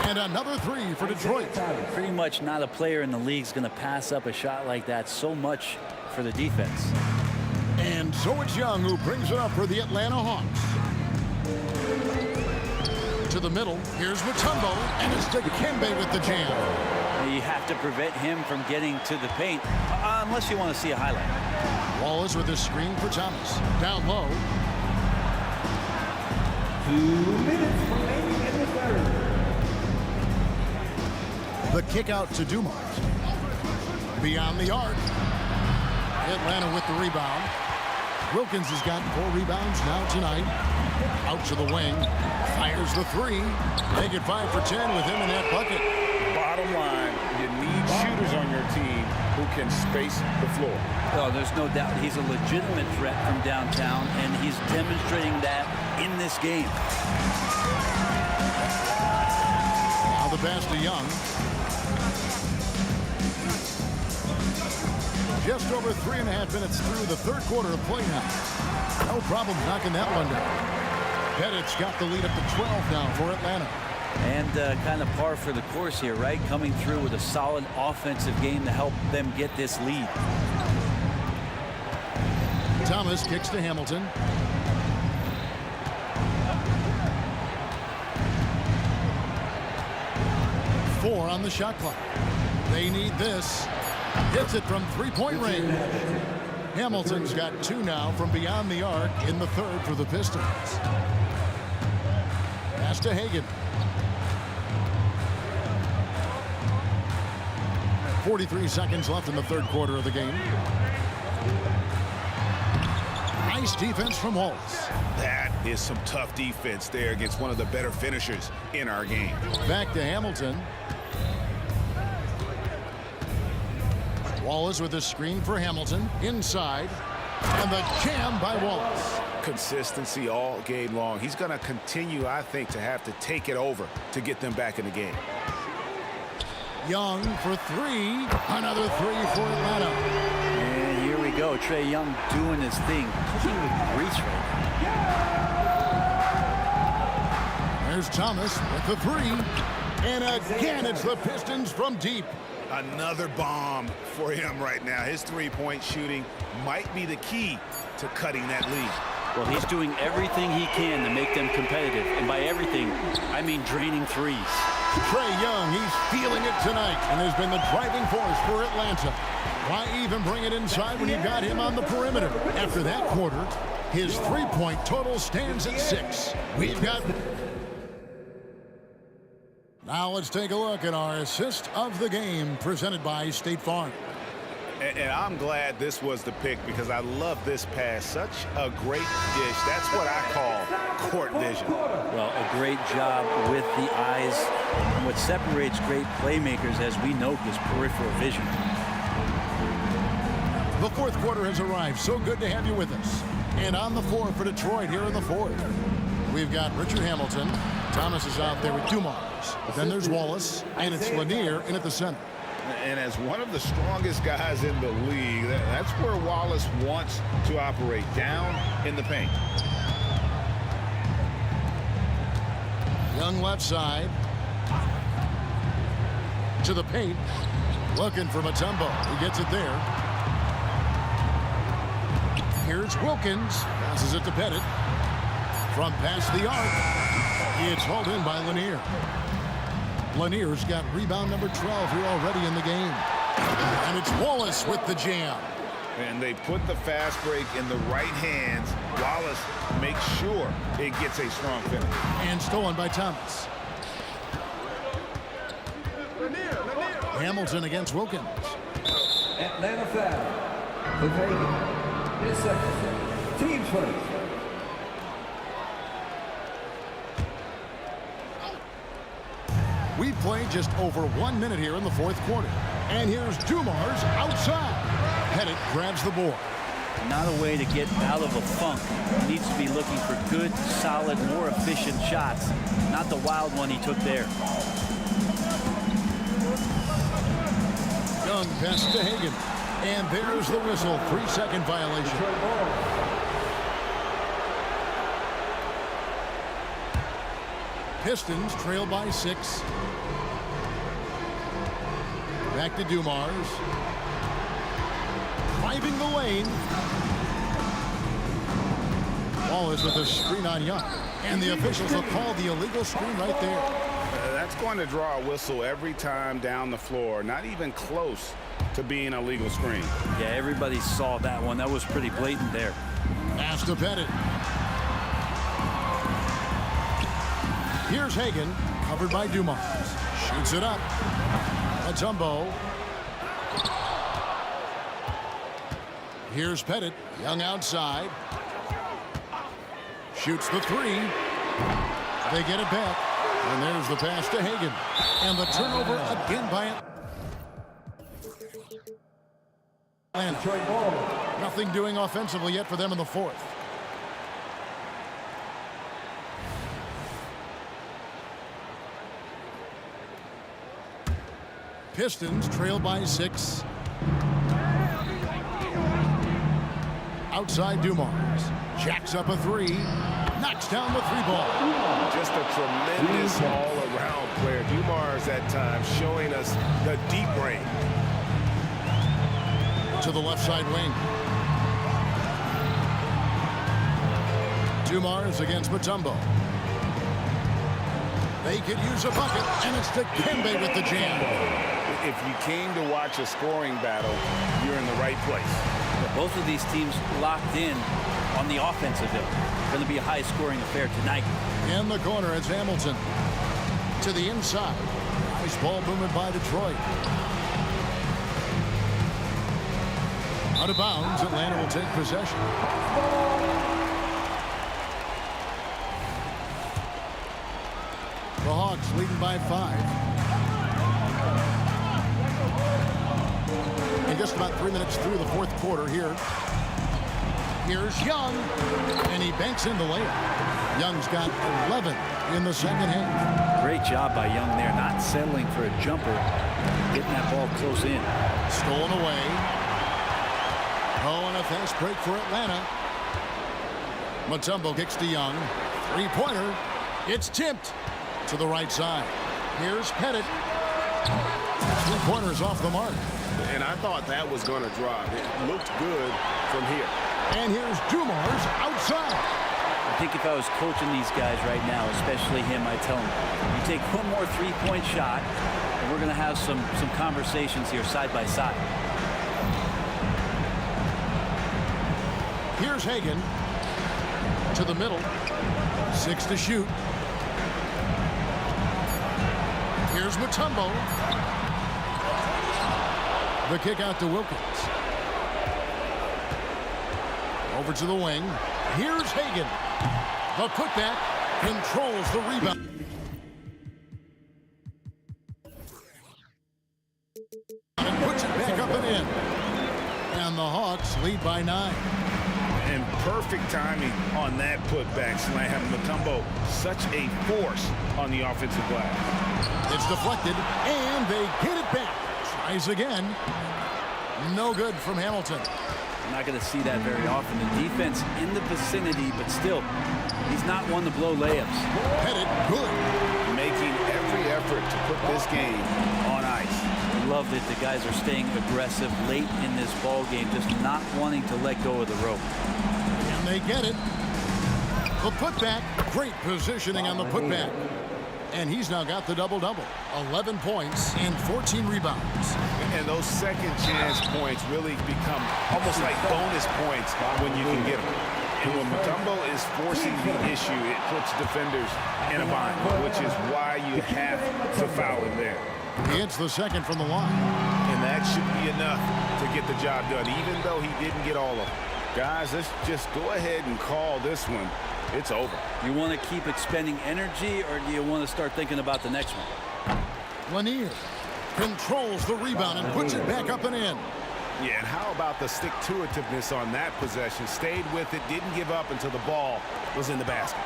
And another 3 for Detroit. Pretty much not a player in the league is going to pass up a shot like that so much for the defense. And so it's Young who brings it up for the Atlanta Hawks. To the middle, here's Mutombo, and it's Dikembe with the jam. You have to prevent him from getting to the paint, unless you want to see a highlight. Wallace with a screen for Thomas. Down low. 2 minutes remaining in the third. The kick out to Dumars. Beyond the arc. Atlanta with the rebound. Wilkins has got 4 rebounds now tonight. Out to the wing. Fires the 3. Make it 5 for 10 with him in that bucket. Bottom line, you need shooters on your team who can space the floor. Oh, there's no doubt he's a legitimate threat from downtown, and he's demonstrating that in this game. Now the pass to Young. Just over 3.5 minutes through the third quarter of play now. No problem knocking that one down. Pettit's got the lead up to 12 now for Atlanta. And kind of par for the course here, right? Coming through with a solid offensive game to help them get this lead. Thomas kicks to Hamilton. Four on the shot clock. They need this. Hits it from three-point range. Hamilton's got 2 now from beyond the arc in the third for the Pistons. Pass to Hagan. 43 seconds left in the third quarter of the game. Nice defense from Wallace. That is some tough defense there against one of the better finishers in our game. Back to Hamilton. Wallace with a screen for Hamilton. Inside. And the jam by Wallace. Consistency all game long. He's going to continue, I think, to have to take it over to get them back in the game. Young for 3. Another 3 for Atlanta. And here we go. Trae Young doing his thing. Cooking with grease right now. There's Thomas with the 3. And again, it's the Pistons from deep. Another bomb for him right now. His three-point shooting might be the key to cutting that lead. Well, he's doing everything he can to make them competitive. And by everything, I mean draining threes. Trae Young, he's feeling it tonight and has been the driving force for Atlanta. Why even bring it inside when you got him on the perimeter? After that quarter, his three-point total stands at 6. We've got... Now let's take a look at our assist of the game presented by State Farm. And I'm glad this was the pick because I love this pass. Such a great dish. That's what I call court vision. Well, a great job with the eyes. And what separates great playmakers, as we know, is peripheral vision. The fourth quarter has arrived. So good to have you with us. And on the floor for Detroit here in the fourth, we've got Richard Hamilton. Thomas is out there with Dumars. Then there's Wallace, and it's Lanier in at the center. And as one of the strongest guys in the league, that's where Wallace wants to operate, down in the paint. Young left side. To the paint. Looking for Mutombo. He gets it there. Here's Wilkins. Passes it to Pettit. From past the arc. It's hauled in by Lanier. Lanier's got rebound number 12 here already in the game. And it's Wallace with the jam. And they put the fast break in the right hands. Wallace makes sure it gets a strong finish. And stolen by Thomas. Hamilton against Wilkins. Atlanta foul. With Hagan. His second. Team's first. We play just over 1 minute here in the fourth quarter. And here's Dumars outside. Pettit grabs the board. Not a way to get out of a funk. He needs to be looking for good, solid, more efficient shots. Not the wild one he took there. Young pass to Hagan. And there's the whistle. 3-second violation. Pistons trail by 6. Back to Dumars. Driving the lane. Ball is with a screen on Young. And the officials will call the illegal screen right there. That's going to draw a whistle every time down the floor. Not even close to being a legal screen. Yeah, everybody saw that one. That was pretty blatant there. Pass to Pettit. Here's Hagan, covered by Dumars. Shoots it up. Mutombo. Here's Pettit. Young outside. Shoots the 3. They get it back. And there's the pass to Hagan. And the turnover again by Atlanta. Nothing doing offensively yet for them in the fourth. Pistons trail by 6. Outside Dumars. Jacks up a 3. Knocks down the 3-ball. Just a tremendous all-around player. Dumars at times showing us the deep range. To the left side wing. Dumars against Mutombo. They could use a bucket, and it's Dikembe with the jam. If you came to watch a scoring battle, you're in the right place. Both of these teams locked in on the offensive end. Going to be a high-scoring affair tonight. In the corner, it's Hamilton. To the inside. Nice ball movement by Detroit. Out of bounds, Atlanta will take possession. The Hawks leading by 5. And just about 3 minutes through the fourth quarter here. Here's Young, and he banks in the layup. Young's got 11 in the second half. Great job by Young there, not settling for a jumper, getting that ball close in. Stolen away. Oh, and a fast break for Atlanta. Mutombo kicks to Young. 3-pointer. It's tipped to the right side. Here's Pettit. 3-pointers off the mark. And I thought that was going to drop. It looked good from here. And here's Dumars outside. I think if I was coaching these guys right now, especially him, I'd tell him, you take one more 3-point shot, and we're going to have some conversations here side by side. Here's Hagan to the middle. 6 to shoot. Here's Mutombo. The kick out to Wilkins. Over to the wing. Here's Hagan. The putback controls the rebound. And puts it back up and in. And the Hawks lead by 9. And perfect timing on that putback slam. Mutombo, such a force on the offensive glass. It's deflected, and they get it back. Tries again. No good from Hamilton. I'm not going to see that very often. The defense in the vicinity, but still, he's not one to blow layups. Pettit, good. Making every effort to put this game on ice. Love that the guys are staying aggressive late in this ball game, just not wanting to let go of the rope. And they get it. The putback, great positioning on the putback. And he's now got the double-double. 11 points and 14 rebounds. And those second chance points really become almost like bonus points when you can get them. And when Mutombo is forcing the issue, it puts defenders in a bind, which is why you have to foul him there. He hits the second from the line. And that should be enough to get the job done, even though he didn't get all of them. Guys, let's just go ahead and call this one. It's over. You want to keep expending energy, or do you want to start thinking about the next one? Lanier controls the rebound and puts it back up and in. Yeah, and how about the stick-to-itiveness on that possession? Stayed with it, didn't give up until the ball was in the basket.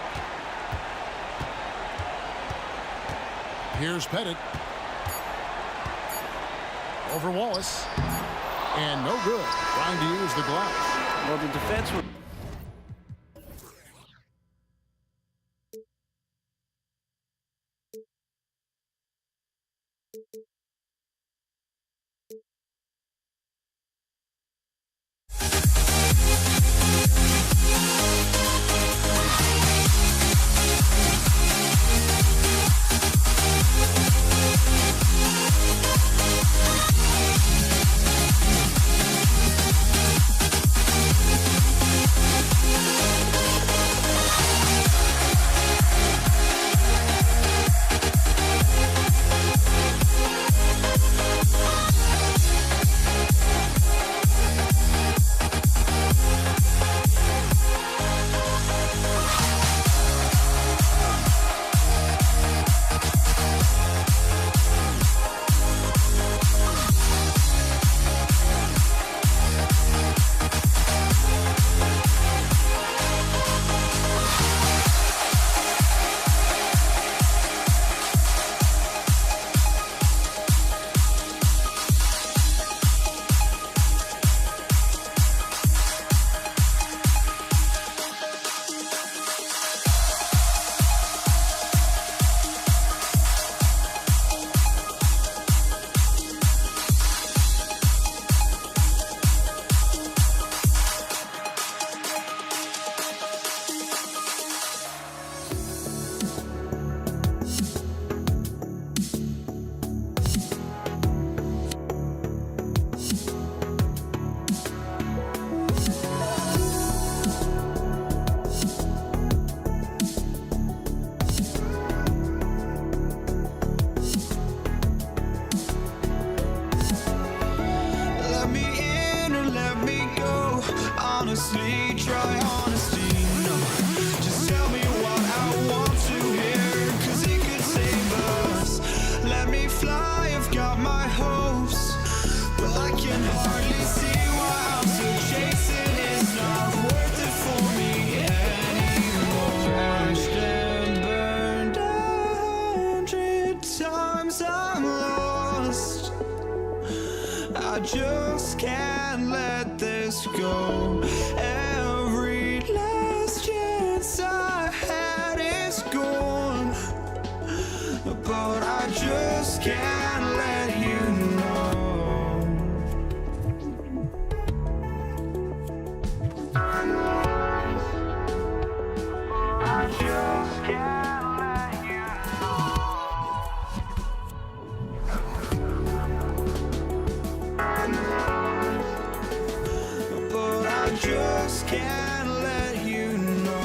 Here's Pettit. Over Wallace. And no good. Trying to use the glass. Well, the defense would... honestly, try honesty, no. Just tell me what I want to hear, 'cause it could save us. Let me fly, I've got my hopes, but I can hardly see why I'm still chasing. It's not worth it for me anymore. Crashed and burned 100 times, I'm lost. I just can't let this go. Every last chance I had is gone, but I just can't let you know. I just can't let you know. But I just can't let you know.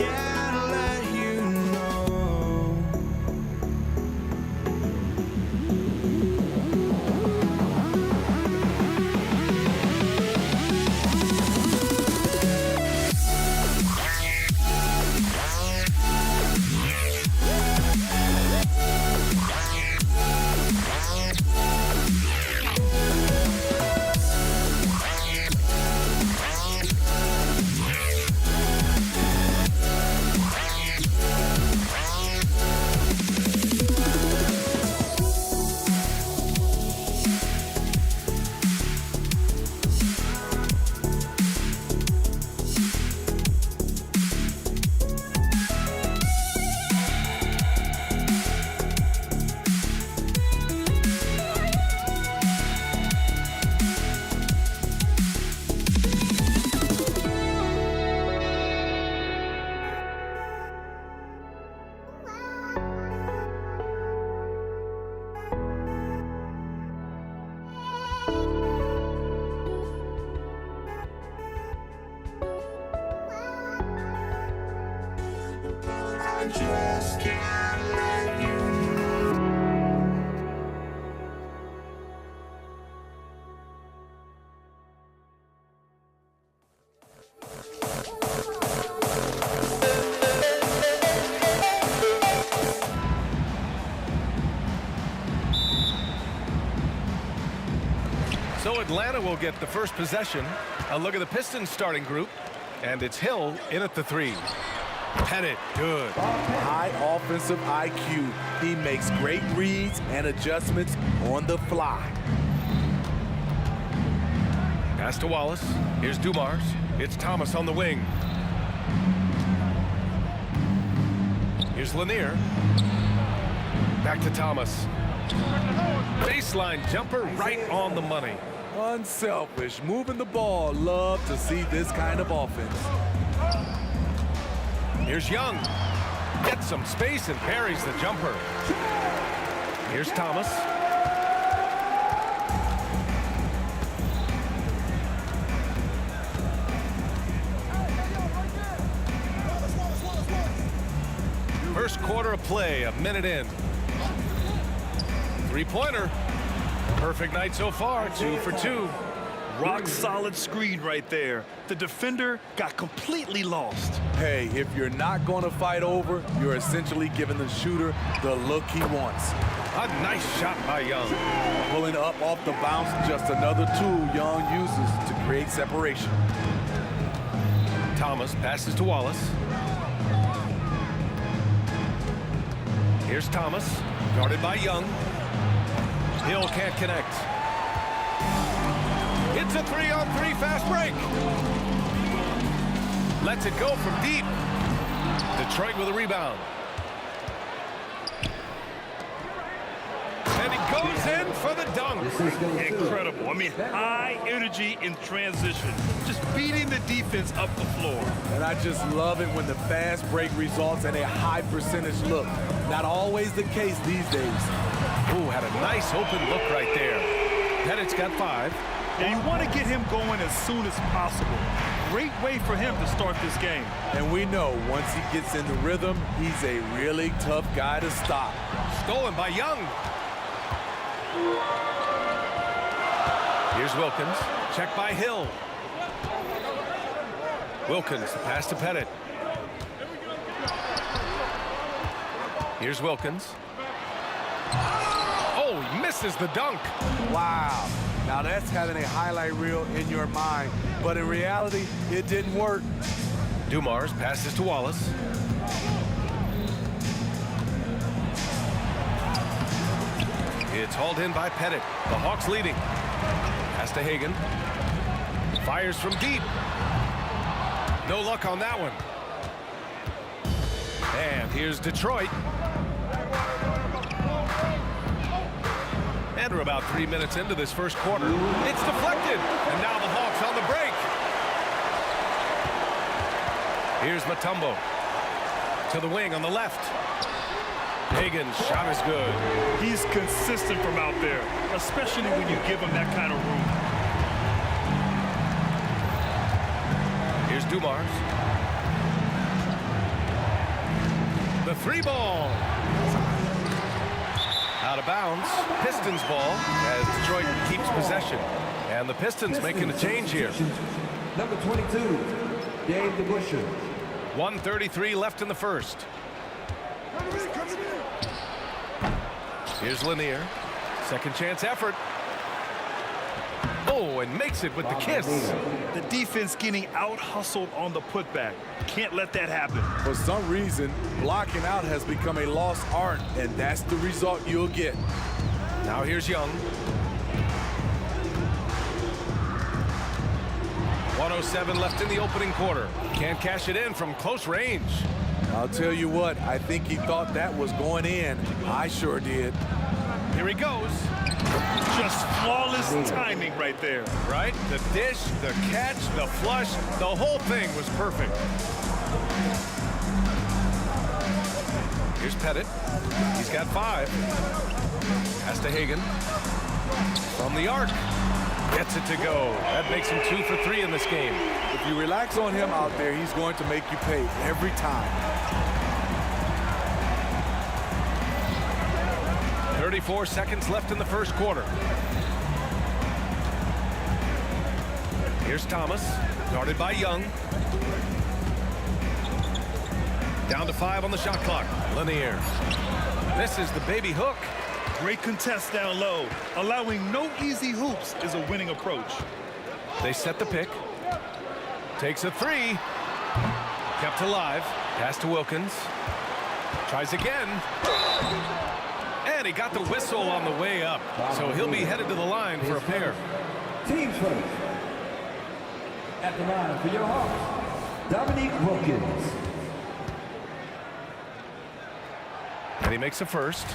can't let you know. I just can't let you know. So Atlanta will get the first possession. A look at the Pistons starting group. And it's Hill in at the 3. Pettit, good. High offensive IQ. He makes great reads and adjustments on the fly. Pass to Wallace. Here's Dumars. It's Thomas on the wing. Here's Lanier. Back to Thomas. Baseline jumper right on the money. Unselfish, moving the ball. Love to see this kind of offense. Here's Young. Gets some space and parries the jumper. Here's Thomas. First quarter of play, a minute in. Three-pointer. Perfect night so far, 2 for 2. Rock solid screen right there. The defender got completely lost. Hey, if you're not going to fight over, you're essentially giving the shooter the look he wants. A nice shot by Young. Pulling up off the bounce, just another tool Young uses to create separation. Thomas passes to Wallace. Here's Thomas, guarded by Young. Hill can't connect. It's a 3-on-3 fast break. Lets it go from deep. Detroit with a rebound. And he goes in for the dunk. Incredible. I mean, high energy in transition. Just beating the defense up the floor. And I just love it when the fast break results in a high percentage look. Not always the case these days. Ooh, had a nice open look right there. Pettit's got 5. And you want to get him going as soon as possible. Great way for him to start this game. And we know once he gets in the rhythm, he's a really tough guy to stop. Stolen by Young. Here's Wilkins. Checked by Hill. Wilkins, the pass to Pettit. Here's Wilkins. Oh, he misses the dunk. Wow. Now that's having a highlight reel in your mind, but in reality, it didn't work. Dumars passes to Wallace. It's hauled in by Pettit. The Hawks leading. Pass to Hagan. Fires from deep. No luck on that one. And here's Detroit. And we're about 3 minutes into this first quarter. It's deflected. And now the Hawks on the break. Here's Mutombo. To the wing on the left. Hagan's shot is good. He's consistent from out there, especially when you give him that kind of room. Here's Dumars. 3 ball. Out of bounds. Pistons ball as Detroit keeps possession. And the Pistons making a change here. Number 22, Dave DeBusschere. 1:33 left in the first. Here's Lanier. Second chance effort. Oh, and makes it with the kiss. The defense getting out-hustled on the putback. Can't let that happen. For some reason, blocking out has become a lost art, and that's the result you'll get. Now here's Young. 1:07 left in the opening quarter. Can't cash it in from close range. I'll tell you what, I think he thought that was going in. I sure did. Here he goes. Just flawless timing right there. Right? The dish, the catch, the flush, the whole thing was perfect. Here's Pettit. He's got 5. Pass to Hagan. From the arc. Gets it to go. That makes him 2 for 3 in this game. If you relax on him out there, he's going to make you pay every time. 34 seconds left in the first quarter. Here's Thomas, guarded by Young. Down to 5 on the shot clock. Lanier. This is the baby hook. Great contest down low. Allowing no easy hoops is a winning approach. They set the pick. Takes a 3. Kept alive. Pass to Wilkins. Tries again. And he got the whistle on the way up. So he'll be headed to the line for a pair. Teams first. At the line for your Hawks, Dominique Wilkins. And he makes a first.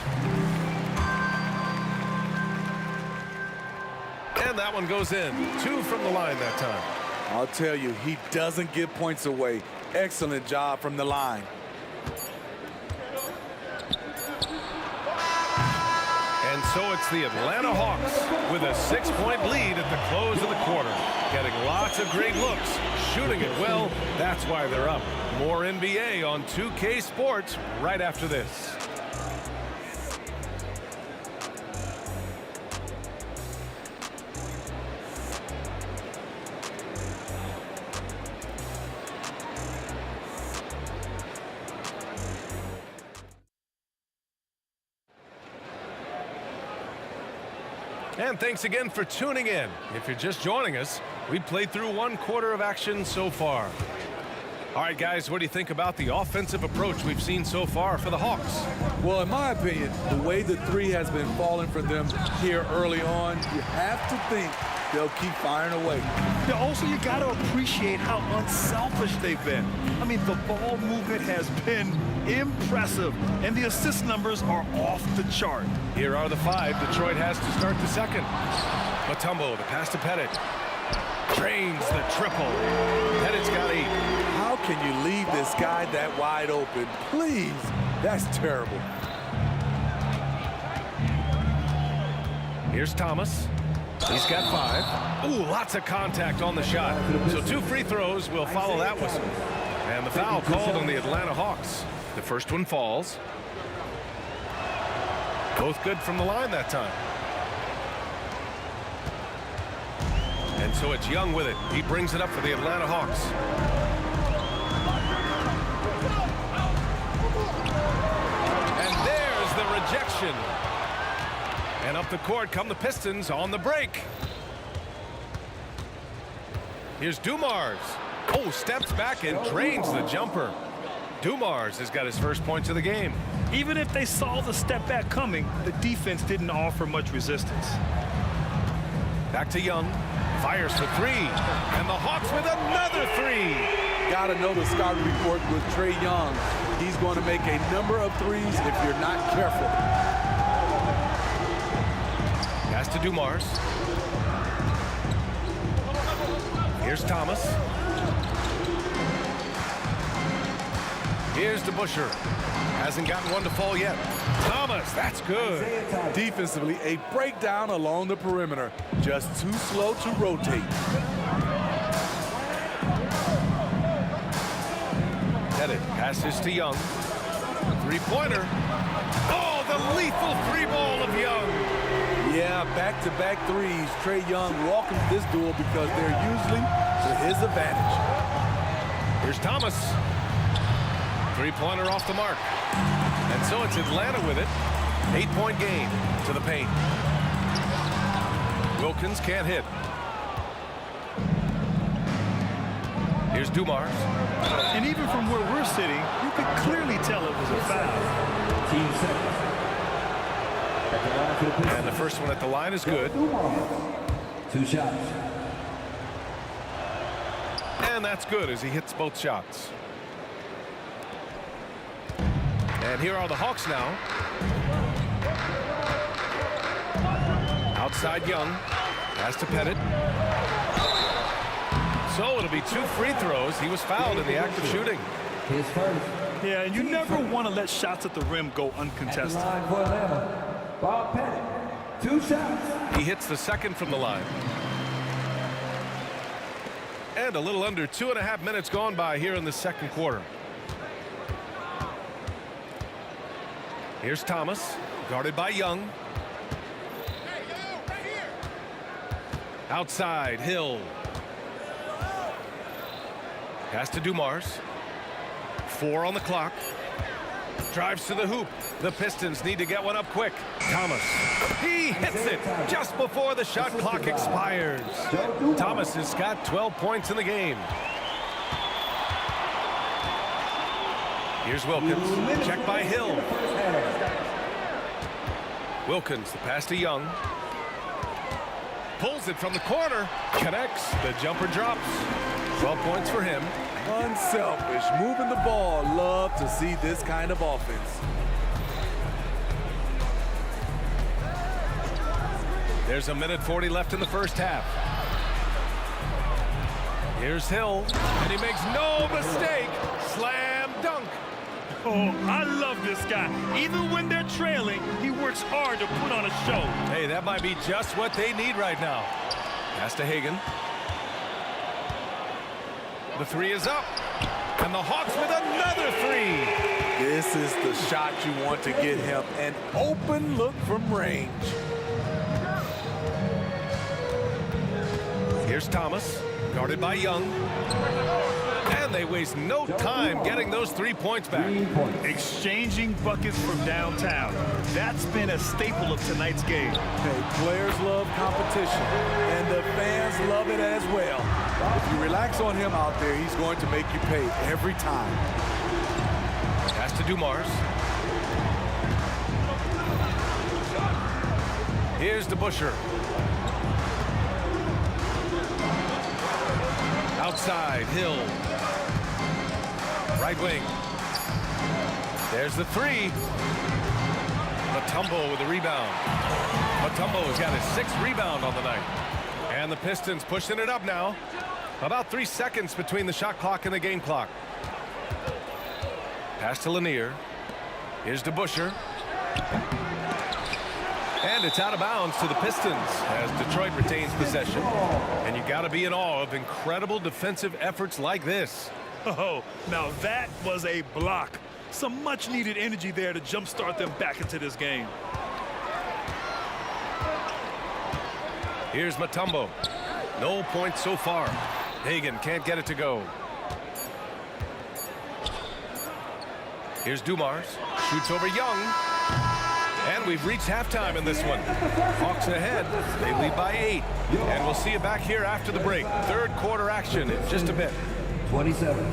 And that one goes in. 2 from the line that time. I'll tell you, he doesn't give points away. Excellent job from the line. And so it's the Atlanta Hawks with a 6-point lead at the close of the quarter. Getting lots of great looks, shooting it well. That's why they're up. More NBA on 2K Sports right after this. And thanks again for tuning in. If you're just joining us, we played through 1 quarter of action so far. All right, guys, what do you think about the offensive approach we've seen so far for the Hawks? Well, in my opinion, the way the 3 has been falling for them here early on, you have to think they'll keep firing away. Also, you got to appreciate how unselfish they've been. I mean, the ball movement has been impressive, and the assist numbers are off the chart. Here are the 5 Detroit has to start the second. Mutombo, the pass to Pettit. Drains the triple. Pettit's got 8. How can you leave this guy that wide open? Please, that's terrible. Here's Thomas. He's got 5. Ooh, lots of contact on the shot. So 2 free throws will follow that whistle. And the foul called on the Atlanta Hawks. The first one falls. Both good from the line that time. And so it's Young with it. He brings it up for the Atlanta Hawks. And there's the rejection. And up the court come the Pistons on the break. Here's Dumars. Oh, steps back and drains the jumper. Dumars has got his first points of the game. Even if they saw the step back coming, the defense didn't offer much resistance. Back to Young. Fires for 3. And the Hawks with another 3. Got to know the scouting report with Trae Young. He's going to make a number of threes if you're not careful. Pass to Dumars. Here's Thomas. Here's DeBusschere. Hasn't gotten one to fall yet. Thomas, that's good. Defensively, a breakdown along the perimeter. Just too slow to rotate. Pettit passes to Young. Three-pointer. Oh, the lethal three ball of Young. Yeah, back-to-back threes. Trae Young welcomes this duel because they're usually to his advantage. Here's Thomas. Three-pointer off the mark. And so it's Atlanta with it. 8-point game to the paint. Wilkins can't hit. Here's Dumars. And even from where we're sitting, you could clearly tell it was a foul. Team seconds. At the line for the Pistons. And the first one at the line is good. 2 shots. And that's good as he hits both shots. And here are the Hawks now. Outside Young. Has to Pettit. So it'll be 2 free throws. He was fouled in the act of shooting. His first. Yeah, and you never want to let shots at the rim go At the uncontested. line for Atlanta, Bob Pettit. 2 shots. He hits the second from the line. And a little under 2.5 minutes gone by here in the second quarter. Here's Thomas, guarded by Young. Outside, Hill. Pass to Dumars. 4 on the clock. Drives to the hoop. The Pistons need to get one up quick. Thomas. He hits it just before the shot clock expires. Thomas has got 12 points in the game. Here's Wilkins. Check by Hill. Wilkins, the pass to Young. Pulls it from the corner. Connects. The jumper drops. 12 points for him. Unselfish, moving the ball. Love to see this kind of offense. There's 1:40 left in the first half. Here's Hill, and he makes no mistake. Slam dunk. Oh, I love this guy. Even when they're trailing, he works hard to put on a show. Hey, that might be just what they need right now. Pass to Hagan. The three is up. And the Hawks with another three. This is the shot you want to get him. An open look from range. Here's Thomas, guarded by Young. And they waste no time getting those 3 points back. Exchanging buckets from downtown. That's been a staple of tonight's game. Hey, players love competition, and the fans love it as well. If you relax on him out there, he's going to make you pay every time. Pass to Dumars. Here's DeBusschere. Outside, Hill. Right wing. There's the three. Mutombo with the rebound. Mutombo's got his 6th rebound on the night. And the Pistons pushing it up now. About 3 seconds between the shot clock and the game clock. Pass to Lanier. Here's DeBusschere. And it's out of bounds to the Pistons as Detroit retains possession. And you got to be in awe of incredible defensive efforts like this. Oh, now that was a block. Some much-needed energy there to jumpstart them back into this game. Here's Mutombo. No points so far. Hagan can't get it to go. Here's Dumars. Shoots over Young. And we've reached halftime in this one. Hawks ahead. They lead by 8. And we'll see you back here after the break. Third quarter action in just a bit. 27.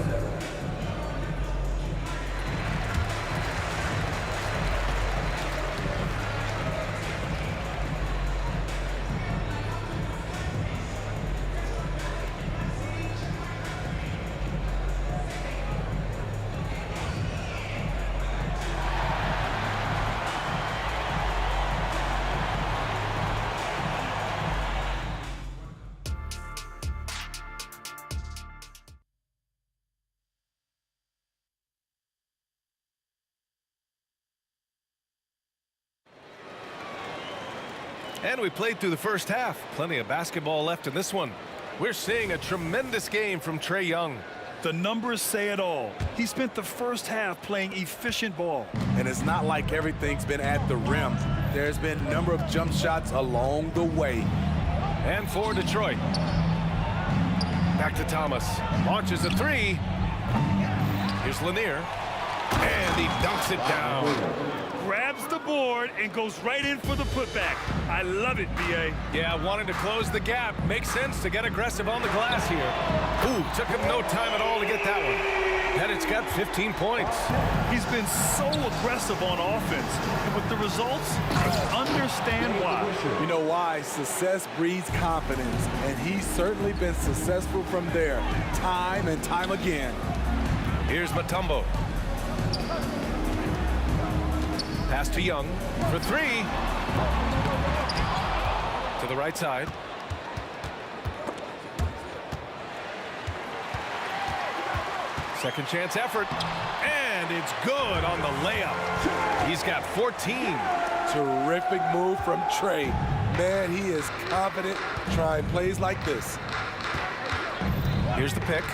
And we played through the first half. Plenty of basketball left in this one. We're seeing a tremendous game from Trae Young. The numbers say it all. He spent the first half playing efficient ball. And it's not like everything's been at the rim. There's been a number of jump shots along the way. And for Detroit. Back to Thomas. Launches a three. Here's Lanier. And he dunks it down. Grabs the board and goes right in for the putback. I love it, B.A. Yeah, wanting to close the gap. Makes sense to get aggressive on the glass here. Ooh, took him no time at all to get that one. Pettit's got 15 points. He's been so aggressive on offense. And with the results, understand why. You know why? Success breeds confidence. And he's certainly been successful from there, time and time again. Here's Mutombo. Pass to Young for three. To the right side. Second chance effort. And it's good on the layup. He's got 14. Terrific move from Trey. Man, he is confident trying plays like this. Here's the pick.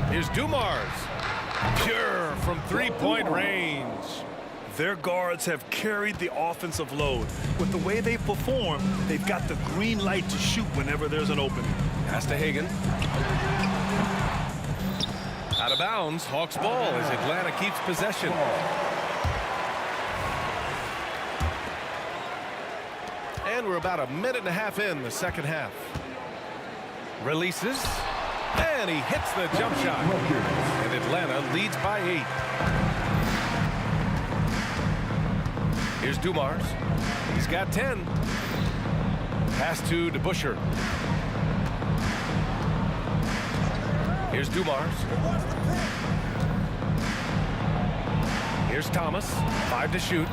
Here's Dumars. Pure from three-point range. Their guards have carried the offensive load. With the way they perform, they've got the green light to shoot whenever there's an opening. Pass to Hagan. Out of bounds, Hawks ball as Atlanta keeps possession. And we're about a minute and a half in the second half. Releases. And he hits the jump shot. And Atlanta leads by 8. Here's Dumars. He's got 10. Pass to DeBusschere. Here's Dumars. Here's Thomas. 5 to shoot.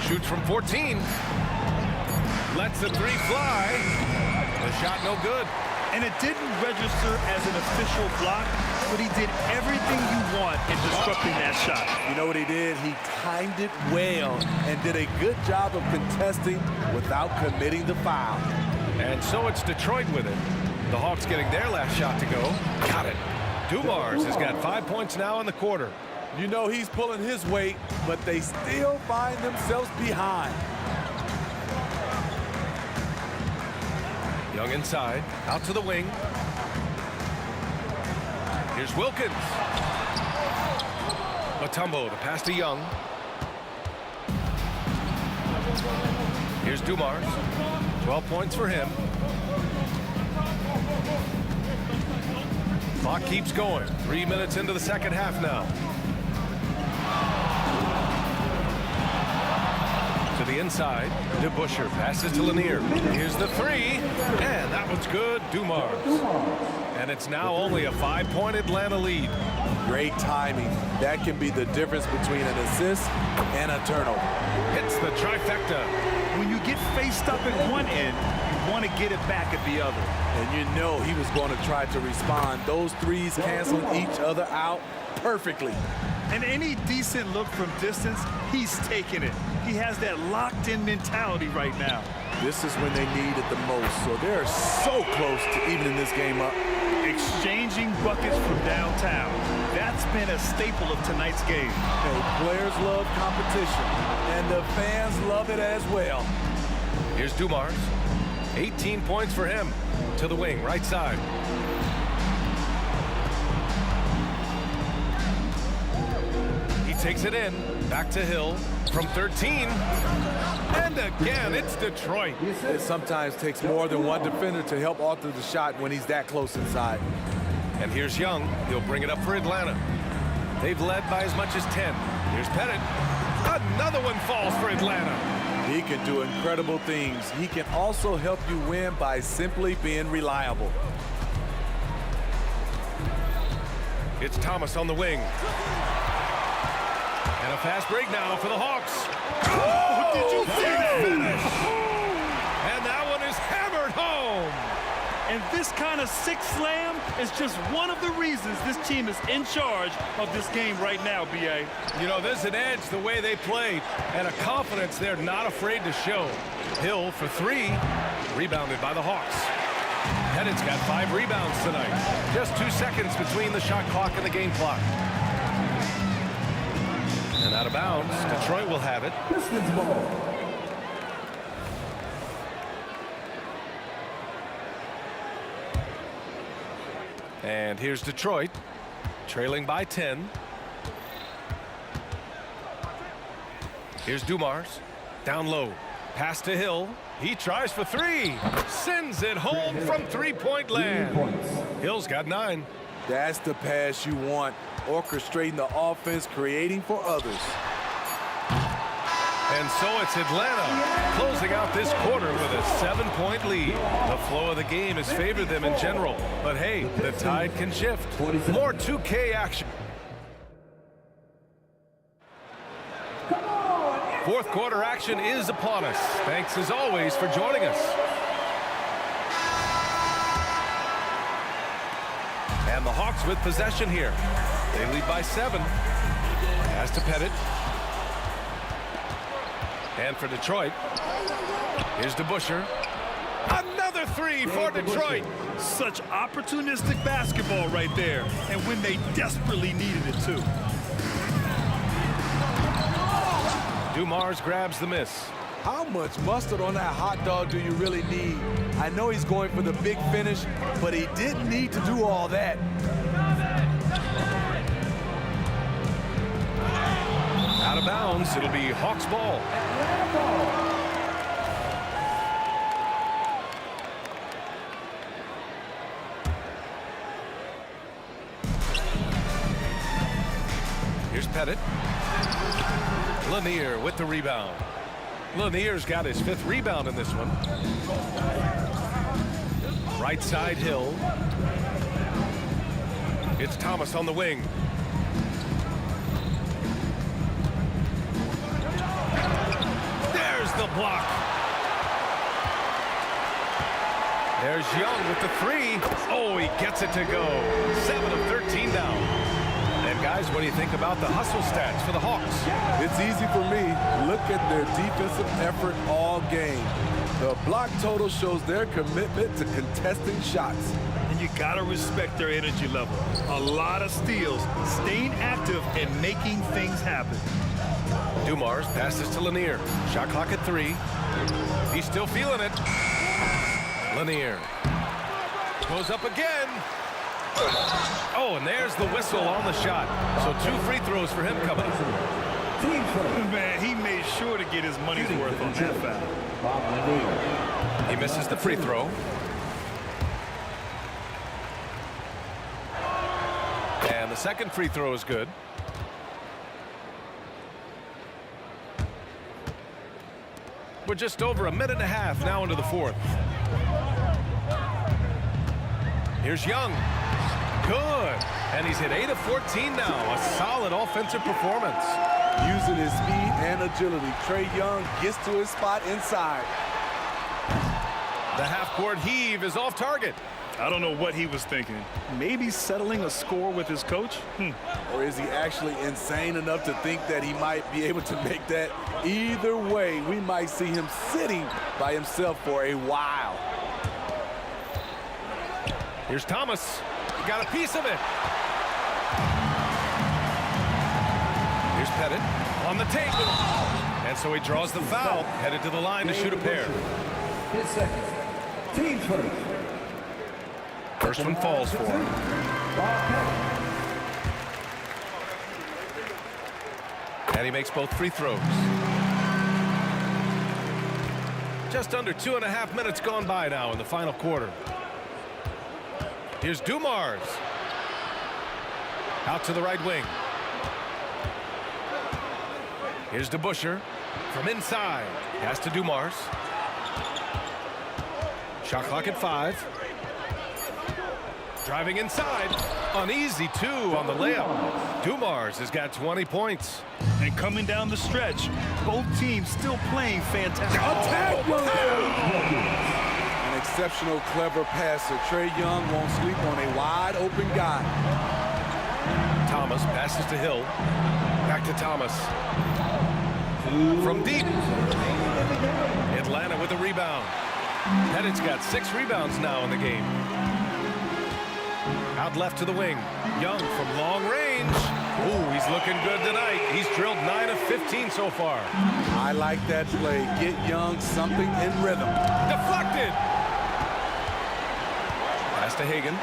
Shoots from 14. Lets the three fly. The shot no good. And it didn't register as an official block, but he did everything you want in disrupting that shot. You know what he did? He timed it well and did a good job of contesting without committing the foul. And so it's Detroit with it. The Hawks getting their last shot to go. Got it. Dumars has got 5 points now in the quarter. You know he's pulling his weight, but they still find themselves behind. Young inside, out to the wing. Here's Wilkins. Mutombo, the pass to Young. Here's Dumars. 12 points for him. Clock keeps going. 3 minutes into the second half now. To the inside, DeBusschere passes to Lanier. Here's the three, and that one's good. Dumars. And it's now only a 5-point Atlanta lead. Great timing. That can be the difference between an assist and a turnover. Hits the trifecta. When you get faced up at one end, you want to get it back at the other. And you know he was going to try to respond. Those threes canceling each other out perfectly. And any decent look from distance, he's taking it. He has that locked-in mentality right now. This is when they need it the most, so they're so close to evening this game up. Exchanging buckets from downtown. That's been a staple of tonight's game. Hey, players love competition, and the fans love it as well. Here's Dumars. 18 points for him. To the wing, right side. He takes it in. Back to Hill from 13. And again, it's Detroit. It sometimes takes more than one defender to help alter the shot when he's that close inside. And here's Young. He'll bring it up for Atlanta. They've led by as much as 10. Here's Pettit. Another one falls for Atlanta. He can do incredible things. He can also help you win by simply being reliable. It's Thomas on the wing. And a fast break now for the Hawks. Oh, did you see that? Finish. And that one is hammered home. And this kind of six slam is just one of the reasons this team is in charge of this game right now, B.A. You know, there's an edge the way they played and a confidence they're not afraid to show. Hill for three, rebounded by the Hawks. Pettit's got 5 rebounds tonight. Just 2 seconds between the shot clock and the game clock. And out of bounds, Detroit will have it. Pistons ball. And here's Detroit, trailing by 10. Here's Dumars, down low, pass to Hill. He tries for 3, sends it home from three-point land. Hill's got 9. That's the pass you want, orchestrating the offense, creating for others. And so it's Atlanta closing out this quarter with a 7-point lead. The flow of the game has favored them in general. But hey, the tide can shift. More 2K action. Fourth quarter action is upon us. Thanks as always for joining us. And the Hawks with possession here. They lead by 7. Pass to Pettit. And for Detroit, here's DeBusschere. Another 3 for Detroit. Such opportunistic basketball right there. And when they desperately needed it, too. Dumars grabs the miss. How much mustard on that hot dog do you really need? I know he's going for the big finish, but he didn't need to do all that. Out of bounds, it'll be Hawks ball. Here's Pettit. Lanier with the rebound. Lanier's got his 5th rebound in this one. Right side Hill. It's Thomas on the wing. There's the block. There's Young with the 3. Oh, he gets it to go. 7 of 13 down. And guys, what do you think about the hustle stats for the Hawks? It's easy for me. Look at their defensive effort all game. The block total shows their commitment to contesting shots. And you gotta respect their energy level. A lot of steals, staying active and making things happen. Dumars passes to Lanier. Shot clock at 3. He's still feeling it. Lanier goes up again. Oh, and there's the whistle on the shot. So 2 free throws for him coming. Man, he made sure to get his money's worth on that foul. He misses the free throw. And the second free throw is good. We're just over a minute and a half now into the 4th. Here's Young. Good. And he's hit 8 of 14 now. A solid offensive performance. Using his speed and agility, Trae Young gets to his spot inside. The half-court heave is off target. I don't know what he was thinking. Maybe settling a score with his coach? Or is he actually insane enough to think that he might be able to make that? Either way, we might see him sitting by himself for a while. Here's Thomas. He got a piece of it. Here's Pettit on the tape. And so he draws the foul, headed to the line to shoot a pair. His second. Team first. First one falls for him. And he makes both free throws. Just under 2.5 minutes gone by now in the final quarter. Here's Dumars. Out to the right wing. Here's DeBusschere from inside. Pass to Dumars. Shot clock at 5. Driving inside. An easy 2 on the layup. Dumars has got 20 points. And coming down the stretch, both teams still playing fantastic. Attack! An exceptional, clever passer. Trae Young won't sleep on a wide open guy. Thomas passes to Hill. Back to Thomas. From deep. Atlanta with a rebound. Pettit's got 6 rebounds now in the game. Out left to the wing. Young from long range. Ooh, he's looking good tonight. He's drilled 9 of 15 so far. I like that play. Get Young something in rhythm. Deflected. Pass to Hagan.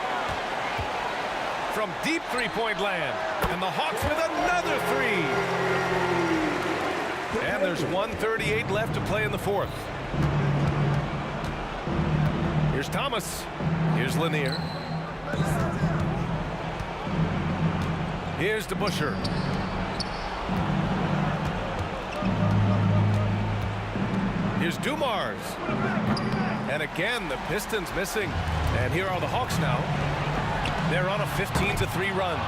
From deep three-point land. And the Hawks with another 3. And there's 1:38 left to play in the fourth. Here's Thomas. Here's Lanier. Here's DeBusschere. Here's Dumars. And again, the Pistons missing. And here are the Hawks now. They're on a 15-3 run.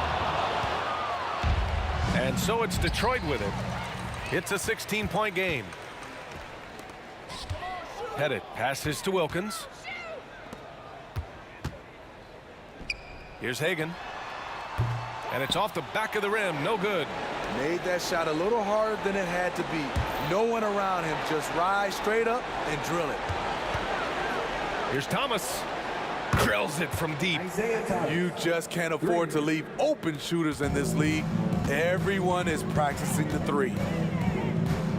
And so it's Detroit with it. It's a 16-point game. Pettit passes to Wilkins. Here's Hagan. And it's off the back of the rim. No good. Made that shot a little harder than it had to be. No one around him. Just rise straight up and drill it. Here's Thomas. Drills it from deep. You just can't afford to leave open shooters in this league. Everyone is practicing the 3.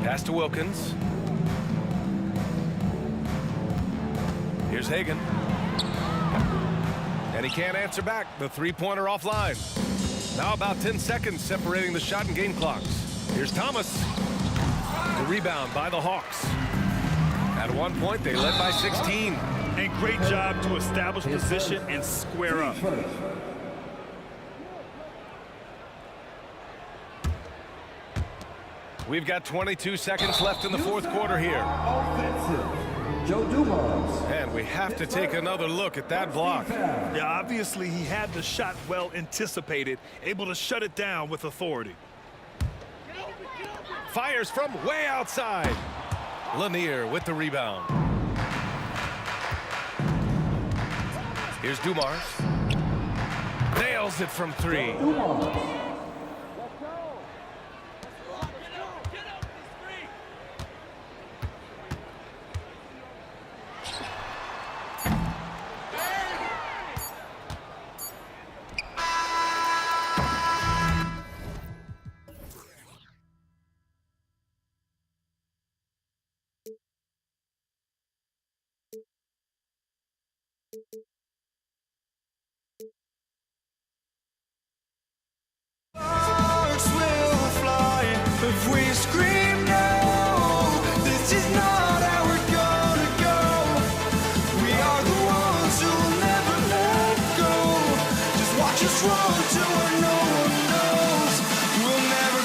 Pass to Wilkins. Here's Hagan. And he can't answer back. The three-pointer offline. Now about 10 seconds separating the shot and game clocks. Here's Thomas. The rebound by the Hawks. At one point, they led by 16. And great job to establish position and square up. We've got 22 seconds left in the fourth quarter here. Joe Dumars. And we have to take another look at that block. Yeah, obviously he had the shot well anticipated, able to shut it down with authority. Fires from way outside. Lanier with the rebound. Here's Dumars. Nails it from 3. Sparks will fly if we scream no. This is not how we're gonna go. We are the ones who will never let go. Just watch us run to where no one knows. We'll never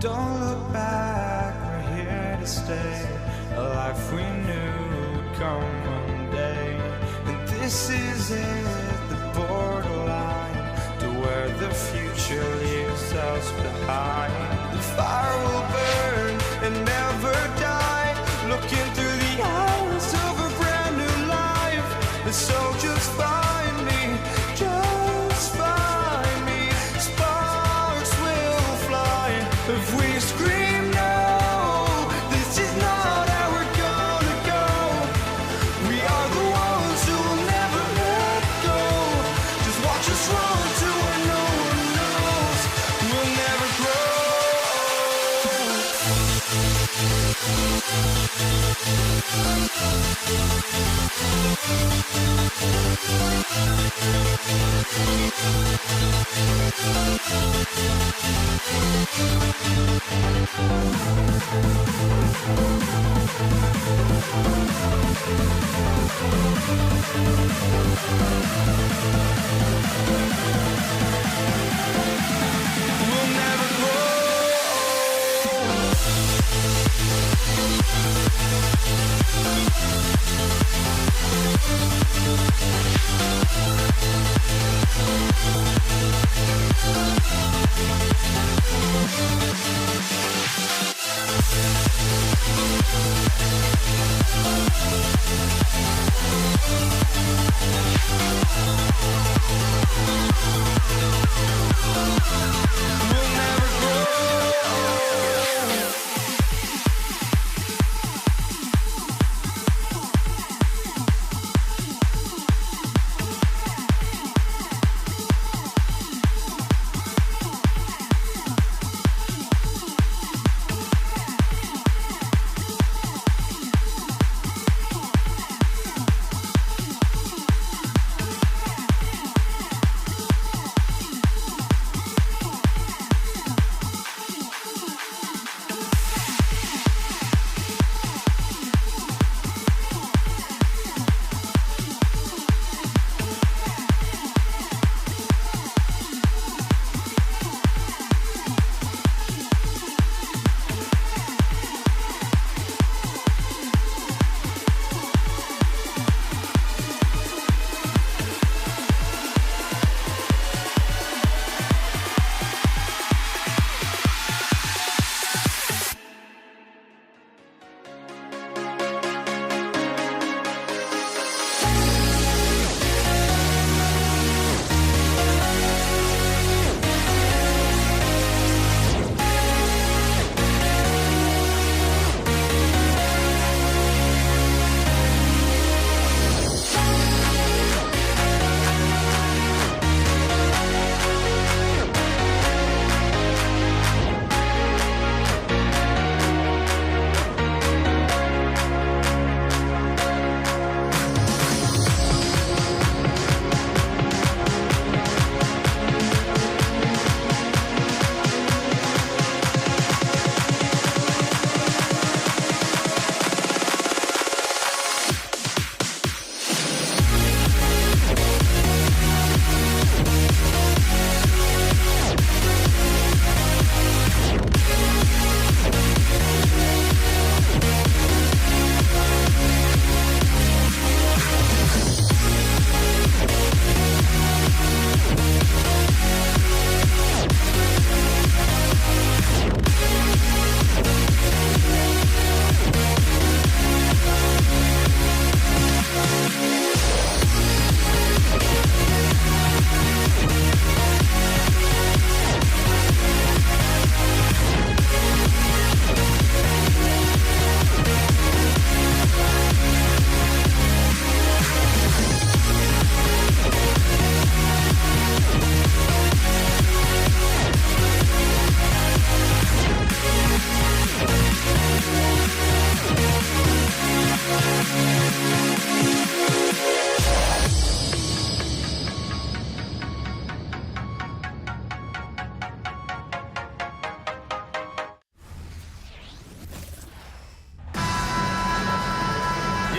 Don't look back, we're here to stay. A life we knew would come one day. And this is it, the borderline to where the future leaves us behind. The fire will burn and never die. Looking through the eyes of a brand new life. And so just find me, just find me. Sparks will fly if we scream no. This is not how we're gonna go. We are the ones who will never let go. Just watch us run to where no one knows. We'll never grow. We'll never grow. We'll never grow.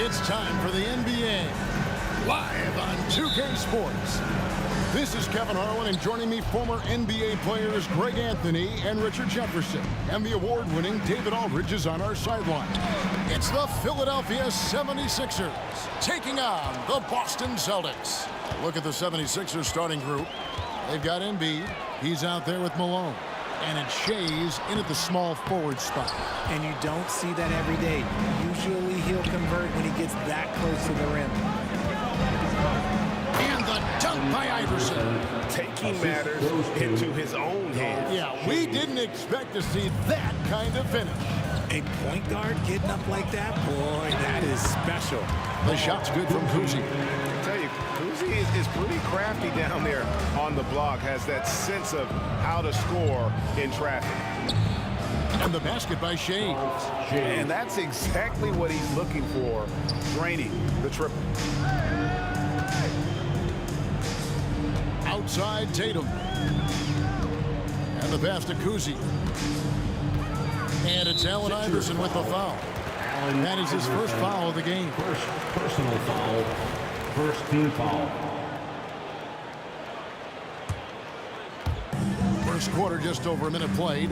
It's time for the NBA, live on 2K Sports. This is Kevin Harlan, and joining me, former NBA players Greg Anthony and Richard Jefferson. And the award-winning David Aldridge is on our sideline. It's the Philadelphia 76ers taking on the Boston Celtics. Look at the 76ers starting group. They've got Embiid. He's out there with Malone. And it's Shea's in at the small forward spot. And you don't see that every day. Usually he'll convert when he gets that close to the rim. And the dunk by Iverson. Taking matters into his own hands. Yeah, we didn't expect to see that kind of finish. A point guard getting up like that, boy, that is special. The shot's good from Kuzi. I tell you, Kuzi is pretty crafty down there on the block, has that sense of how to score in traffic. And the basket by Shea. And that's exactly what he's looking for, draining the triple. Outside Tatum. And the pass to Kuzi. And it's Allen Iverson with the foul. That is his first foul of the game. First personal foul First team foul. First quarter, just over a minute played.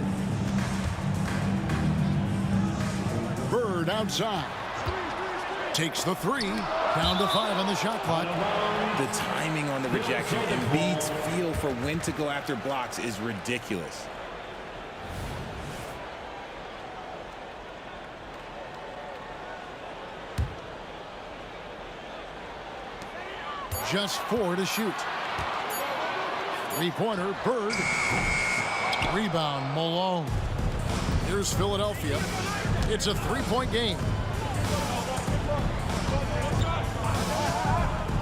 Bird outside. Takes the three. Down to 5 on the shot clock. The timing on the rejection, Embiid's feel for when to go after blocks is ridiculous. Just 4 to shoot. Three-pointer, Bird. Rebound, Malone. Here's Philadelphia. It's a 3-point game.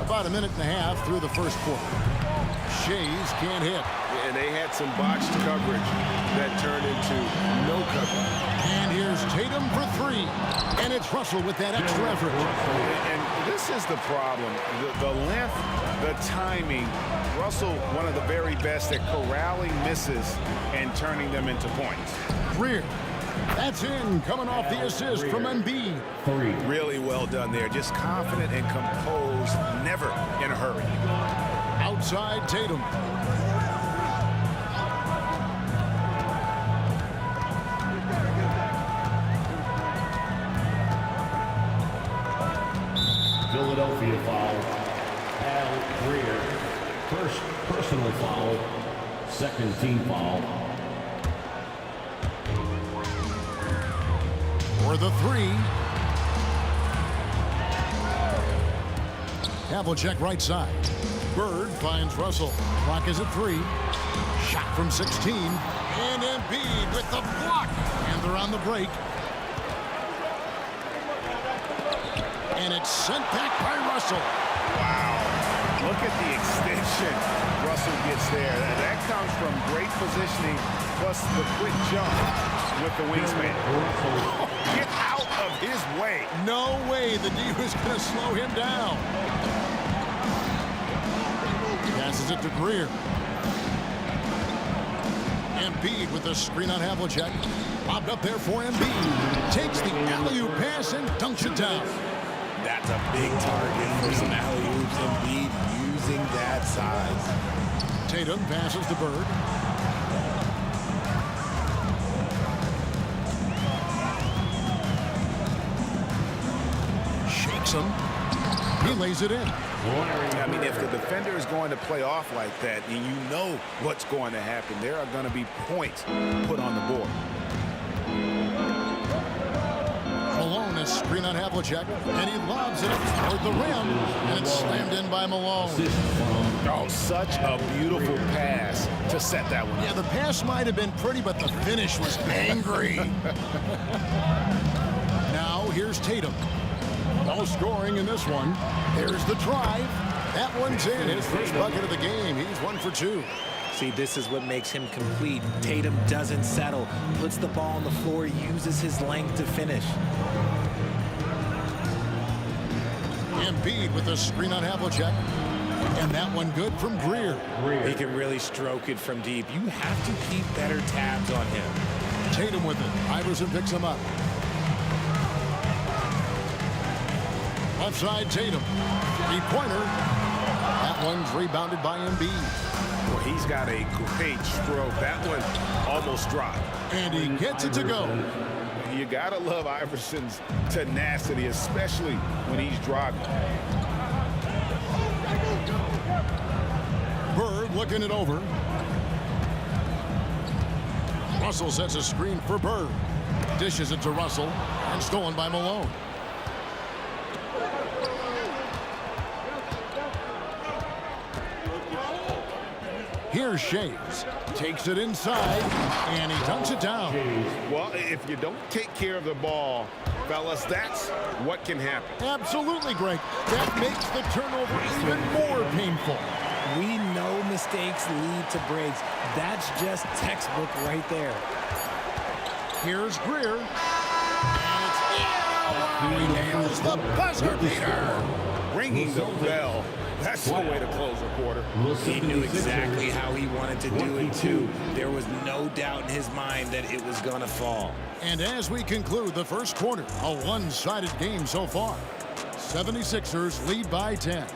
About a minute and a half through the first quarter. Shays can't hit. And they had some botched coverage that turned into no coverage. And here's Tatum for 3. And it's Russell with that extra effort. And this is the problem. The length, the timing. Russell, one of the very best at corralling misses and turning them into points. Greer. That's in, coming off the assist from Embiid. 3. Really well done there. Just confident and composed, never in a hurry. Outside Tatum. Philadelphia foul. Al Greer. First personal foul. Second team foul. For the 3. Havlicek right side. Bird finds Russell. Clock is at 3. Shot from 16. And Embiid with the block. And they're on the break. And it's sent back by Russell. Wow. Look at the extension Russell gets there. That comes from great positioning, plus the quick jump with the wingspan. Get out of his way. No way the D was going to slow him down. Passes it to Greer. Embiid with the screen on Havlicek. Bobbed up there for Embiid. Takes the alley-oop pass and dunks it down. That's a big target for some alley-oops. Embiid using that size. Tatum passes to Bird. Shakes him. He lays it in. I mean, if the defender is going to play off like that, and you know what's going to happen, there are going to be points put on the board. Malone is screen on Havlicek, and he lobs it toward the rim, and it's slammed in by Malone. Oh, such a beautiful pass to set that one up. Yeah, the pass might have been pretty, but the finish was angry. Now, here's Tatum. No scoring in this one. There's the drive. That one's in. His first bucket of the game. He's 1 for 2. See, this is what makes him complete. Tatum doesn't settle, puts the ball on the floor, uses his length to finish. Embiid with the screen on Havlicek. And that one good from Greer. He can really stroke it from deep. You have to keep better tabs on him. Tatum with it. Iverson picks him up. Left side, Tatum. Three-pointer. That one's rebounded by Embiid. Well, he's got a great stroke. That one almost dropped. And he gets it to go. You got to love Iverson's tenacity, especially when he's driving. Bird looking it over. Russell sets a screen for Bird. Dishes it to Russell. And stolen by Malone. Here's Shays. Takes it inside, and he dunks it down. Well, if you don't take care of the ball, fellas, that's what can happen. Absolutely, Greg. That makes the turnover even more painful. We know mistakes lead to breaks. That's just textbook right there. Here's Greer. And he nails the buzzer beater. Ringing the bell. That's the way to close a quarter. He knew exactly how he wanted to do it, too. There was no doubt in his mind that it was going to fall. And as we conclude the first quarter, a one-sided game so far. 76ers lead by 10.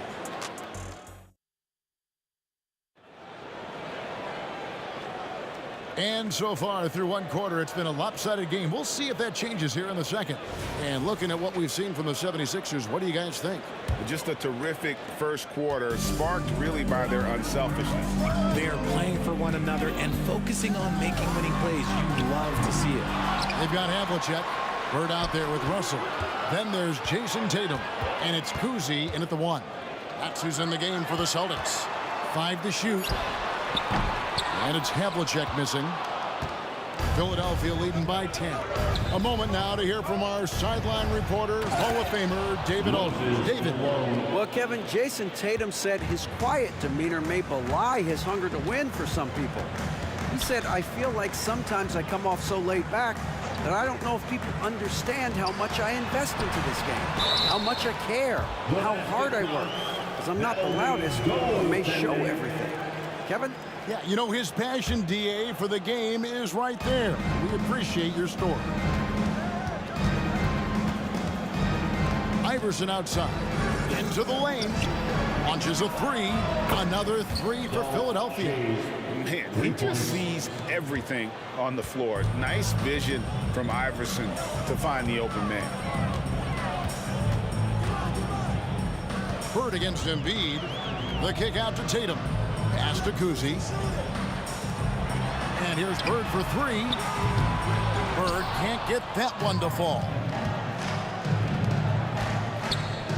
And so far through one quarter, it's been a lopsided game. We'll see if that changes here in the second. And looking at what we've seen from the 76ers, what do you guys think? Just a terrific first quarter, sparked really by their unselfishness. They are playing for one another and focusing on making winning plays. You love to see it. They've got Havlicek. Bird out there with Russell. Then there's Jason Tatum. And it's Kuzi in at the 1. That's who's in the game for the Celtics. 5 to shoot. And it's Havlicek missing. Philadelphia leading by 10. A moment now to hear from our sideline reporter, Hall of Famer David Aldridge. David. Well, Kevin, Jason Tatum said his quiet demeanor may belie his hunger to win for some people. He said, I feel like sometimes I come off so laid back that I don't know if people understand how much I invest into this game, how much I care, how hard I work. Because I'm not the loudest, I may show everything. Kevin? Yeah, you know, his passion, DA, for the game is right there. We appreciate your story. Iverson outside. Into the lane. Launches a 3. Another 3 for Philadelphia. Man, he just sees everything on the floor. Nice vision from Iverson to find the open man. Bird against Embiid. The kick out to Tatum. Pass to Kuzi. And here's Bird for 3. Bird can't get that one to fall.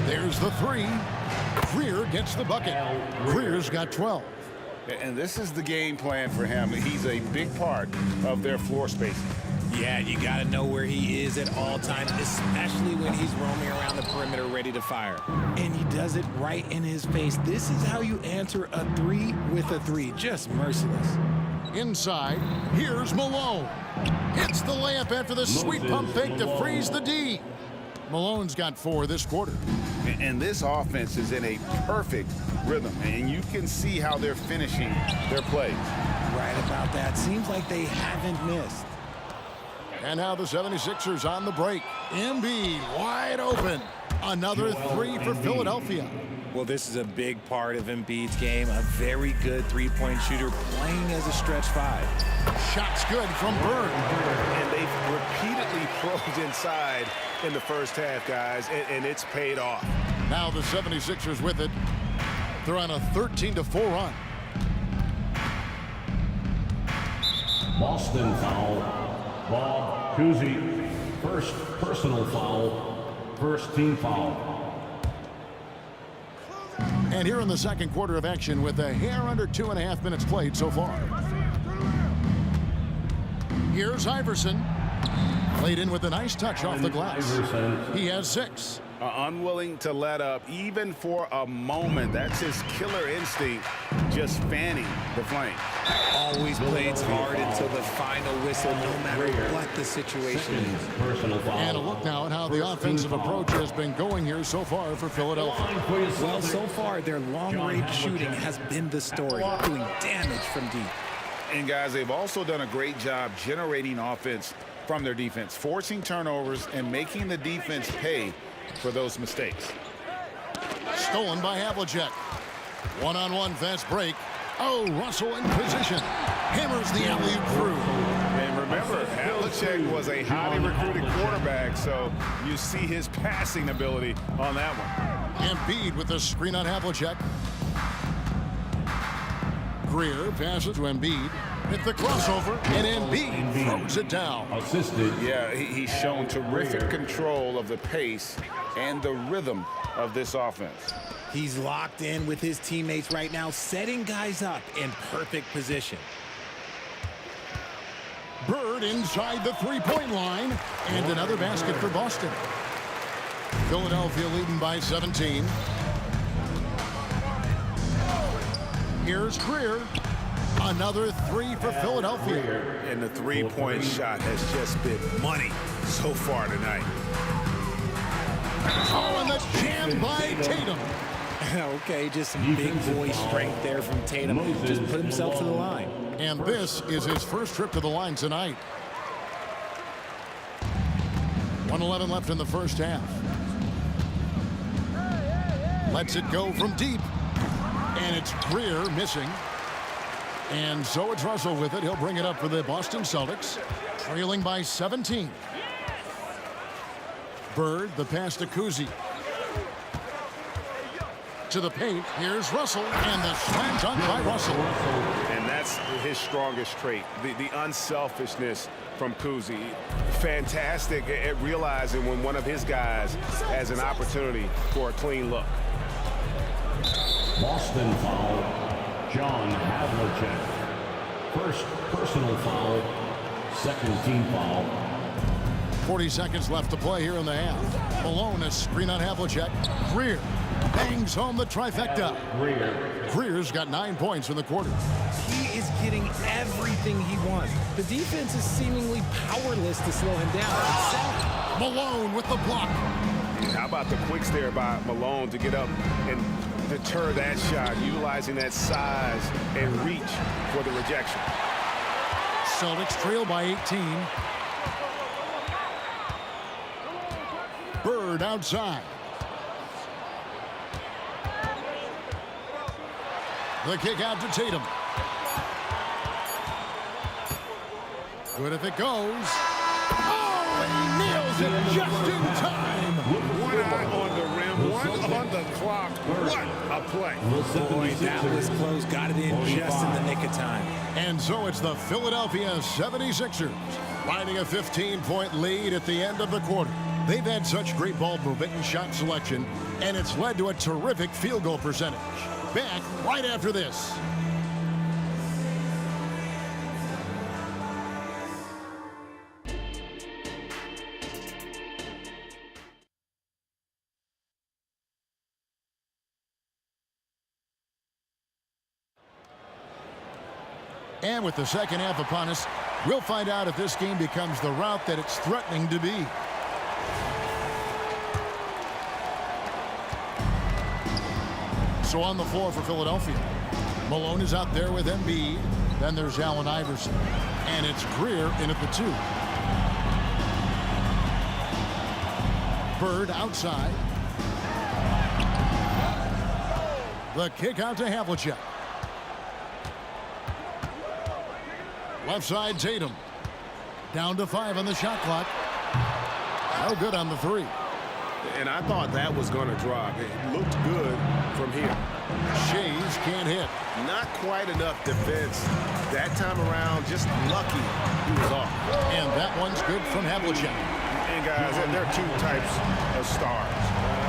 There's the 3. Greer gets the bucket. Greer's got 12. And this is the game plan for him. He's a big part of their floor spacing. Yeah, you got to know where he is at all times, especially when he's roaming around the perimeter ready to fire. And he does it right in his face. This is how you answer a 3 with a 3. Just merciless. Inside, here's Malone. Hits the layup after the sweet pump fake to freeze the D. Malone's got 4 this quarter. And this offense is in a perfect rhythm, and you can see how they're finishing their plays. Right about that. Seems like they haven't missed. And now the 76ers on the break. Embiid wide open. Another 3 for Philadelphia. Well, this is a big part of Embiid's game. A very good three-point shooter playing as a stretch 5. Shot's good from Bird. And they've repeatedly probed inside in the first half, guys, and it's paid off. Now the 76ers with it. They're on a 13-4 run. Boston foul. Bob Cousy. First personal foul. First team foul. And here in the second quarter of action with a hair under 2.5 minutes played so far. Here's Iverson. Played in with a nice touch off the glass. He has 6. Unwilling to let up even for a moment. That's his killer instinct, just fanning the flame. Always plays hard until the final whistle, no matter what the situation is. And a look now at how the offensive approach has been going here so far for Philadelphia. Well, so far, their long-range shooting has been the story, doing damage from deep. And guys, they've also done a great job generating offense from their defense, forcing turnovers and making the defense pay for those mistakes. Stolen by Havlicek. One-on-one fast break. Oh, Russell in position. Hammers the alley-oop through. And remember, Havlicek was a highly recruited quarterback, so you see his passing ability on that one. Embiid with the screen on Havlicek. Greer passes to Embiid. Hit the crossover, and Embiid throws it down. Assisted. Yeah, he's shown terrific control of the pace and the rhythm of this offense. He's locked in with his teammates right now, setting guys up in perfect position. Bird inside the three-point line, and another basket for Boston. Philadelphia leading by 17. Here's Greer. Another 3 for Philadelphia. And the three-point shot has just been money so far tonight. Oh, and the jam by Tatum. Okay, just some big boy strength there from Tatum. Just put himself to the line. And this is his first trip to the line tonight. 1:11 left in the first half. Lets it go from deep. And it's Greer missing. And so it's Russell with it. He'll bring it up for the Boston Celtics, trailing by 17. Bird, the pass to Kuzi. To the paint, here's Russell, and the slam dunk by Russell. And that's his strongest trait, the unselfishness from Kuzi. Fantastic at realizing when one of his guys has an opportunity for a clean look. Boston foul, John Havlicek. First personal foul, second team foul. 40 seconds left to play here in the half. Malone, a screen on Havlicek. Greer bangs home the trifecta. Greer's got 9 points in the quarter. He is getting everything he wants. The defense is seemingly powerless to slow him down. Malone with the block. How about the quicks there by Malone to get up and deter that shot, utilizing that size and reach for the rejection. Celtics trail by 18. Bird outside. The kick out to Tatum. Good if it goes. Oh, he nails it just in time. One eye on the rim, one on the clock. What a play. Boy, that was close. Got it in just in the nick of time. And so it's the Philadelphia 76ers finding a 15-point lead at the end of the quarter. They've had such great ball movement and shot selection, and it's led to a terrific field goal percentage. Back right after this. And with the second half upon us, we'll find out if this game becomes the route that it's threatening to be. So on the floor for Philadelphia, Malone is out there with Embiid. Then there's Allen Iverson. And it's Greer in at the 2. Bird outside. The kick out to Havlicek. Left side, Tatum. Down to 5 on the shot clock. No good on the 3. And I thought that was going to drop. It looked good from here. Shays can't hit. Not quite enough defense. That time around, just lucky he was off. And that one's good from Havlicek. And guys, there are two types of stars.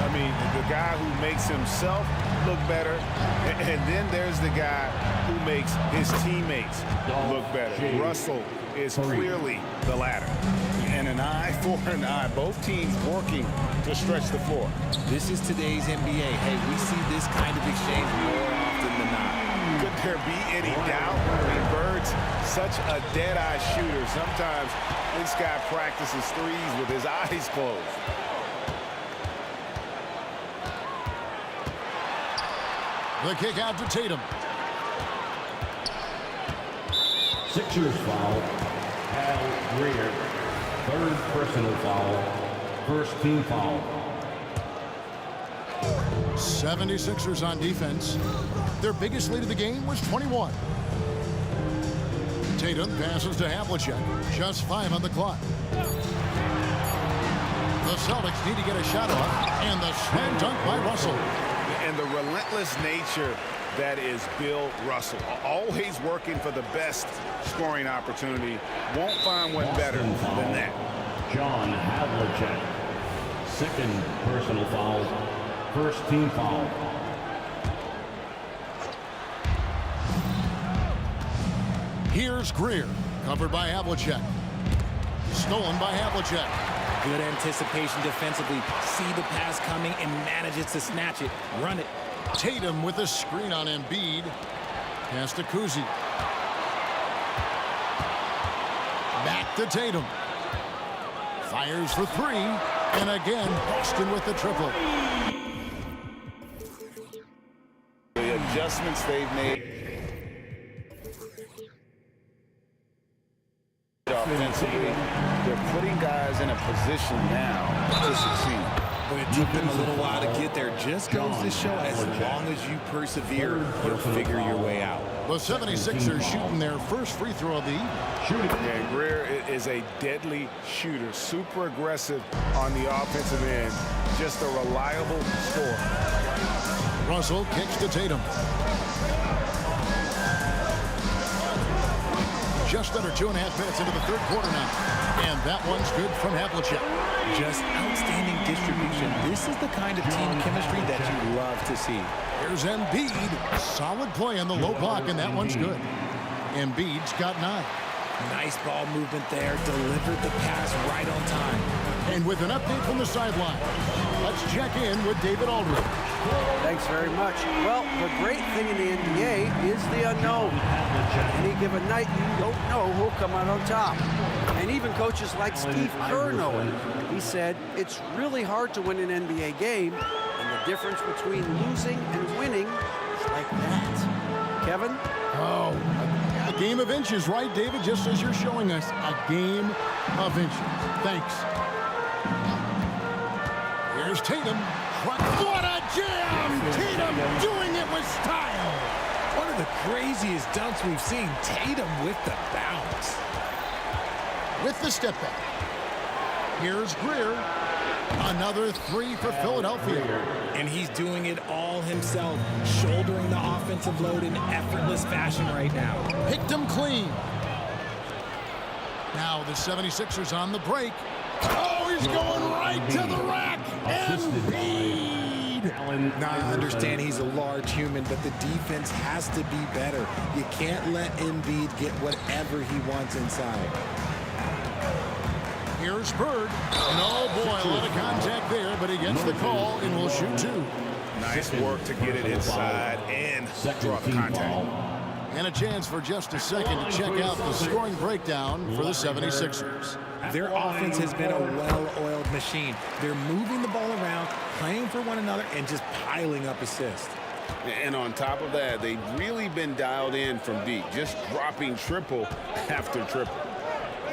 I mean, the guy who makes himself look better, and then there's the guy who makes his teammates look better. Russell is clearly the latter. And an eye for an eye. Both teams working to stretch the floor. This is today's NBA. Hey, we see this kind of exchange more often than not. Could there be any doubt? I mean, Bird's such a dead-eye shooter. Sometimes this guy practices threes with his eyes closed. The kick out to Tatum. Sixers foul, Al Greer. Third personal foul, first team foul. 76ers on defense. Their biggest lead of the game was 21. Tatum passes to Havlicek. Just 5 on the clock. The Celtics need to get a shot off, and the slam dunk by Russell. And the relentless nature that is Bill Russell. Always working for the best scoring opportunity. Won't find one better than that. John Havlicek. Second personal foul, first team foul. Here's Greer, covered by Havlicek. Stolen by Havlicek. Good anticipation defensively. See the pass coming and manages to snatch it. Run it. Tatum with a screen on Embiid. Pass to Kuzi. Back to Tatum. Fires for 3. And again, Boston with the triple. The adjustments they've made offensively, they're putting guys in a position now to succeed. But it took them a little while to get there. Just goes to show, as long as you persevere, you'll figure your way out. The 76ers shooting their first free throw of the evening. Yeah, Greer is a deadly shooter, super aggressive on the offensive end, just a reliable scorer. Russell kicks to Tatum. Just under 2.5 minutes into the third quarter now. And that one's good from Havlicek. Just outstanding distribution. This is the kind of team chemistry that you love to see. Here's Embiid. Solid play on the low block, and that one's good. Embiid's got 9. Nice ball movement there. Delivered the pass right on time. And with an update from the sideline, let's check in with David Aldridge. Thanks very much. Well, the great thing in the NBA is the unknown. Any given night, you don't know who'll come out on top. And even coaches like Steve Kerr know it. He said, it's really hard to win an NBA game, and the difference between losing and winning is like that. Kevin? Oh, a game of inches, right, David? Just as you're showing us, a game of inches. Thanks. Here's Tatum. What a jam! Tatum doing it with style. One of the craziest dunks we've seen. Tatum with the bounce. With the step back. Here's Greer. Another 3 for Philadelphia. And he's doing it all himself, shouldering the offensive load in effortless fashion right now. Picked him clean. Now the 76ers on the break. Oh, he's going right to the rack. Embiid. Now, I understand he's a large human, but the defense has to be better. You can't let Embiid get whatever he wants inside. Here's Bird. And oh boy, a lot of contact there, but he gets the call and will shoot 2. Nice work to get it inside and draw the contact. And a chance for just a second to check out the scoring breakdown for the 76ers. Their offense has been a well-oiled machine. They're moving the ball around, playing for one another, and just piling up assists. And on top of that, they've really been dialed in from deep, just dropping triple after triple.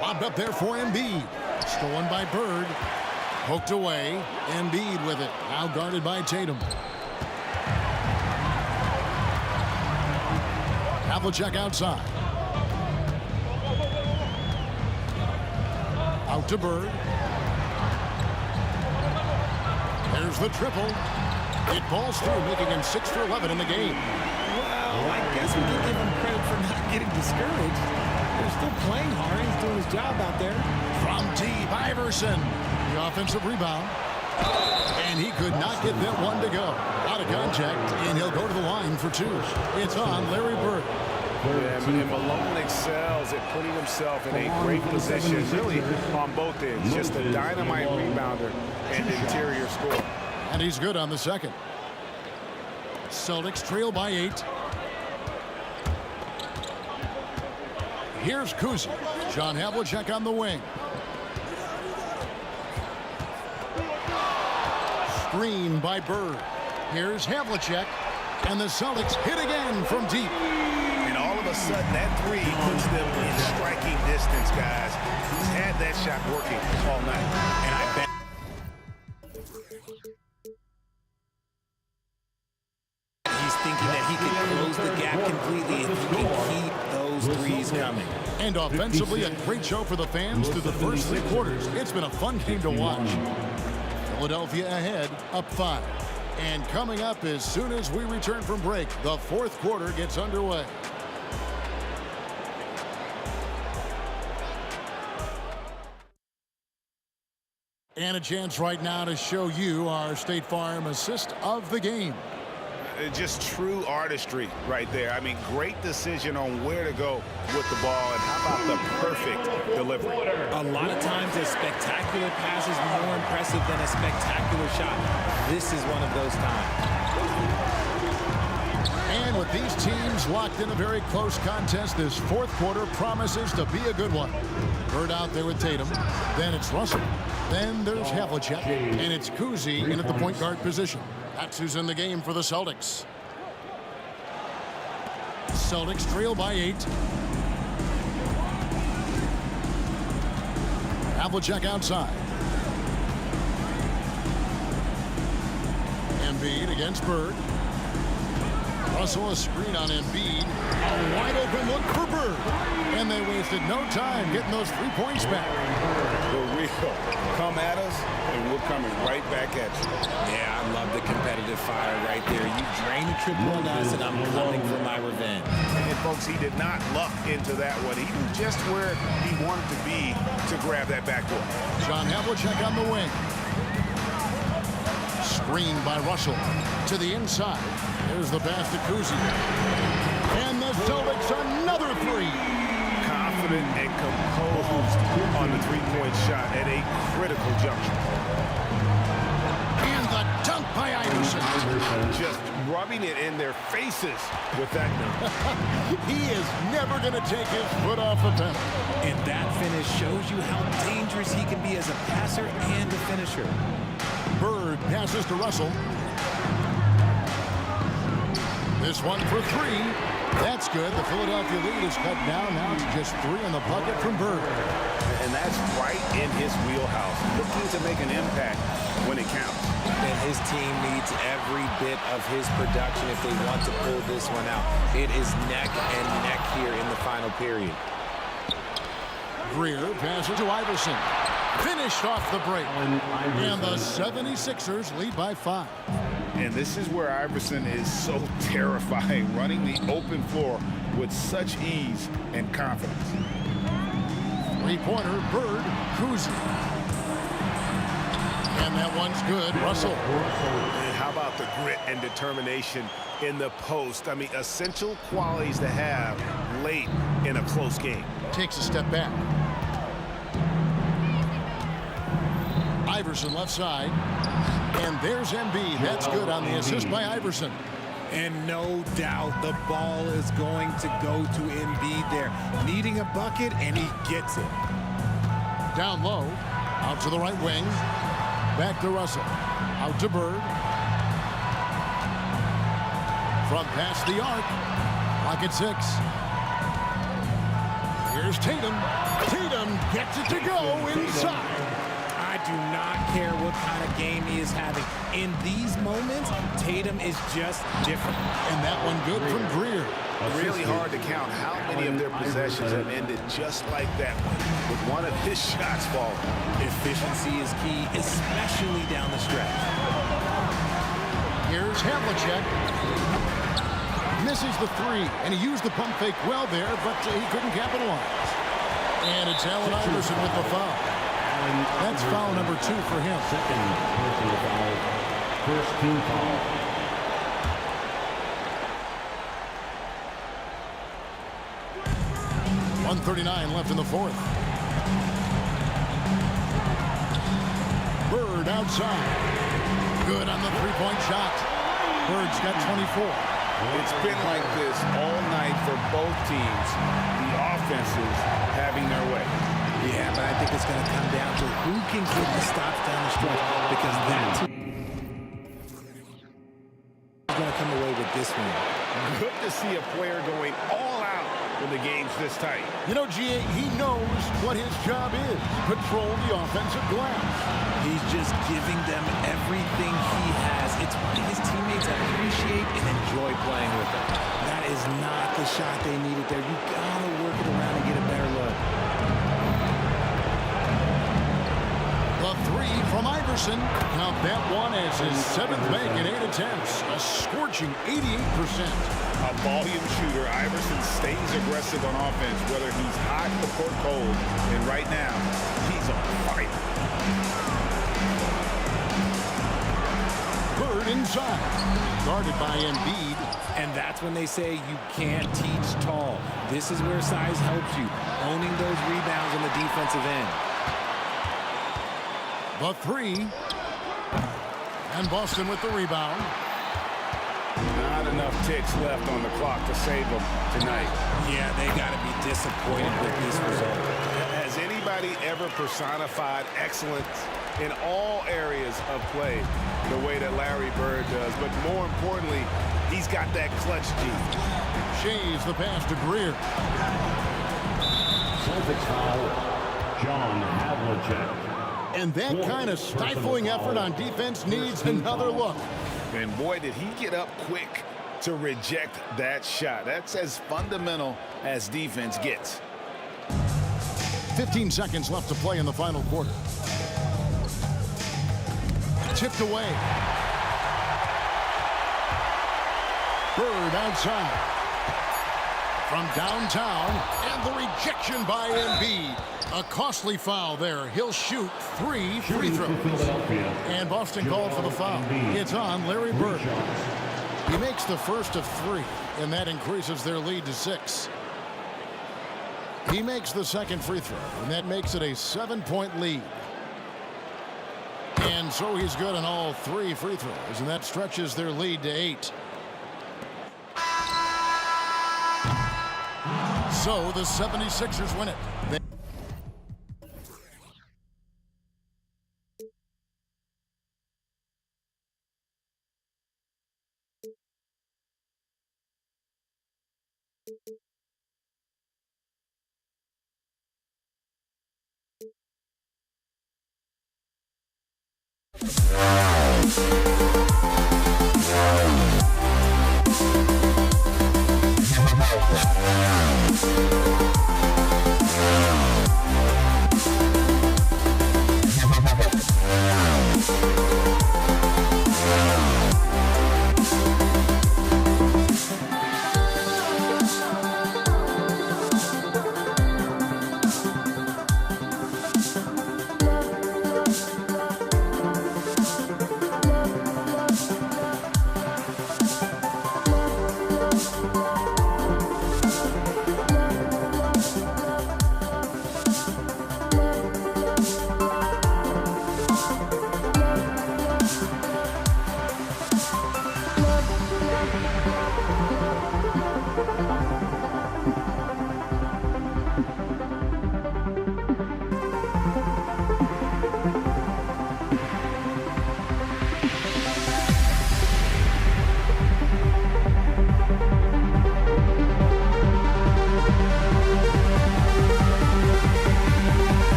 Lobbed up there for Embiid. Stolen by Bird. Poked away. Embiid with it. Now guarded by Tatum. Havlicek outside. Out to Bird. There's the triple. It falls through, making him 6 for 11 in the game. Well, I guess we can give him credit for not getting discouraged. They're still playing hard. He's doing his job out there. From deep, Iverson. The offensive rebound. And he could not get that one to go. Out of contact, and he'll go to the line for 2. It's on Larry Bird. Yeah, and Malone excels at putting himself in a great position, really on both ends. Just a dynamite rebounder and interior scorer. And he's good on the second. Celtics trail by 8. Here's Kuzi. John Havlicek on the wing. Screen by Bird. Here's Havlicek. And the Celtics hit again from deep. And all of a sudden, that 3 puts them in striking distance, guys. He's had that shot working all night. And I bet he's thinking that he can close the gap completely if he can keep those threes coming. And offensively, a great show for the fans through the first 3 quarters. It's been a fun game to watch. Philadelphia ahead, up 5. And coming up as soon as we return from break, the 4th quarter gets underway. And a chance right now to show you our State Farm assist of the game. just true artistry right there. I mean, great decision on where to go with the ball, and how about the perfect delivery? A lot of times a spectacular pass is more impressive than a spectacular shot. This is one of those times. And with these teams locked in a very close contest, this fourth quarter promises to be a good one. Bird out there with Tatum. Then it's Russell. Then there's Havlicek. And it's Kuzi in at the point guard position. That's who's in the game for the Celtics. Celtics trail by 8. Havlicek outside. Embiid against Bird. Russell a screen on Embiid. A wide open look for Bird. And they wasted no time getting those 3 points back. The real come at us, and we're coming right back at you. Yeah, I love the competitive fire right there. You drain the triple on us, and I'm coming for my revenge. And folks, he did not luck into that one. He knew just where he wanted to be to grab that backboard. John Havlicek on the wing. Screen by Russell to the inside. There's the pass to Kuzi. And the Celtics another three. Confident and composed on the three-point shot at a critical juncture. And the dunk by Iverson. Just rubbing it in their faces with that dunk. He is never going to take his foot off the pedal. And that finish shows you how dangerous he can be as a passer and a finisher. Bird passes to Russell. This one for three. That's good. The Philadelphia lead is cut down now to just 3 in the bucket from Bird. And that's right in his wheelhouse. Looking to make an impact when it counts. And his team needs every bit of his production if they want to pull this one out. It is neck and neck here in the final period. Greer passes to Iverson. Finished off the break. And the 76ers lead by 5. And this is where Iverson is so terrifying, running the open floor with such ease and confidence. Three-pointer, Bird, Kuzi. And that one's good, Russell. And how about the grit and determination in the post? I mean, essential qualities to have late in a close game. Takes a step back. Iverson left side. And there's Embiid. That's good on the assist by Iverson. And no doubt the ball is going to go to Embiid there. Needing a bucket, and he gets it. Down low. Out to the right wing. Back to Russell. Out to Bird. From past the arc. Clock at 6. Here's Tatum. Tatum gets it to go inside. I do not care what kind of game he is having. In these moments, Tatum is just different. And that one good from Greer. Really hard to count how many of their possessions have ended just like that one, with one of his shots falling. Efficiency is key, especially down the stretch. Here's Havlicek. Misses the 3, and he used the pump fake well there, but he couldn't capitalize. And it's Allen Iverson with the foul. That's foul number 2 for him. Second personal foul. First team foul. .139 left in the fourth. Bird outside. Good on the three-point shot. Bird's got 24. It's been like this all night for both teams. The offenses having their way. Yeah, but I think it's going to come down to who can get the stops down the stretch, because that team is going to come away with this one. Good to see a player going all out when the game's this tight. You know, G.A., he knows what his job is. Control the offensive glass. He's just giving them everything he has. It's what his teammates appreciate and enjoy playing with him. That is not the shot they needed there. You got to work it around and get a better look. The 3 from Iverson. Count that one as his 7th make in 8 attempts. A scorching 88%. A volume shooter, Iverson stays aggressive on offense, whether he's hot or cold. And right now, he's on fire. Bird inside. Guarded by Embiid. And that's when they say you can't teach tall. This is where size helps you. Owning those rebounds on the defensive end. The 3. And Boston with the rebound. Not enough ticks left on the clock to save them tonight. Yeah, they got to be disappointed with this result. Has anybody ever personified excellence in all areas of play the way that Larry Bird does? But more importantly, he's got that clutch gene. Shays the pass to Greer. Celtics foul. John Havlicek. And that kind of stifling effort on defense needs another look. And boy, did he get up quick to reject that shot. That's as fundamental as defense gets. 15 seconds left to play in the final quarter. Tipped away. Bird outside. From downtown, and the rejection by Embiid. A costly foul there. He'll shoot 3 free throws. And Boston called for the foul. It's on Larry Bird. He makes the first of 3, and that increases their lead to 6. He makes the second free throw, and that makes it a 7-point lead. And so he's good on all 3 free throws, and that stretches their lead to 8. So the 76ers win it.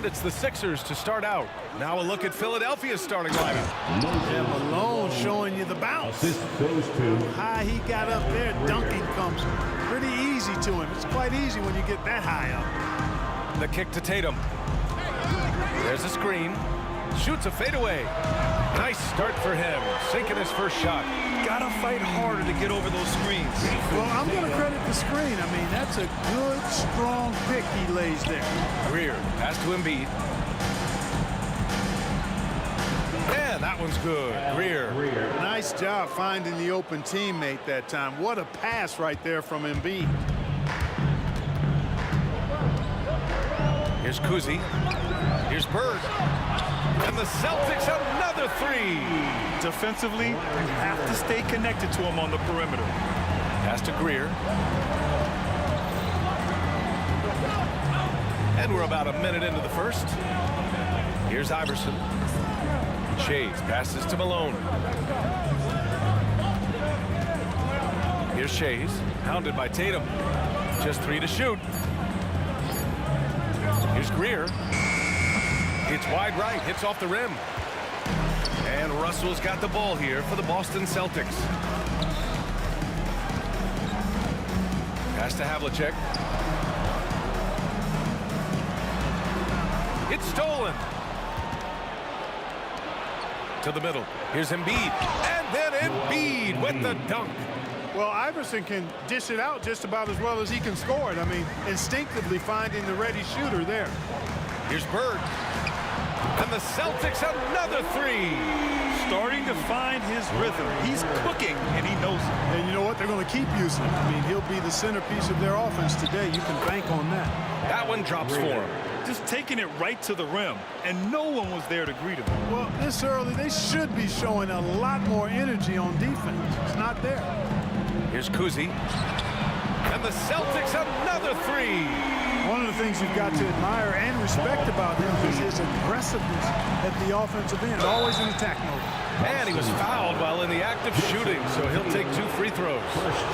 And it's the Sixers to start out. Now a look at Philadelphia's starting lineup. Yeah, Malone showing you the bounce. Assist goes to High he got up there, dunking comes pretty easy to him. It's quite easy when you get that high up. The kick to Tatum. There's a screen. Shoots a fadeaway. Nice start for him. Sinking his first shot. Gotta fight harder to get over those screens. Well, I'm going to credit the screen. I mean, that's a good, strong pick he lays there. Greer, pass to Embiid. And that one's good. Greer. Nice job finding the open teammate that time. What a pass right there from Embiid. Here's Kuzi. Here's Bird. And the Celtics another three. Defensively, you have to stay connected to him on the perimeter. Pass to Greer. And we're about a minute into the first. Here's Iverson. Shades passes to Malone. Here's Shades, hounded by Tatum. Just 3 to shoot. Here's Greer. It's wide right, hits off the rim. And Russell's got the ball here for the Boston Celtics. Pass to Havlicek. It's stolen. To the middle. Here's Embiid. And then Embiid with the dunk. Well, Iverson can dish it out just about as well as he can score it. I mean, instinctively finding the ready shooter there. Here's Bird. And the Celtics another three. Starting to find his rhythm. He's cooking, and he knows it. And you know what? They're going to keep using him. I mean, he'll be the centerpiece of their offense today. You can bank on that. That one drops for him. Just taking it right to the rim, and no one was there to greet him. Well, this early, they should be showing a lot more energy on defense. It's not there. Here's Kuzi. And the Celtics another three. One of the things you've got to admire and respect about him is his aggressiveness at the offensive end, always in attack mode. And he was fouled while in the act of shooting, so he'll take 2 free throws.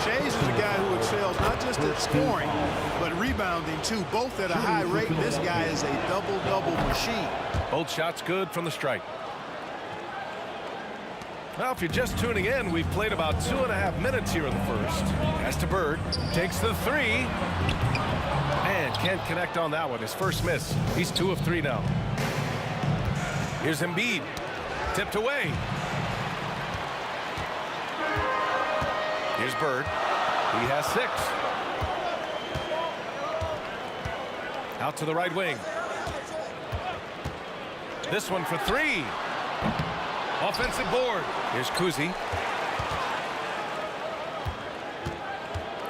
Shays is a guy who excels not just at scoring, but rebounding too, both at a high rate. This guy is a double-double machine. Both shots good from the stripe. Now, if you're just tuning in, we've played about 2.5 minutes here in the first. Pass to Bird, takes the three, and can't connect on that one. His first miss. He's 2 of 3 now. Here's Embiid, tipped away. Here's Bird. He has 6. Out to the right wing. This one for 3. Offensive board. Here's Kuzi.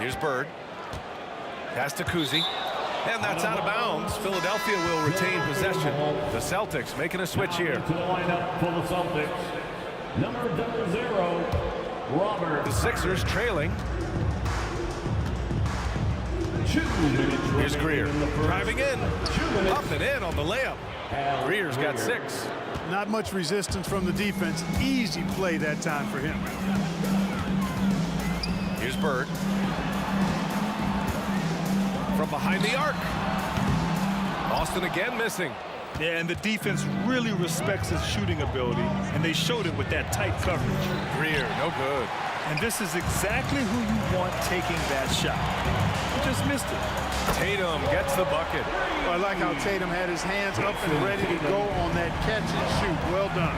Here's Bird. Pass to Kuzi. And that's out of bounds. Philadelphia will retain possession. The Celtics making a switch here. To the lineup for the Celtics. Number 0, Robert. The Sixers trailing. 2 minutes. Here's Greer. Driving in. 2 minutes. Up and in on the layup. Greer's got 6. Not much resistance from the defense. Easy play that time for him. Here's Bird. From behind the arc. Boston again missing. Yeah, and the defense really respects his shooting ability, and they showed it with that tight coverage. Greer, no good. And this is exactly who you want taking that shot. He just missed it. Tatum gets the bucket. Well, I like how Tatum had his hands up and ready to go on that catch and shoot. Well done.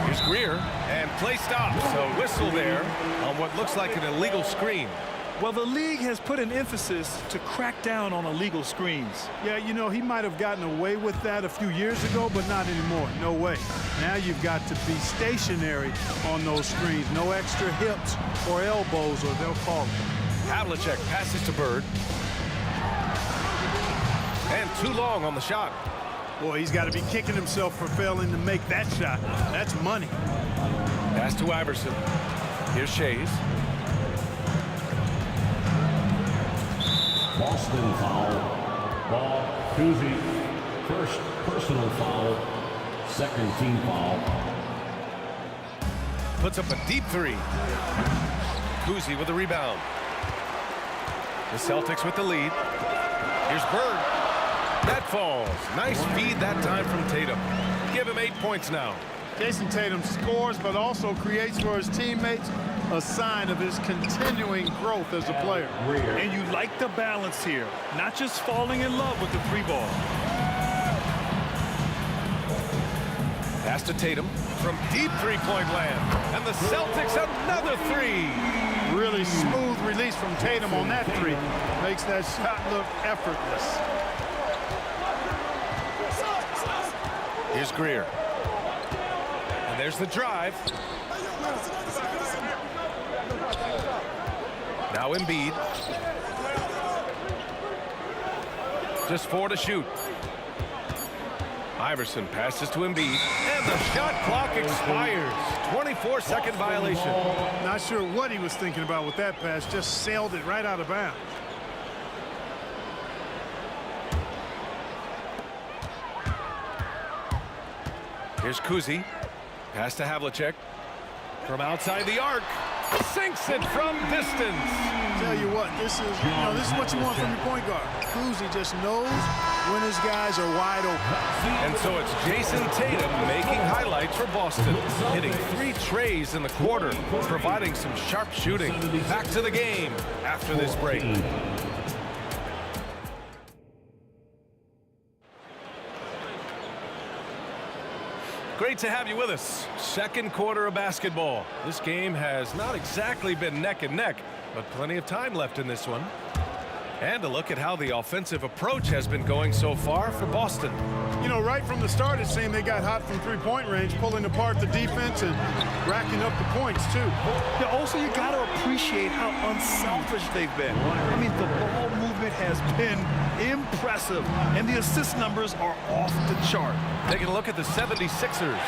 Here's Greer, and play stops. So whistle there on what looks like an illegal screen. Well, the league has put an emphasis to crack down on illegal screens. Yeah, you know, he might have gotten away with that a few years ago, but not anymore. No way. Now you've got to be stationary on those screens. No extra hips or elbows, or they'll call it. Havlicek passes to Bird. And too long on the shot. Boy, he's got to be kicking himself for failing to make that shot. That's money. Pass to Iverson. Here's Shays. Boston foul. Ball, Kuzi. First personal foul. Second team foul. Puts up a deep 3. Kuzi with the rebound. The Celtics with the lead. Here's Bird. That falls. Nice feed that time from Tatum. Give him 8 points now. Jason Tatum scores, but also creates for his teammates a sign of his continuing growth as a player. And you like the balance here, not just falling in love with the 3-ball. Pass to Tatum from deep three-point land. And the Celtics another three. Really smooth release from Tatum on that three. Makes that shot look effortless. Here's Greer. And there's the drive. Now Embiid. Just 4 to shoot. Iverson passes to Embiid. And the shot clock expires. 24-second violation. Not sure what he was thinking about with that pass. Just sailed it right out of bounds. Here's Kuzi. Pass to Havlicek. From outside the arc. Sinks it from distance. Tell you what, this is what you want from your point guard. Kuzi just knows when his guys are wide open. And so it's Jason Tatum making highlights for Boston. Hitting 3 trays in the quarter, providing some sharp shooting. Back to the game after this break. Great to have you with us. Second quarter of basketball. This game has not exactly been neck and neck, but plenty of time left in this one. And a look at how the offensive approach has been going so far for Boston. You know, right from the start, it seemed they got hot from three-point range, pulling apart the defense and racking up the points, too. Yeah, also, you got to appreciate how unselfish they've been. I mean, the ball movement has been impressive, and the assist numbers are off the chart. Taking a look at the 76ers.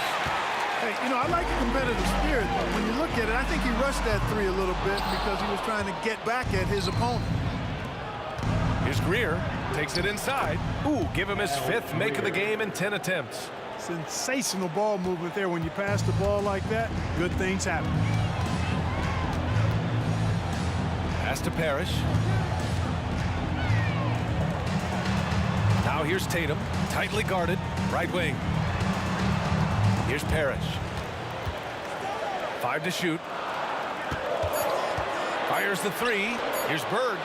Hey, you know, I like the competitive spirit, but when you look at it, I think he rushed that three a little bit because he was trying to get back at his opponent. Here's Greer, takes it inside. Ooh, give him his 5th make of the game in 10 attempts. Sensational ball movement there. When you pass the ball like that, good things happen. Pass to Parrish. Now here's Tatum, tightly guarded, right wing. Here's Parrish. 5 to shoot. Fires the 3. Here's Bird.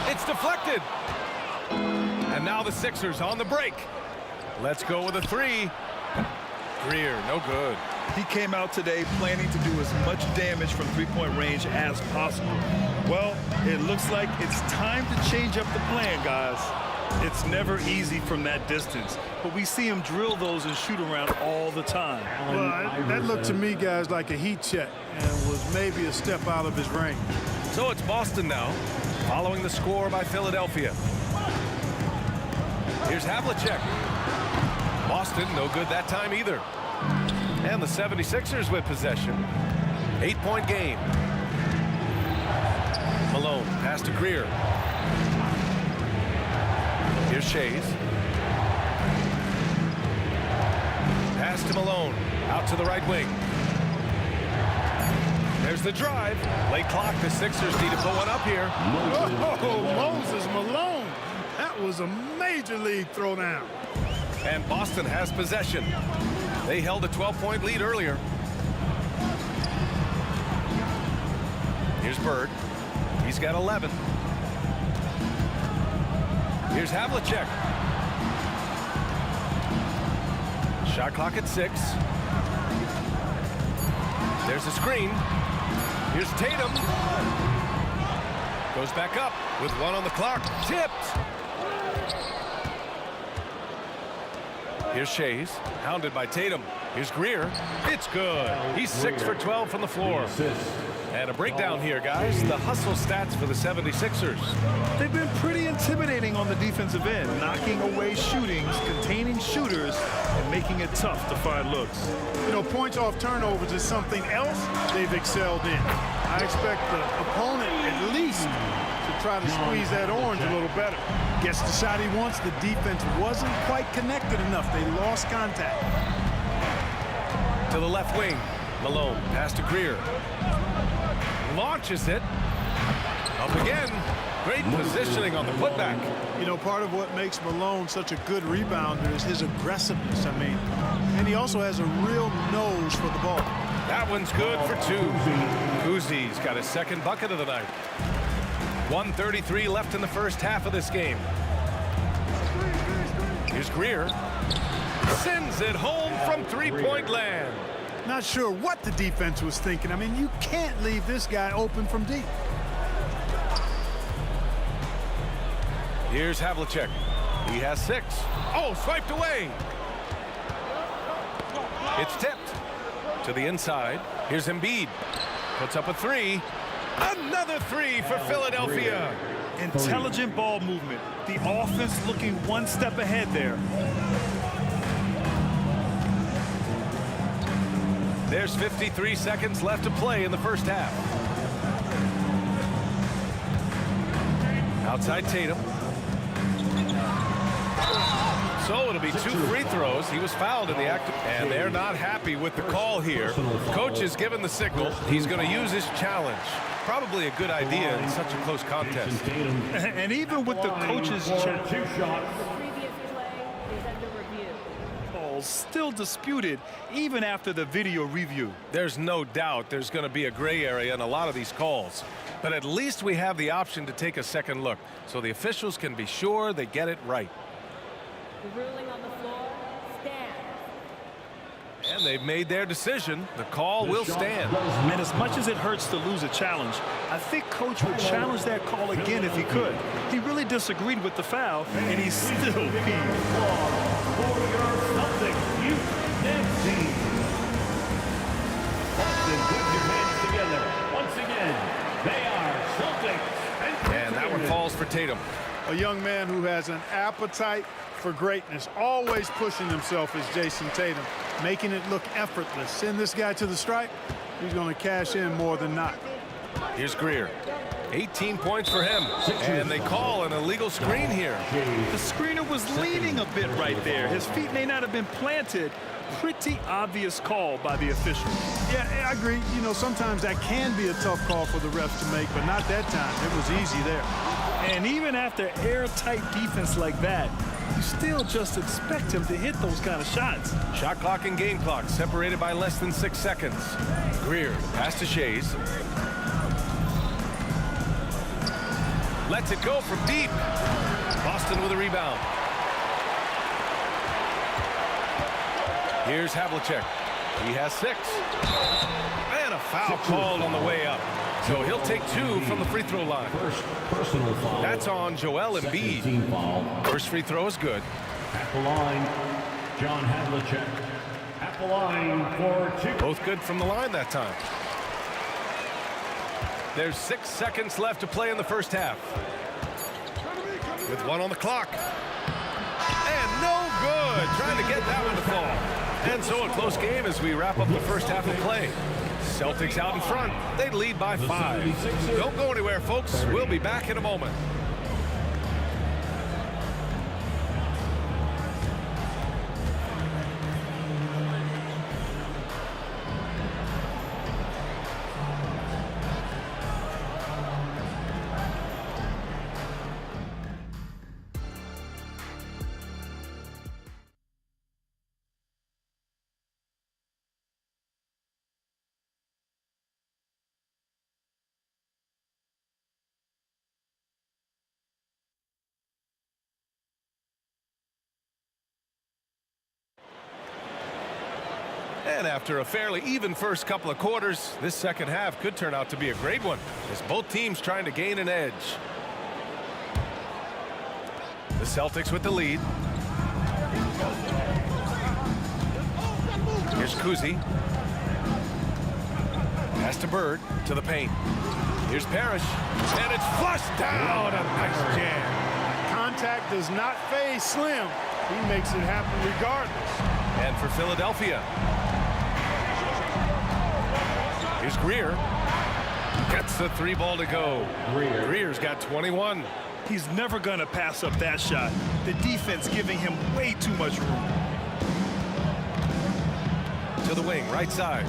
It's deflected. And now the Sixers on the break. Let's go with a 3. Greer, no good. He came out today planning to do as much damage from three-point range as possible. Well, it looks like it's time to change up the plan, guys. It's never easy from that distance, but we see him drill those and shoot around all the time. Well, that looked to me, guys, like a heat check and was maybe a step out of his range. So it's Boston now, following the score by Philadelphia. Here's Havlicek. Boston, no good that time either. And the 76ers with possession. 8-point game. Malone, pass to Greer. Here's Shays. Pass to Malone. Out to the right wing. There's the drive. Late clock. The Sixers need to put one up here. Oh, Moses Malone. That was a major league throwdown. And Boston has possession. They held a 12-point lead earlier. Here's Bird. He's got 11. Here's Havlicek. Shot clock at 6. There's a screen. Here's Tatum. Goes back up with 1 on the clock. Tipped. Here's Shays, hounded by Tatum. Here's Greer. It's good. He's 6 for 12 from the floor. And a breakdown here, guys. The hustle stats for the 76ers. They've been pretty intimidating on the defensive end, knocking away shootings, containing shooters, and making it tough to find looks. You know, points off turnovers is something else they've excelled in. I expect the opponent at least to try to squeeze that orange a little better. Gets the shot he wants. The defense wasn't quite connected enough. They lost contact. To the left wing. Malone, pass to Greer. Launches it. Up again. Great positioning on the putback. You know, part of what makes Malone such a good rebounder is his aggressiveness. I mean, and he also has a real nose for the ball. That one's good for 2. Kuzi's got his second bucket of the night. 1:33 left in the first half of this game. Here's Greer. Sends it home from three-point land. Not sure what the defense was thinking. I mean, you can't leave this guy open from deep. Here's Havlicek. He has 6. Oh, swiped away. It's tipped to the inside. Here's Embiid. Puts up a 3. Another 3 for Philadelphia. Intelligent ball movement. The offense looking one step ahead there. There's 53 seconds left to play in the first half. Outside Tatum. So it'll be 2 free throws. He was fouled in the act, and they're not happy with the call here. Coach has given the signal. He's going to use his challenge. Probably a good idea in such a close contest. And even with the coach's challenge, still disputed even after the video review. There's no doubt there's going to be a gray area in a lot of these calls. But at least we have the option to take a second look, so the officials can be sure they get it right. The ruling on the floor stands. And they've made their decision. The call will stand. And as much as it hurts to lose a challenge, I think Coach would challenge that call again if he could. He really disagreed with the foul, and he's still And that one falls for Tatum. A young man who has an appetite for greatness, always pushing himself is Jason Tatum, making it look effortless. Send this guy to the stripe, he's going to cash in more than not. Here's Greer. 18 points for him. And they call an illegal screen here. The screener was leaning a bit right there. His feet may not have been planted. Pretty obvious call by the official. Yeah, I agree. You know, sometimes that can be a tough call for the refs to make, but not that time. It was easy there. And even after airtight defense like that, you still just expect him to hit those kind of shots. Shot clock and game clock separated by less than 6 seconds. Greer pass to Shays. Lets it go from deep. Boston with a rebound. Here's Havlicek. He has 6. And a foul called on the way up. So he'll take 2 from the free throw line. Personal foul. That's on Joel Embiid. First free throw is good. At the line, John Havlicek. At the line for 2. Both good from the line that time. There's 6 seconds left to play in the first half. With 1 on the clock. And no good. Trying to get that one to fall. And so a close game as we wrap up the first half of play. Celtics out in front. They lead by 5. Don't go anywhere, folks. We'll be back in a moment. And after a fairly even first couple of quarters, this second half could turn out to be a great one, as both teams trying to gain an edge. The Celtics with the lead. Here's Kuzi. Pass to Bird, to the paint. Here's Parrish, and it's flushed down. A nice jam. Contact does not phase Slim. He makes it happen regardless. And for Philadelphia, here's Greer. Gets the 3 ball to go. Greer's got 21. He's never going to pass up that shot. The defense giving him way too much room. To the wing, right side.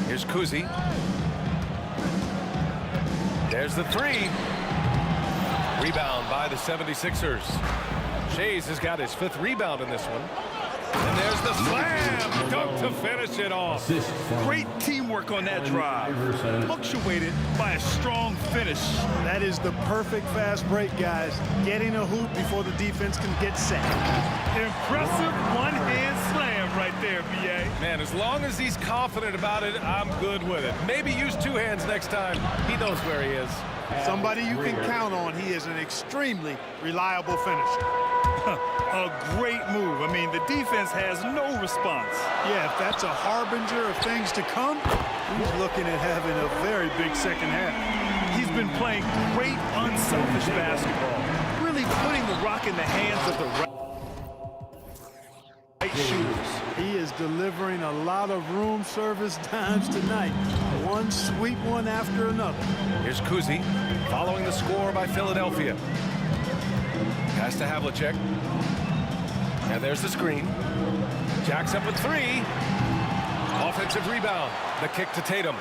Here's Kuzi. There's the three. Rebound by the 76ers. Shays has got his 5th rebound in this one. And there's the slam dunk to finish it off. Great teamwork on that drive. Punctuated by a strong finish. That is the perfect fast break, guys. Getting a hoop before the defense can get set. Impressive one-hand slam right there, B.A. Man, as long as he's confident about it, I'm good with it. Maybe use 2 hands next time. He knows where he is. Somebody you can count on. He is an extremely reliable finisher. A great move. I mean, the defense has no response. Yeah, if that's a harbinger of things to come, he's looking at having a very big second half. He's been playing great, unselfish basketball. Really putting the rock in the hands of the right shooters. He is delivering a lot of room service times tonight. One sweet one after another. Here's Kuzi following the score by Philadelphia. Pass to Havlicek. And there's the screen. Jacks up with 3. Offensive rebound. The kick to Tatum.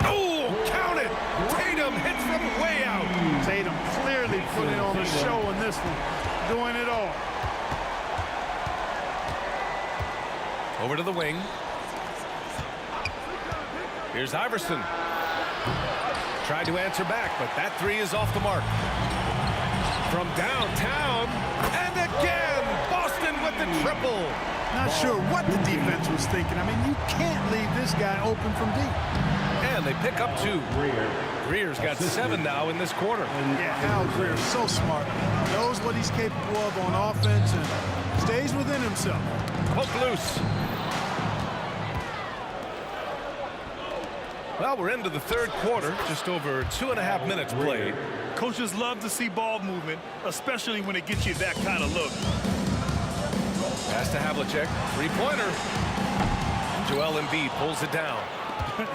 Oh, count it! Tatum hits from way out. Tatum clearly putting on a show in this one. Doing it all. Over to the wing. Here's Iverson. Tried to answer back, but that 3 is off the mark. From downtown, and again, Boston with the triple. Not sure what the defense was thinking. I mean, you can't leave this guy open from deep. And they pick up 2. Greer's got 7 now in this quarter. Yeah, Hal Greer, so smart. Knows what he's capable of on offense and stays within himself. Poke loose. Well, we're into the 3rd quarter, just over 2.5 minutes played. Coaches love to see ball movement, especially when it gets you that kind of look. Pass to Havlicek, 3-pointer. Joel Embiid pulls it down.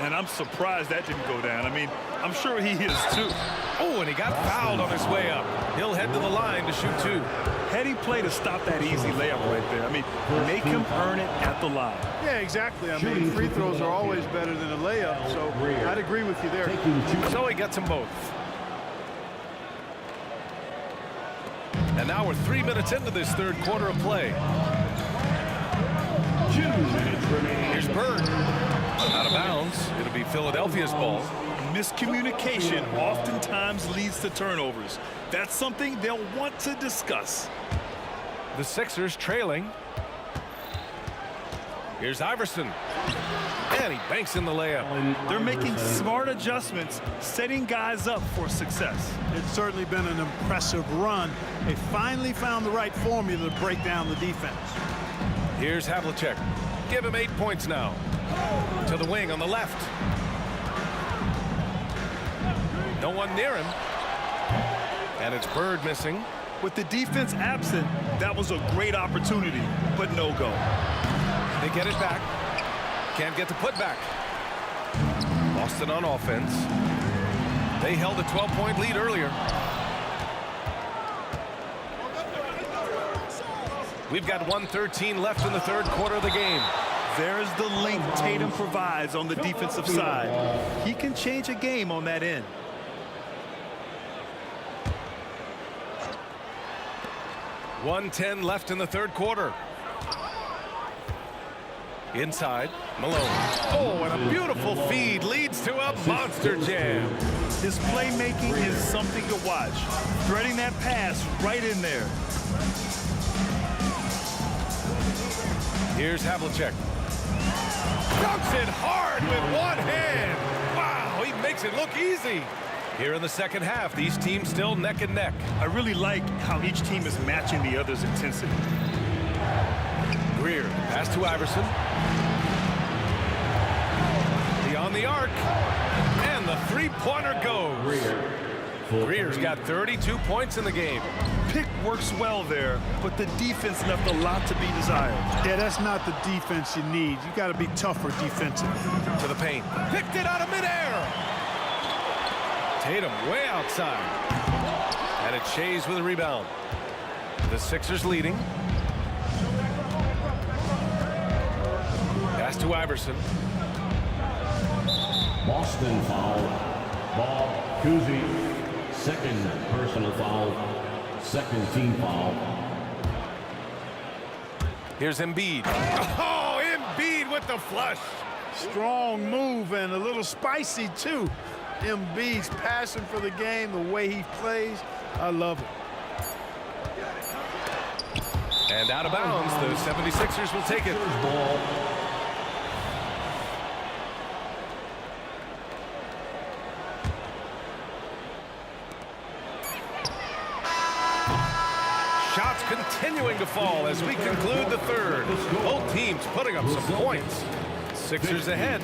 And I'm surprised that didn't go down. I mean, I'm sure he is too. Oh, and he got fouled on his way up. He'll head to the line to shoot 2. Heady play to stop that easy layup right there. I mean, make him earn it at the line. Yeah, exactly. I mean, free throws are always better than a layup, so I'd agree with you there. So he gets them both. And now we're 3 minutes into this 3rd quarter of play. 2 minutes remaining. Here's Bird. Out of bounds. It'll be Philadelphia's ball. Miscommunication oftentimes leads to turnovers. That's something they'll want to discuss. The Sixers trailing. Here's Iverson. And he banks in the layup. They're making smart adjustments, setting guys up for success. It's certainly been an impressive run. They finally found the right formula to break down the defense. Here's Havlicek. Give him 8 points now. To the wing on the left. No one near him. And it's Bird missing. With the defense absent, that was a great opportunity, but no go. They get it back. Can't get the putback. Boston on offense. They held a 12-point lead earlier. We've got 1:13 left in the 3rd quarter of the game. There's the length Tatum provides on the defensive side. He can change a game on that end. .110 left in the 3rd quarter. Inside, Malone. Oh, and a beautiful feed leads to a monster jam. His playmaking is something to watch. Threading that pass right in there. Here's Havlicek. Dunks it hard with one hand. Wow, he makes it look easy. Here in the 2nd half, these teams still neck and neck. I really like how each team is matching the other's intensity. Greer, pass to Iverson. Beyond the arc. And the 3-pointer goes. Greer's got 32 points in the game. Pick works well there, but the defense left a lot to be desired. Yeah, that's not the defense you need. You got to be tougher defensively. To the paint. Picked it out of midair. Tatum way outside. And it's Shays with a rebound. The Sixers leading. Pass to Iverson. Boston foul. Ball, Kuzi. Second personal foul. Second team foul. Here's Embiid. Oh, Embiid with the flush. Strong move and a little spicy, too. Embiid's passion for the game, the way he plays, I love it. And out of bounds, the 76ers will take it. Ball. Shots continuing to fall as we conclude the third. Both teams putting up some points. Sixers ahead.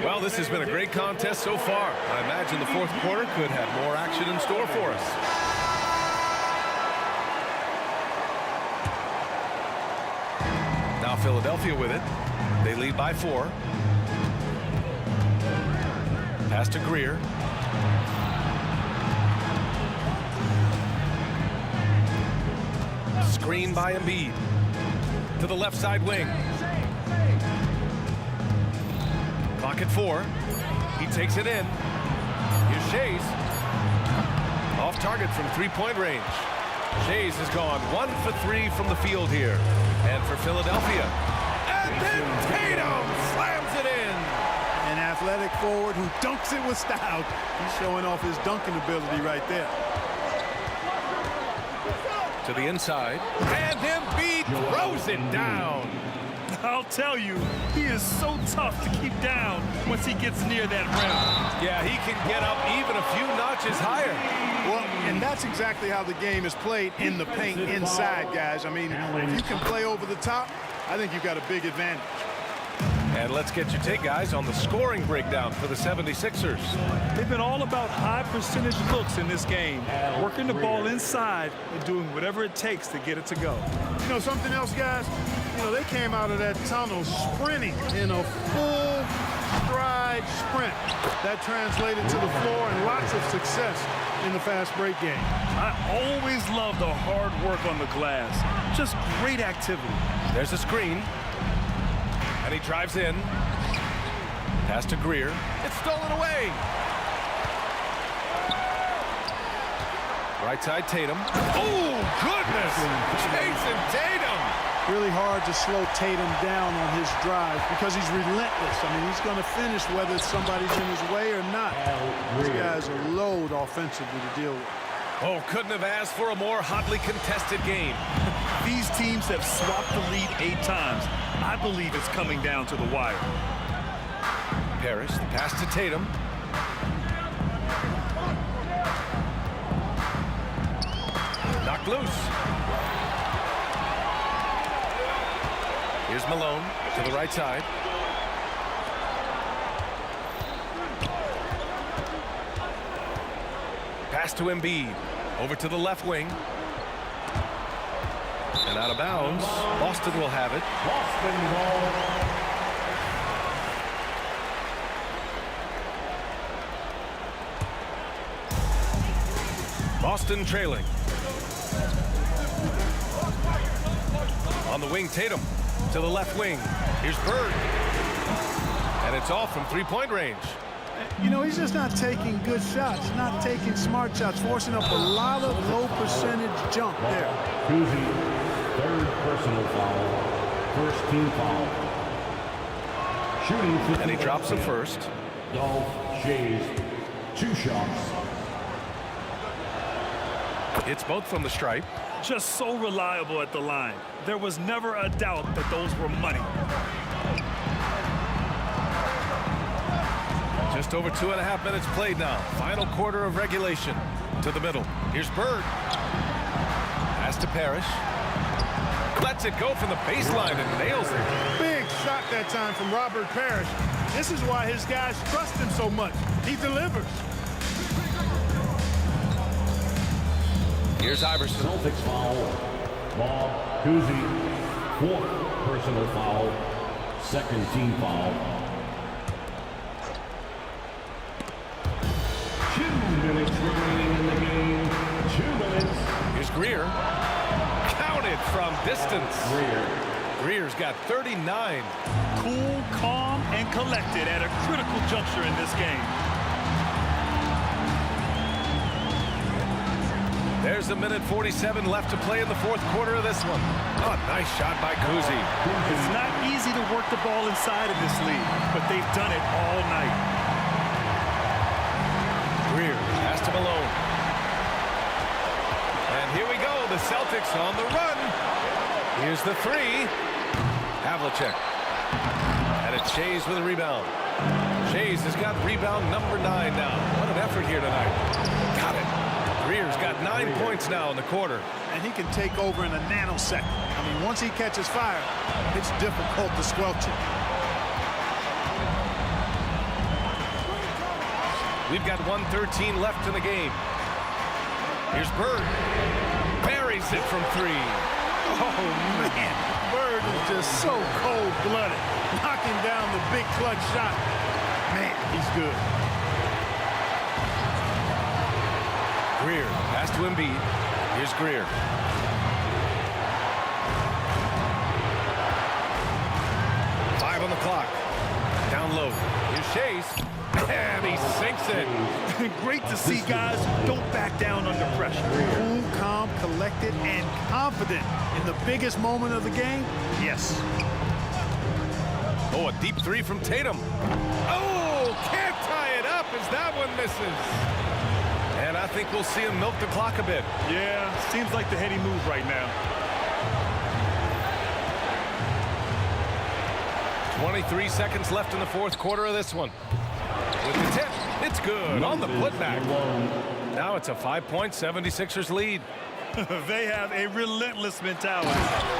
Well, this has been a great contest so far. I imagine the fourth quarter could have more action in store for us. Now Philadelphia with it. They lead by 4. Pass to Greer. Screen by Embiid. To the left side wing. Clock at 4. He takes it in. Here's Shays. Off target from three-point range. Shays has gone 1 for 3 from the field here. And for Philadelphia. And then Tatum slams it in. An athletic forward who dunks it with style. He's showing off his dunking ability right there. To the inside. And Embiid throws it down. I'll tell you, he is so tough to keep down once he gets near that rim. Yeah, he can get up even a few notches higher. Well, and that's exactly how the game is played in the paint inside, guys. I mean, if you can play over the top, I think you've got a big advantage. And let's get your take, guys, on the scoring breakdown for the 76ers. They've been all about high percentage looks in this game, working the ball inside and doing whatever it takes to get it to go. You know, something else, guys? You know, they came out of that tunnel sprinting in a full stride sprint. That translated to the floor and lots of success in the fast break game. I always love the hard work on the glass. Just great activity. There's a screen. And he drives in. Pass to Greer. It's stolen away. Right side Tatum. Oh, goodness! Jason Tatum! Really hard to slow Tatum down on his drive because he's relentless. I mean, he's going to finish whether somebody's in his way or not. These guys are load offensively to deal with. Oh, couldn't have asked for a more hotly contested game. These teams have swapped the lead 8 times. I believe it's coming down to the wire. Parrish, the pass to Tatum. Knocked loose. Here's Malone to the right side. Pass to Embiid. Over to the left wing. And out of bounds. Boston will have it. Boston ball. Boston trailing. On the wing, Tatum. To the left wing. Here's Bird. And it's off from three-point range. You know, he's just not taking good shots, not taking smart shots, forcing up a lot of low percentage jump there. Kuzi, third personal foul, first team foul. Shooting 50. And he drops the first. Dolph Shays, 2 shots. It's both from the stripe. Just so reliable at the line. There was never a doubt that those were money. Just over 2.5 minutes played now. Final quarter of regulation. To the middle. Here's Bird. Pass to Parrish. Lets it go from the baseline and nails it. Big shot that time from Robert Parrish. This is why his guys trust him so much. He delivers. Here's Iverson. Celtics foul. Ball, Kuzi, 4th personal foul, 2nd team foul. 2 minutes remaining in the game. 2 minutes. Here's Greer. Counted from distance. Greer's got 39. Cool, calm, and collected at a critical juncture in this game. There's 1:47 left to play in the fourth quarter of this one. Oh, nice shot by Kuzi. It's not easy to work the ball inside of this league, but they've done it all night. Greer pass to Malone. And here we go, the Celtics on the run. Here's the three. Havlicek. And it's Shays with a rebound. Shays has got rebound number 9 now. What an effort here tonight. Got it. Greer's got 9 points now in the quarter. And he can take over in a nanosecond. I mean, once he catches fire, it's difficult to squelch it. We've got 1:13 left in the game. Here's Bird. Buries it from 3. Oh, man. Bird is just so cold-blooded. Knocking down the big clutch shot. Man, he's good. Greer, pass to Embiid. Here's Greer. Five on the clock. Down low. Here's Chase. And he sinks it. Great to see guys who don't back down under pressure. Cool, calm, collected, and confident in the biggest moment of the game. Yes. Oh, a deep 3 from Tatum. Oh, can't tie it up as that one misses. And I think we'll see him milk the clock a bit. Yeah, seems like the heady move right now. 23 seconds left in the fourth quarter of this one. With the tip, it's good on the putback. Now it's a 5-point 76ers lead. They have a relentless mentality,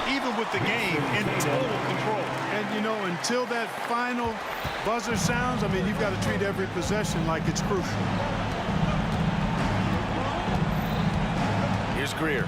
even with the game in total control. And, you know, until that final buzzer sounds, I mean, you've got to treat every possession like it's crucial. Here's Greer.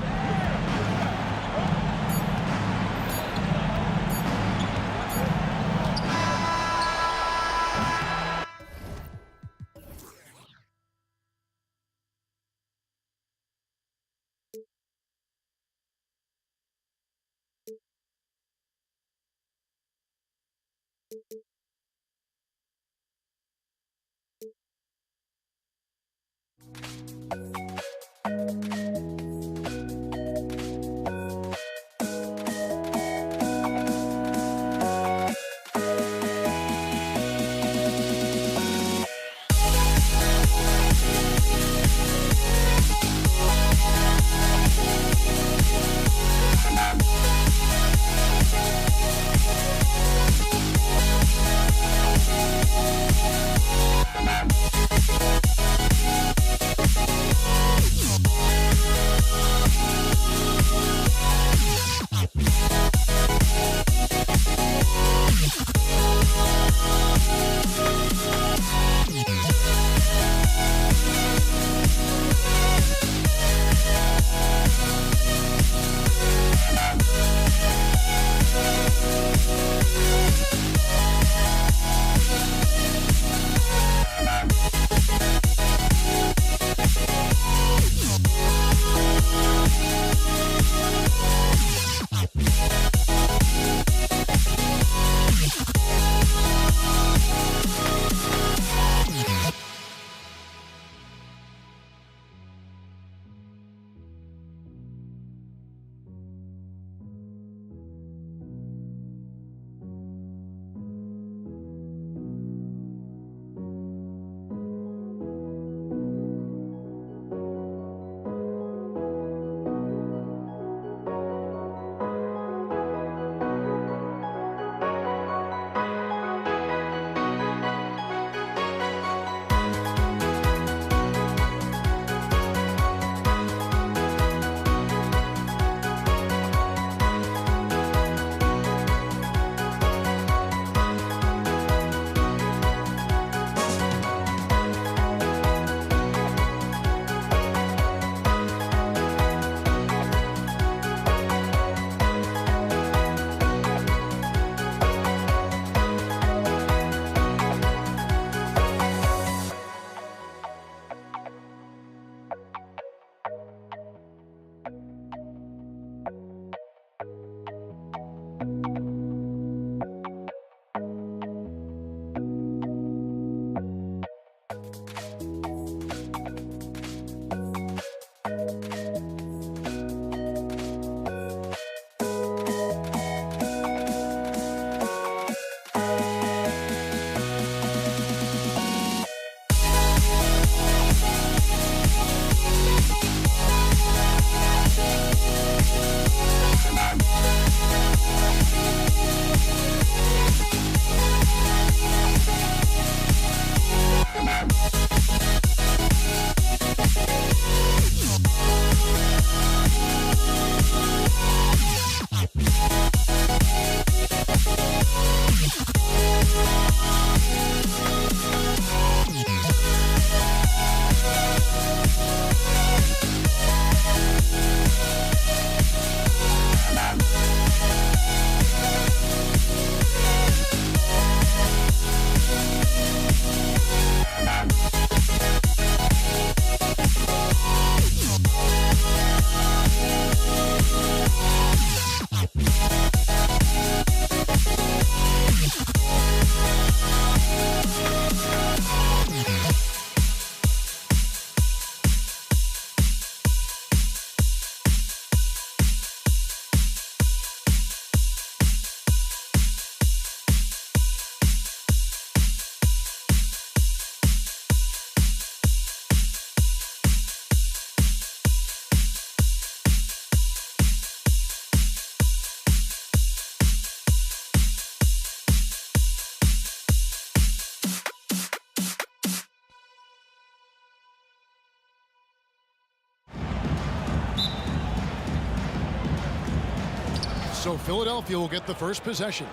Philadelphia will get the first possession.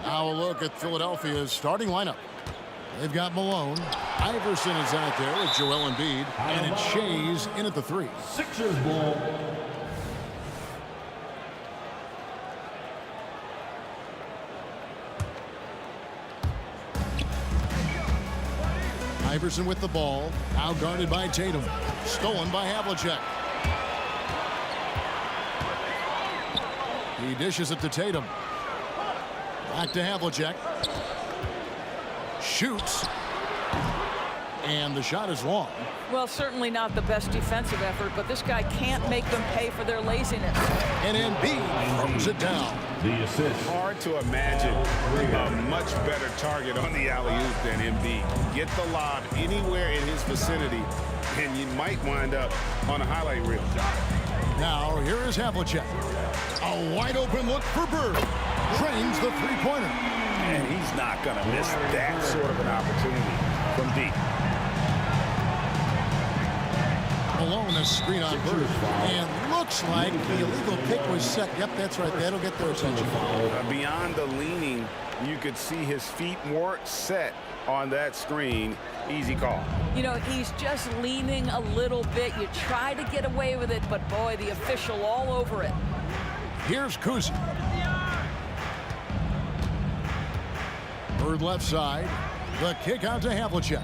Now a look at Philadelphia's starting lineup. They've got Malone. Iverson is out there with Joel Embiid. And it's Shays in at the 3. Sixers ball. Iverson with the ball. Now guarded by Tatum. Stolen by Havlicek. He dishes it to Tatum. Back to Havlicek. Shoots. And the shot is long. Well, certainly not the best defensive effort, but this guy can't make them pay for their laziness. And Embiid throws it down. The assist. Hard to imagine a much better target on the alley-oop than Embiid. Get the lob anywhere in his vicinity, and you might wind up on a highlight reel. Now, here is Havlicek. A wide open look for Bird. Drains the three-pointer. And he's not going to miss that sort of an opportunity from deep. Malone a screen on Bird. And looks like the illegal pick was set. Yep, that's right. That'll get their attention. Beyond the leaning, you could see his feet weren't set on that screen. Easy call. You know, he's just leaning a little bit. You try to get away with it, but boy, the official all over it. Here's Kuzi. Bird left side. The kick out to Havlicek.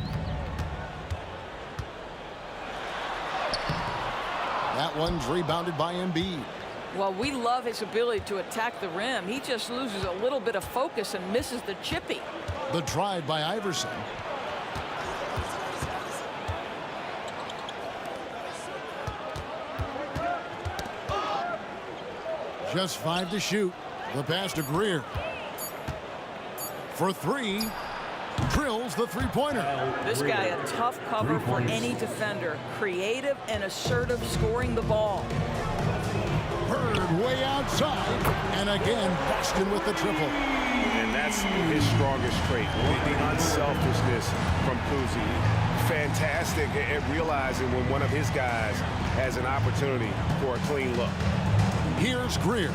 That one's rebounded by Embiid. Well, we love his ability to attack the rim. He just loses a little bit of focus and misses the chippy. The drive by Iverson. Just 5 to shoot. The pass to Greer. For 3. Drills the three-pointer. This guy a tough cover for any defender. Creative and assertive scoring the ball. Bird way outside. And again, Boston with the triple. And that's his strongest trait, the unselfishness from Kuzi. Fantastic at realizing when one of his guys has an opportunity for a clean look. Here's Greer.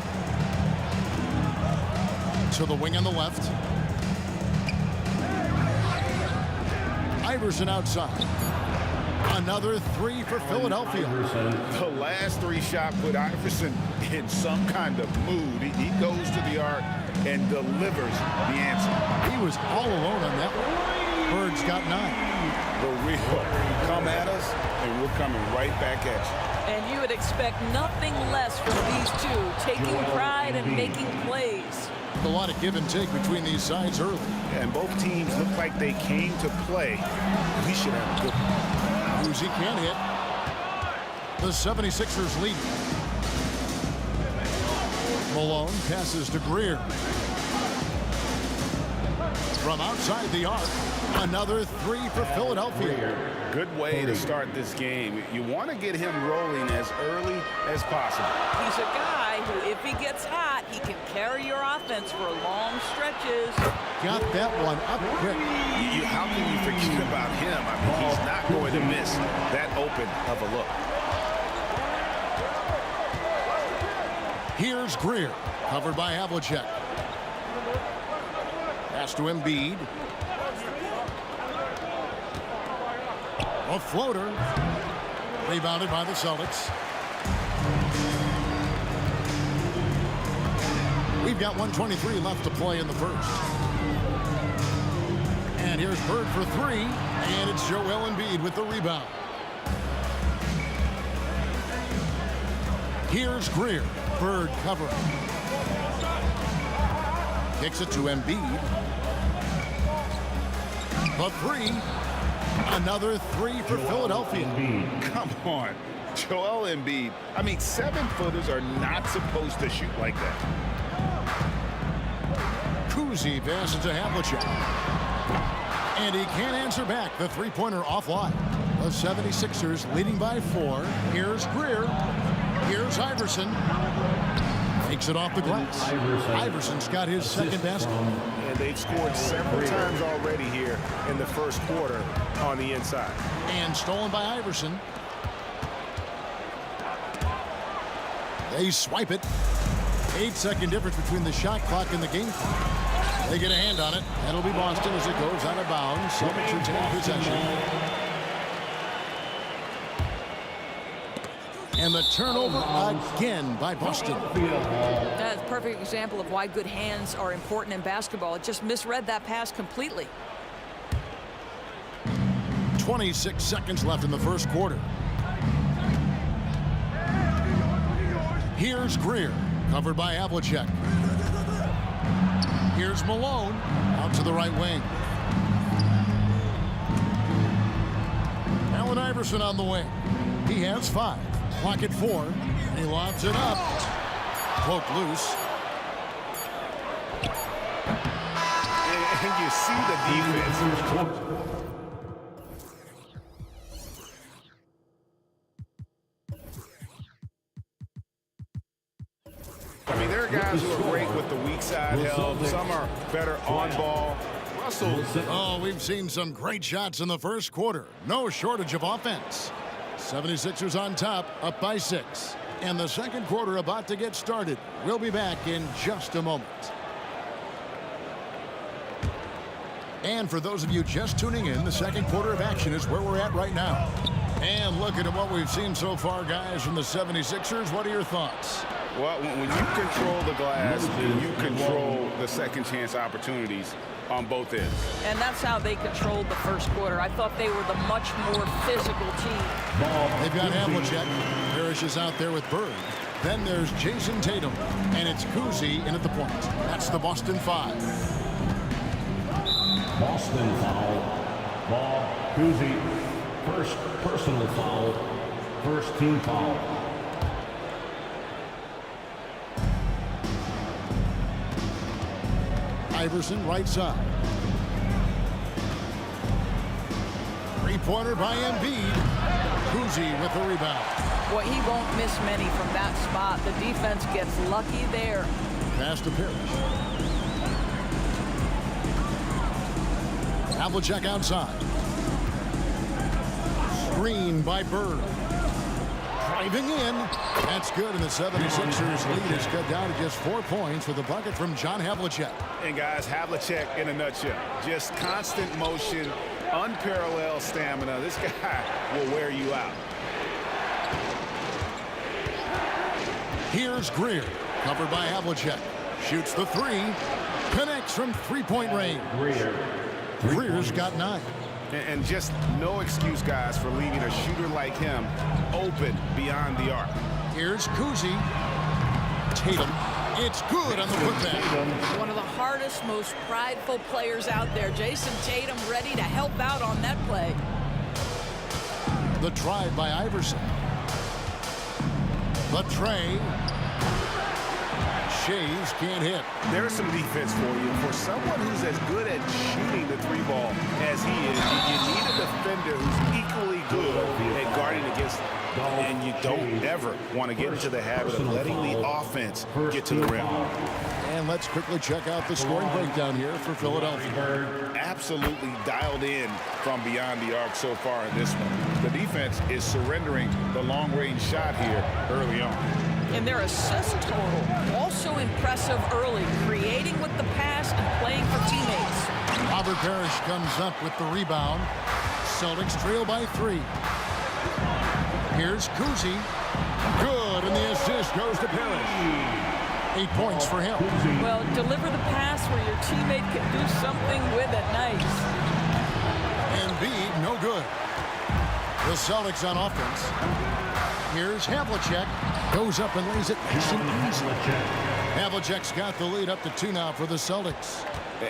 To the wing on the left. Iverson outside. Another 3 for Philadelphia. The last 3 shot put Iverson in some kind of mood. He goes to the arc and delivers the answer. He was all alone on that one. Bird's got 9. The real come at us, and we're coming right back at you. And you would expect nothing less from these two, taking pride and making plays. A lot of give and take between these sides early. And both teams look like they came to play. We should have a good one. Kuzi can't hit. The 76ers lead. Malone passes to Greer. From outside the arc, another 3 for Philadelphia. Good way to start this game. You want to get him rolling as early as possible. He's a guy who, if he gets hot, he can carry your offense for long stretches. Got that one up quick. How can you forget about him? I mean, he's not going to miss that open of a look. Here's Greer, covered by Havlicek. Pass to Embiid. A floater. Rebounded by the Celtics. We've got 1:23 left to play in the first. And here's Bird for 3. And it's Joel Embiid with the rebound. Here's Greer. Bird covering. Kicks it to Embiid. The 3. Another 3 for Philadelphia. Come on. Joel Embiid. I mean, 7-footers are not supposed to shoot like that. Kuzi passes to Havlicek. And he can't answer back. The three-pointer offline. The 76ers leading by 4. Here's Greer. Here's Iverson. Takes it off the glass. Iverson's got his second basket. And they've scored several times already here in the first quarter on the inside. And stolen by Iverson. They swipe it. 8-second difference between the shot clock and the game clock. They get a hand on it. That'll be Boston as it goes out of bounds. Celtics retain possession. And the turnover again by Boston. That's a perfect example of why good hands are important in basketball. It just misread that pass completely. 26 seconds left in the first quarter. Here's Greer, covered by Havlicek. Here's Malone, out to the right wing. Allen Iverson on the wing. He has 5. Clock at 4. And he lobs it up. Poked loose. And you see the defense. I mean, there are guys who are great with the weak side help. Some are better on ball. Russell. Oh, we've seen some great shots in the first quarter. No shortage of offense. 76ers on top, up by 6. And the second quarter about to get started. We'll be back in just a moment. And for those of you just tuning in, the second quarter of action is where we're at right now. And looking at what we've seen so far, guys, from the 76ers, what are your thoughts? Well, when you control the glass, you control the second chance opportunities on both ends. And that's how they controlled the first quarter. I thought they were the much more physical team. They've got Havlicek. Parrish is out there with Bird. Then there's Jason Tatum. And it's Kuzi in at the point. That's the Boston 5. Boston foul. Ball, Kuzi. First personal foul. First team foul. Iverson right side. Three-pointer by Embiid. Kuzi with the rebound. Boy, he won't miss many from that spot. The defense gets lucky there. Pass to Parrish. Havlicek outside. Screen by Bird. Driving in. That's good, and the 76ers lead is cut down to just 4 points with a bucket from John Havlicek. And guys, Havlicek in a nutshell. Just constant motion, unparalleled stamina. This guy will wear you out. Here's Greer, covered by Havlicek. Shoots the 3. Connects from three-point range. Greer's got 9. And just no excuse, guys, for leaving a shooter like him open beyond the arc. Here's Kuzi. Tatum. It's good on the putback. One of the hardest, most prideful players out there. Jason Tatum ready to help out on that play. The drive by Iverson. The tray. Shays can't hit. There's some defense for you. For someone who's as good at shooting the 3-ball as he is, you need a defender who's equally good at guarding against him. And you don't ever want to get into the habit of letting the offense get to the rim. And let's quickly check out the scoring breakdown here for Philadelphia. Absolutely dialed in from beyond the arc so far in this one. The defense is surrendering the long-range shot here early on. And their assist total also impressive early, creating with the pass and playing for teammates. Robert Parrish comes up with the rebound. Celtics trail by 3. Here's Kuzi. Good, and the assist goes to Parrish. 8 points for him. Well, deliver the pass where your teammate can do something with it. Nice. Embiid, no good. The Celtics on offense. Here's Havlicek. Goes up and lays it nice and easy. Havlicek's got the lead up to 2 now for the Celtics.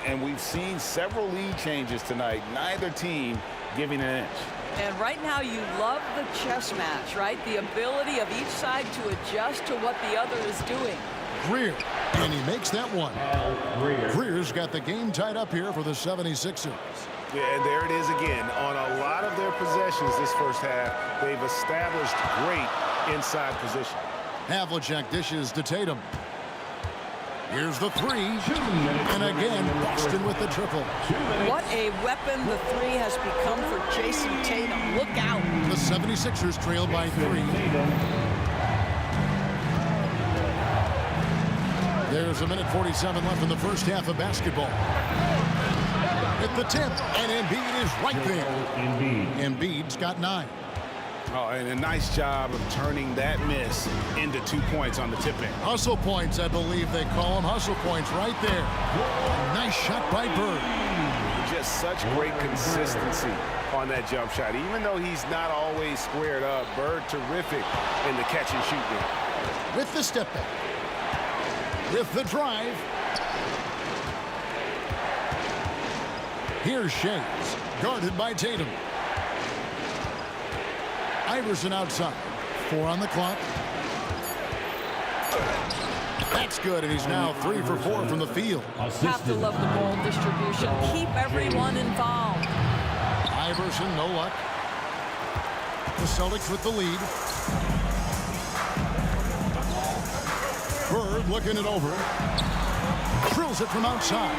And we've seen several lead changes tonight. Neither team giving an inch. And right now you love the chess match, right? The ability of each side to adjust to what the other is doing. Greer, and he makes that one. Greer's got the game tied up here for the 76ers. Yeah, and there it is again. On a lot of their possessions this first half, they've established great inside position. Havlicek dishes to Tatum. Here's the 3. And again, Boston with the triple. What a weapon the 3 has become for Jason Tatum. Look out. The 76ers trail by 3. There's a minute 47 left in the first half of basketball. At the tip, and Embiid is right there. Embiid's got 9. Oh, and a nice job of turning that miss into 2 points on the tip in. Hustle points, I believe they call them. Hustle points right there. Nice shot by Bird. Just such great consistency on that jump shot. Even though he's not always squared up, Bird terrific in the catch and shoot game. With the step back. With the drive. Here's Shays, guarded by Tatum. Iverson outside. 4 on the clock. That's good, and he's now 3 for 4 from the field. Have to love the ball distribution. Keep everyone involved. Iverson, no luck. The Celtics with the lead. Bird looking it over. Drills it from outside.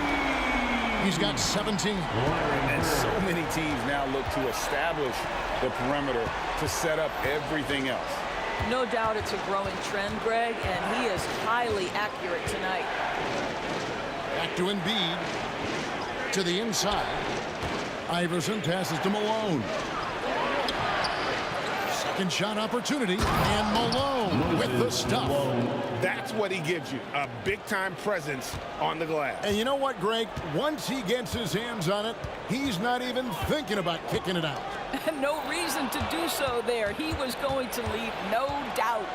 He's got 17. And so many teams now look to establish the perimeter to set up everything else. No doubt it's a growing trend, Greg, and he is highly accurate tonight. Back to Embiid. To the inside. Iverson passes to Malone. Second shot opportunity, and Malone with the stuff. That's what he gives you, a big-time presence on the glass. And you know what, Greg? Once he gets his hands on it, he's not even thinking about kicking it out. No reason to do so there. He was going to leave, no doubt.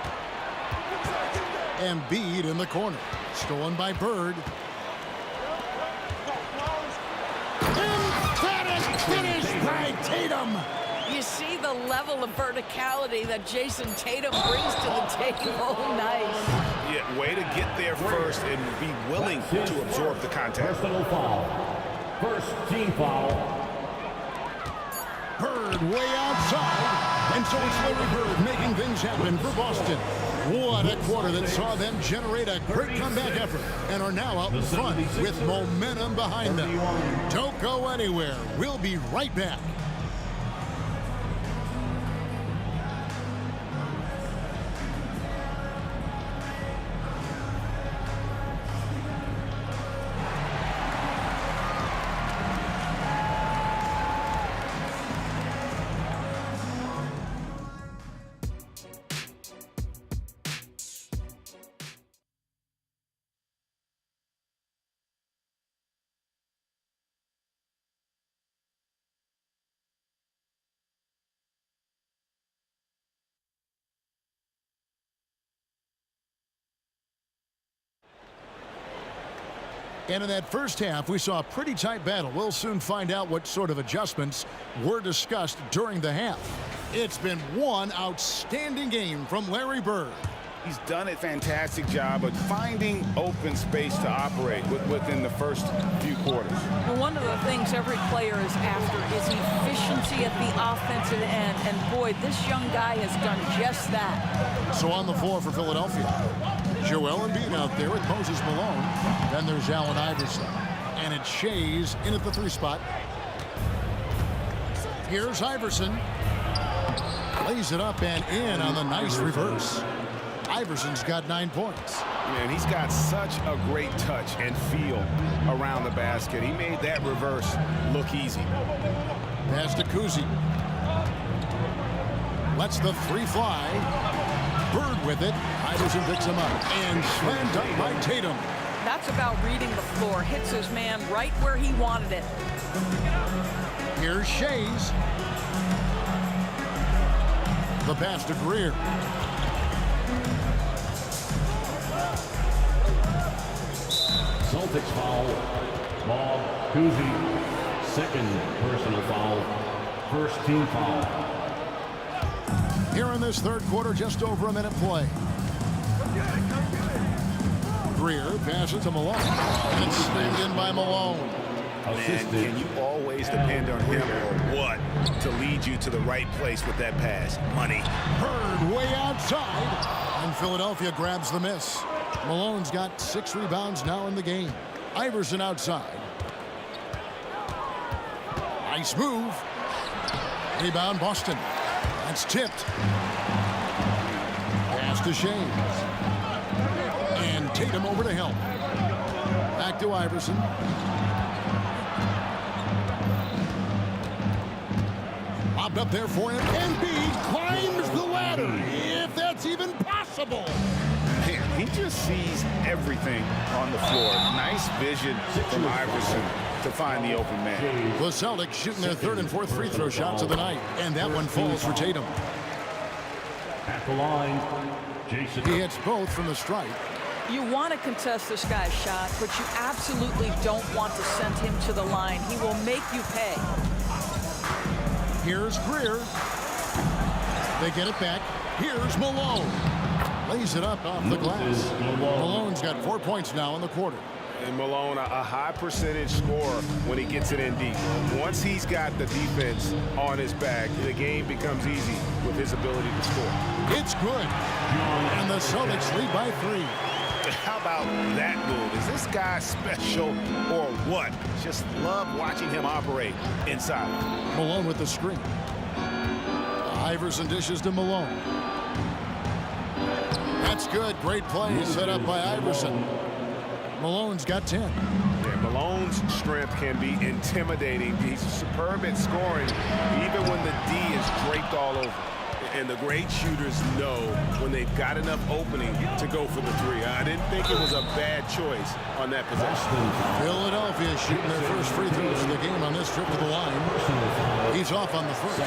Embiid in the corner. Stolen by Bird. Emphatic finish by Tatum. You see the level of verticality that Jason Tatum brings to the table. Nice. Yeah, way to get there first and be willing to absorb the contact. Personal foul. First team foul. Bird way outside. And so it's Larry Bird making things happen for Boston. What a quarter that saw them generate a great comeback effort and are now out in front with momentum behind them. Don't go anywhere. We'll be right back. And in that first half, we saw a pretty tight battle. We'll soon find out what sort of adjustments were discussed during the half. It's been one outstanding game from Larry Bird. He's done a fantastic job of finding open space to operate within the first few quarters. Well, one of the things every player is after is efficiency at the offensive end. And boy, this young guy has done just that. So on the floor for Philadelphia, Joel Embiid out there with Moses Malone. Then there's Allen Iverson. And it's Shays in at the 3 spot. Here's Iverson. Lays it up and in on the nice reverse. Iverson's got 9 points. Man, he's got such a great touch and feel around the basket. He made that reverse look easy. Pass to Kuzi. Lets the 3 fly. Bird with it. Iverson picks him up. And slam dunk by Tatum. That's about reading the floor. Hits his man right where he wanted it. Here's Shays. The pass to Greer. Celtics foul. Ball. Kuzi. Second personal foul. First team foul. Here in this third quarter, just over a minute play. Greer passes to Malone. And it's slammed in by Malone. Man, can you always depend on him or what to lead you to the right place with that pass? Money. Bird way outside. And Philadelphia grabs the miss. Malone's got 6 rebounds now in the game. Iverson outside. Nice move. Rebound Boston. That's tipped. Pass to Shays. And Tatum over to help. Back to Iverson. Lobbed up there for him. Embiid climbs the ladder, if that's even possible. Man, he just sees everything on the floor. Nice vision from Iverson to find the open man. The Celtics shooting their third and fourth free throw shots of the night, and that one falls for Tatum. At the line, Jason. He hits both from the stripe. You want to contest this guy's shot, but you absolutely don't want to send him to the line. He will make you pay. Here's Greer. They get it back. Here's Malone. Lays it up off the glass. Malone's got 4 points now in the quarter. And Malone, a high percentage scorer when he gets it in deep. Once he's got the defense on his back, the game becomes easy with his ability to score. It's good. And the Celtics lead by 3. How about that move? Is this guy special or what? Just love watching him operate inside. Malone with the screen. Iverson dishes to Malone. That's good. Great play set up by Iverson. Malone's got 10. Yeah, Malone's strength can be intimidating. He's superb at scoring, even when the D is draped all over. And the great shooters know when they've got enough opening to go for the three. I didn't think it was a bad choice on that possession. Philadelphia shooting their first free throws of the game on this trip to the line. He's off on the first.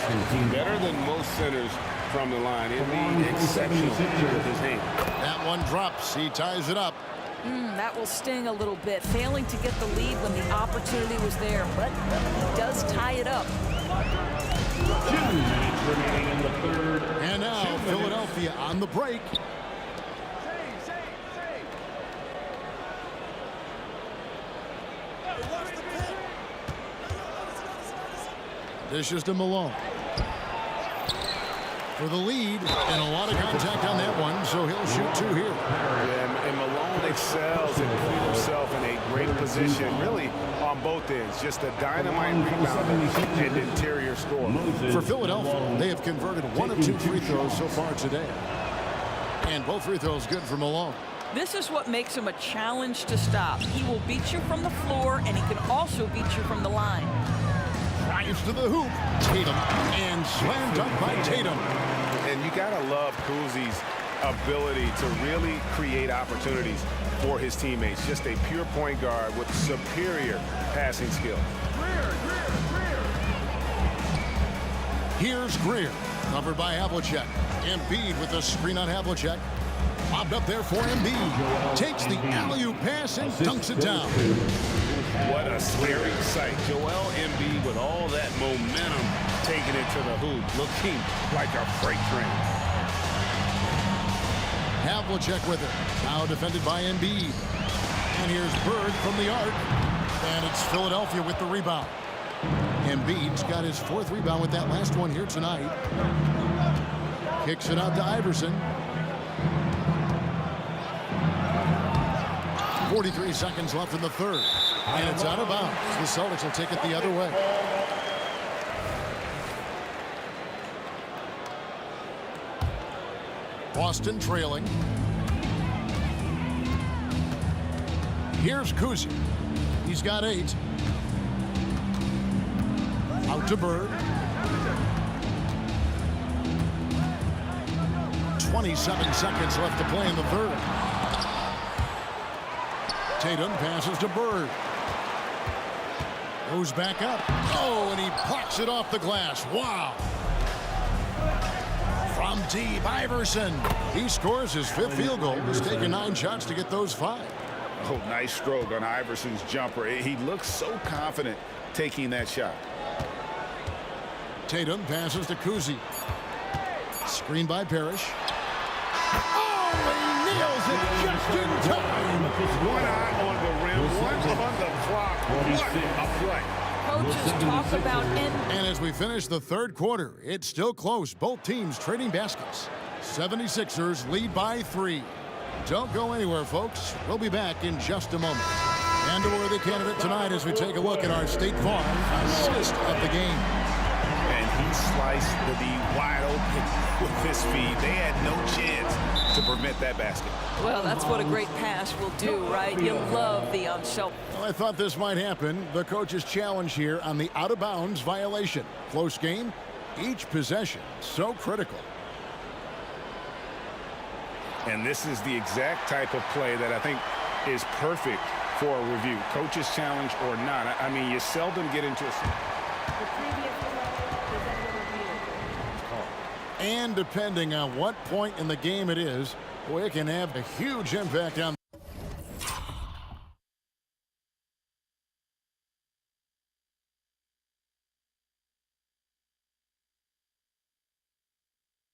Better than most centers from the line. It'd be exceptional with his hand. That one drops. He ties it up. That will sting a little bit. Failing to get the lead when the opportunity was there, but he does tie it up. 2 minutes remaining in the third. And now Philadelphia on the break. Dishes to Malone. For the lead, and a lot of contact on that one, so he'll shoot 2 here. Yeah, and Malone excels and put himself in a great position, really on both ends. Just a dynamite rebound and interior score. For Philadelphia, they have converted 1 of 2 free throws so far today. And both free throws good for Malone. This is what makes him a challenge to stop. He will beat you from the floor, and he can also beat you from the line. Drives to the hoop. Tatum. And slam dunk by Tatum. And you gotta love Kuzi's ability to really create opportunities for his teammates. Just a pure point guard with superior passing skill. Here's Greer. Covered by Havlicek. Embiid with the screen on Havlicek. Bobbed up there for Embiid. Takes the alley-oop pass and dunks it down. What a scary sight. Joel Embiid with all that momentum taking it to the hoop, looking like a freight train. Havlicek with it. Now defended by Embiid. And here's Bird from the arc. And it's Philadelphia with the rebound. Embiid's got his 4th rebound with that last one here tonight. Kicks it out to Iverson. 43 seconds left in the third. And it's out of bounds. The Celtics will take it the other way. Boston trailing. Here's Kuzi. He's got 8. Out to Bird. 27 seconds left to play in the third. Tatum passes to Bird. Goes back up. Oh, and he plucks it off the glass. Wow. From deep, Iverson. He scores his 5th field goal. He's taken 9 shots to get those 5. Oh, nice stroke on Iverson's jumper. He looks so confident taking that shot. Tatum passes to Kuzi. Screen by Parrish. Oh, he nails it just in time. One eye on the rim, one on the clock. What a play. Coaches talk about And as we finish the third quarter, it's still close. Both teams trading baskets. 76ers lead by 3. Don't go anywhere, folks. We'll be back in just a moment. And a worthy candidate tonight as we take a look at our State Farm assist of the game. And slice the D wide open with this feed. They had no chance to prevent that basket. Well, that's what a great pass will do, right? You love the unself. Well, I thought this might happen. The coach's challenge here on the out-of-bounds violation. Close game, each possession so critical. And this is the exact type of play that I think is perfect for a review. Coach's challenge or not. I mean, you seldom get into a... And depending on what point in the game it is, boy, it can have a huge impact on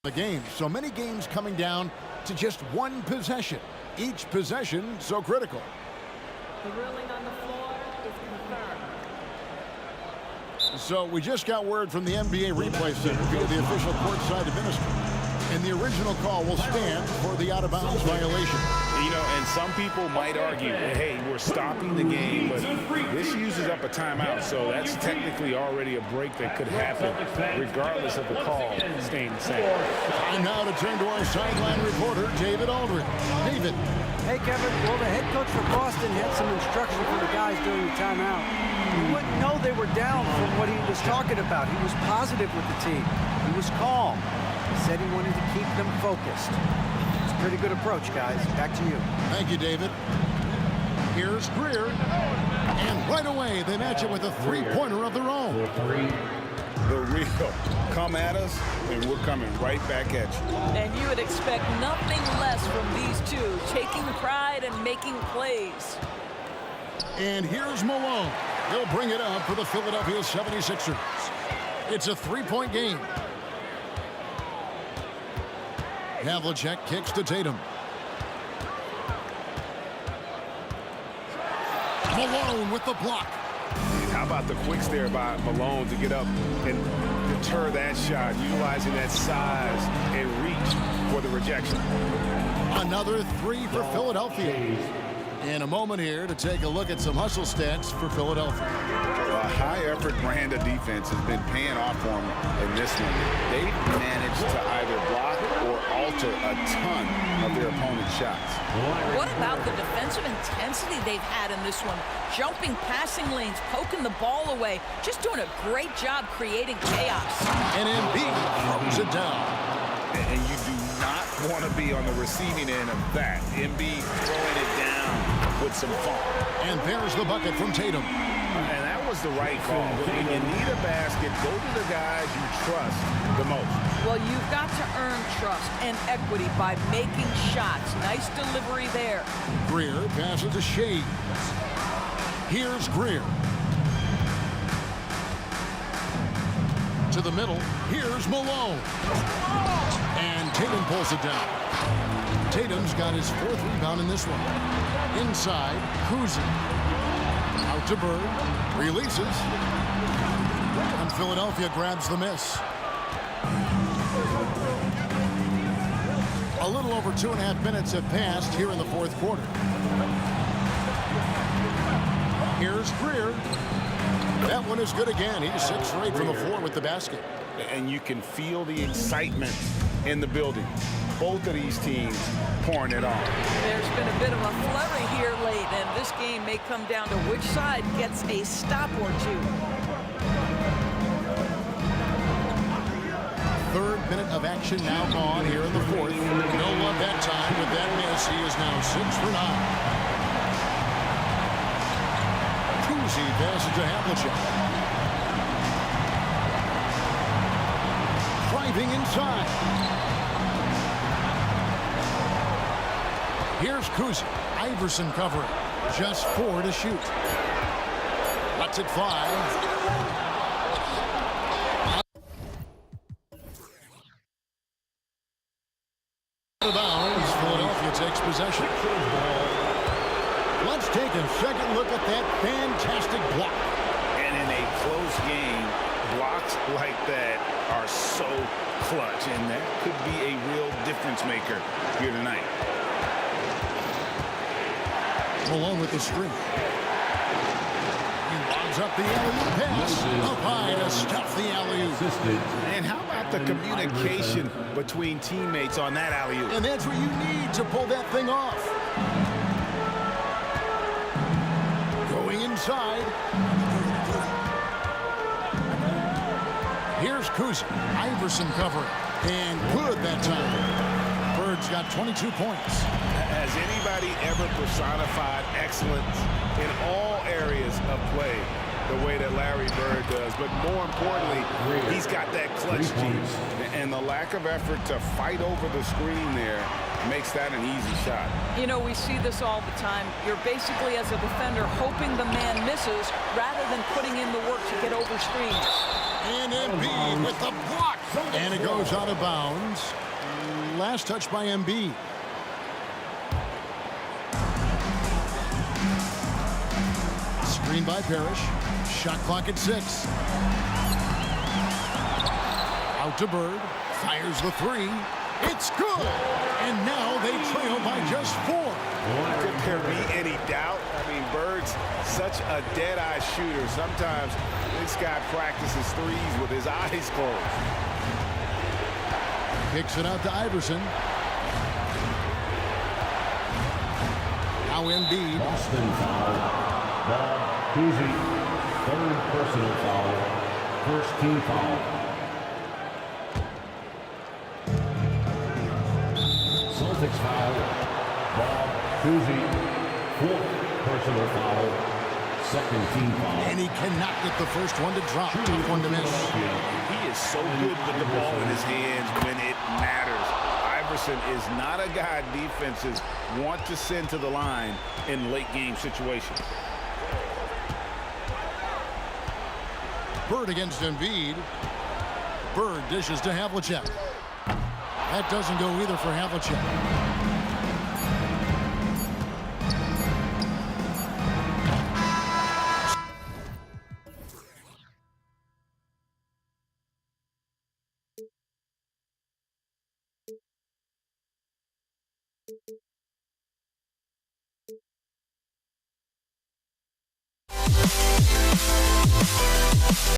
the game. So many games coming down to just one possession. Each possession so critical. The ruling on the floor is confirmed. So we just got word from the NBA Replay Center via the official courtside administrator. And the original call will stand for the out-of-bounds violation. You know, and some people might argue, hey, we're stopping the game, but this uses up a timeout, so that's technically already a break that could happen regardless of the call staying the same. And now to turn to our sideline reporter, David Aldridge. David. Hey, Kevin. Well, the head coach for Boston had some instruction for the guys during the timeout. You wouldn't know they were down from what he was talking about. He was positive with the team. He was calm. He said he wanted to keep them focused. It's a pretty good approach, guys. Back to you. Thank you, David. Here's Greer. And right away, they match it with a three-pointer of their own. The real. Come at us, and we're coming right back at you. And you would expect nothing less from these two, taking pride and making plays. And here's Malone. He'll bring it up for the Philadelphia 76ers. It's a three-point game. Havlicek kicks to Tatum. Malone with the block. How about the quicks there by Malone to get up and deter that shot, utilizing that size and reach for the rejection. Another three for Philadelphia. In a moment here to take a look at some hustle stats for Philadelphia. A high-effort brand of defense has been paying off for them in this one. They've managed to either block or alter a ton of their opponent's shots. What about the defensive intensity they've had in this one? Jumping passing lanes, poking the ball away, just doing a great job creating chaos. And Embiid throws it down. And you do not want to be on the receiving end of that. Embiid throwing it down with some funk. And there's the bucket from Tatum. And that was the right call. When you need a basket, go to the guys you trust the most. Well, you've got to earn trust and equity by making shots. Nice delivery there. Greer passes to Shea. Here's Greer. To the middle. Here's Malone. And Tatum pulls it down. Tatum's got his fourth rebound in this one. Inside, Kuzma. Out to Bird. Releases. And Philadelphia grabs the miss. A little over 2.5 minutes have passed here in the fourth quarter. Here's Greer. That one is good again. He's 6 for 8 from the floor with the basket. And you can feel the excitement in the building. Both of these teams pouring it on. There's been a bit of a flurry here late, and this game may come down to which side gets a stop or two. Third minute of action now gone here in the fourth. No love that time with that miss. He is now 6 for 9. Kuzma passes to Havlicek. Driving inside. Here's Kuzma. Iverson covering. Just 4 to shoot. Lets it fly. Out of bounds. Philadelphia takes possession. Let's take a second look at that fantastic block. And in a close game, blocks like that are so clutch, and that could be a real difference maker here tonight. Malone with the screen. He lobs up the alley pass. Up high to Steph the alley-oop. And how about the communication between teammates on that alley-oop? And that's what you need to pull that thing off. Going inside. Here's Kuzi. Iverson covering. And good that time. Bird's got 22 points. Has anybody ever personified excellence in all areas of play the way that Larry Bird does? But more importantly, he's got that clutch gene. And the lack of effort to fight over the screen there makes that an easy shot. You know, we see this all the time. You're basically, as a defender, hoping the man misses rather than putting in the work to get over screens. And Embiid with the block. And it goes out of bounds. Last touch by Embiid. Screen by Parrish. Shot clock at 6. Out to Bird. Fires the 3. It's good. And now they trail by just 4. Could there be any doubt? I mean, Bird's such a dead-eye shooter. Sometimes this guy practices threes with his eyes closed. Kicks it out to Iverson. Now Embiid. Boston foul. Bob Cousy. Third personal foul. First team foul. Celtics foul. Bob Cousy. Fourth personal foul. Second team foul. And he cannot get the first one to drop. Tough one to miss. He is so good with the ball in his hands when it matters. Iverson is not a guy defenses want to send to the line in late game situations. Bird against Embiid. Bird dishes to Havlicek. That doesn't go either for Havlicek.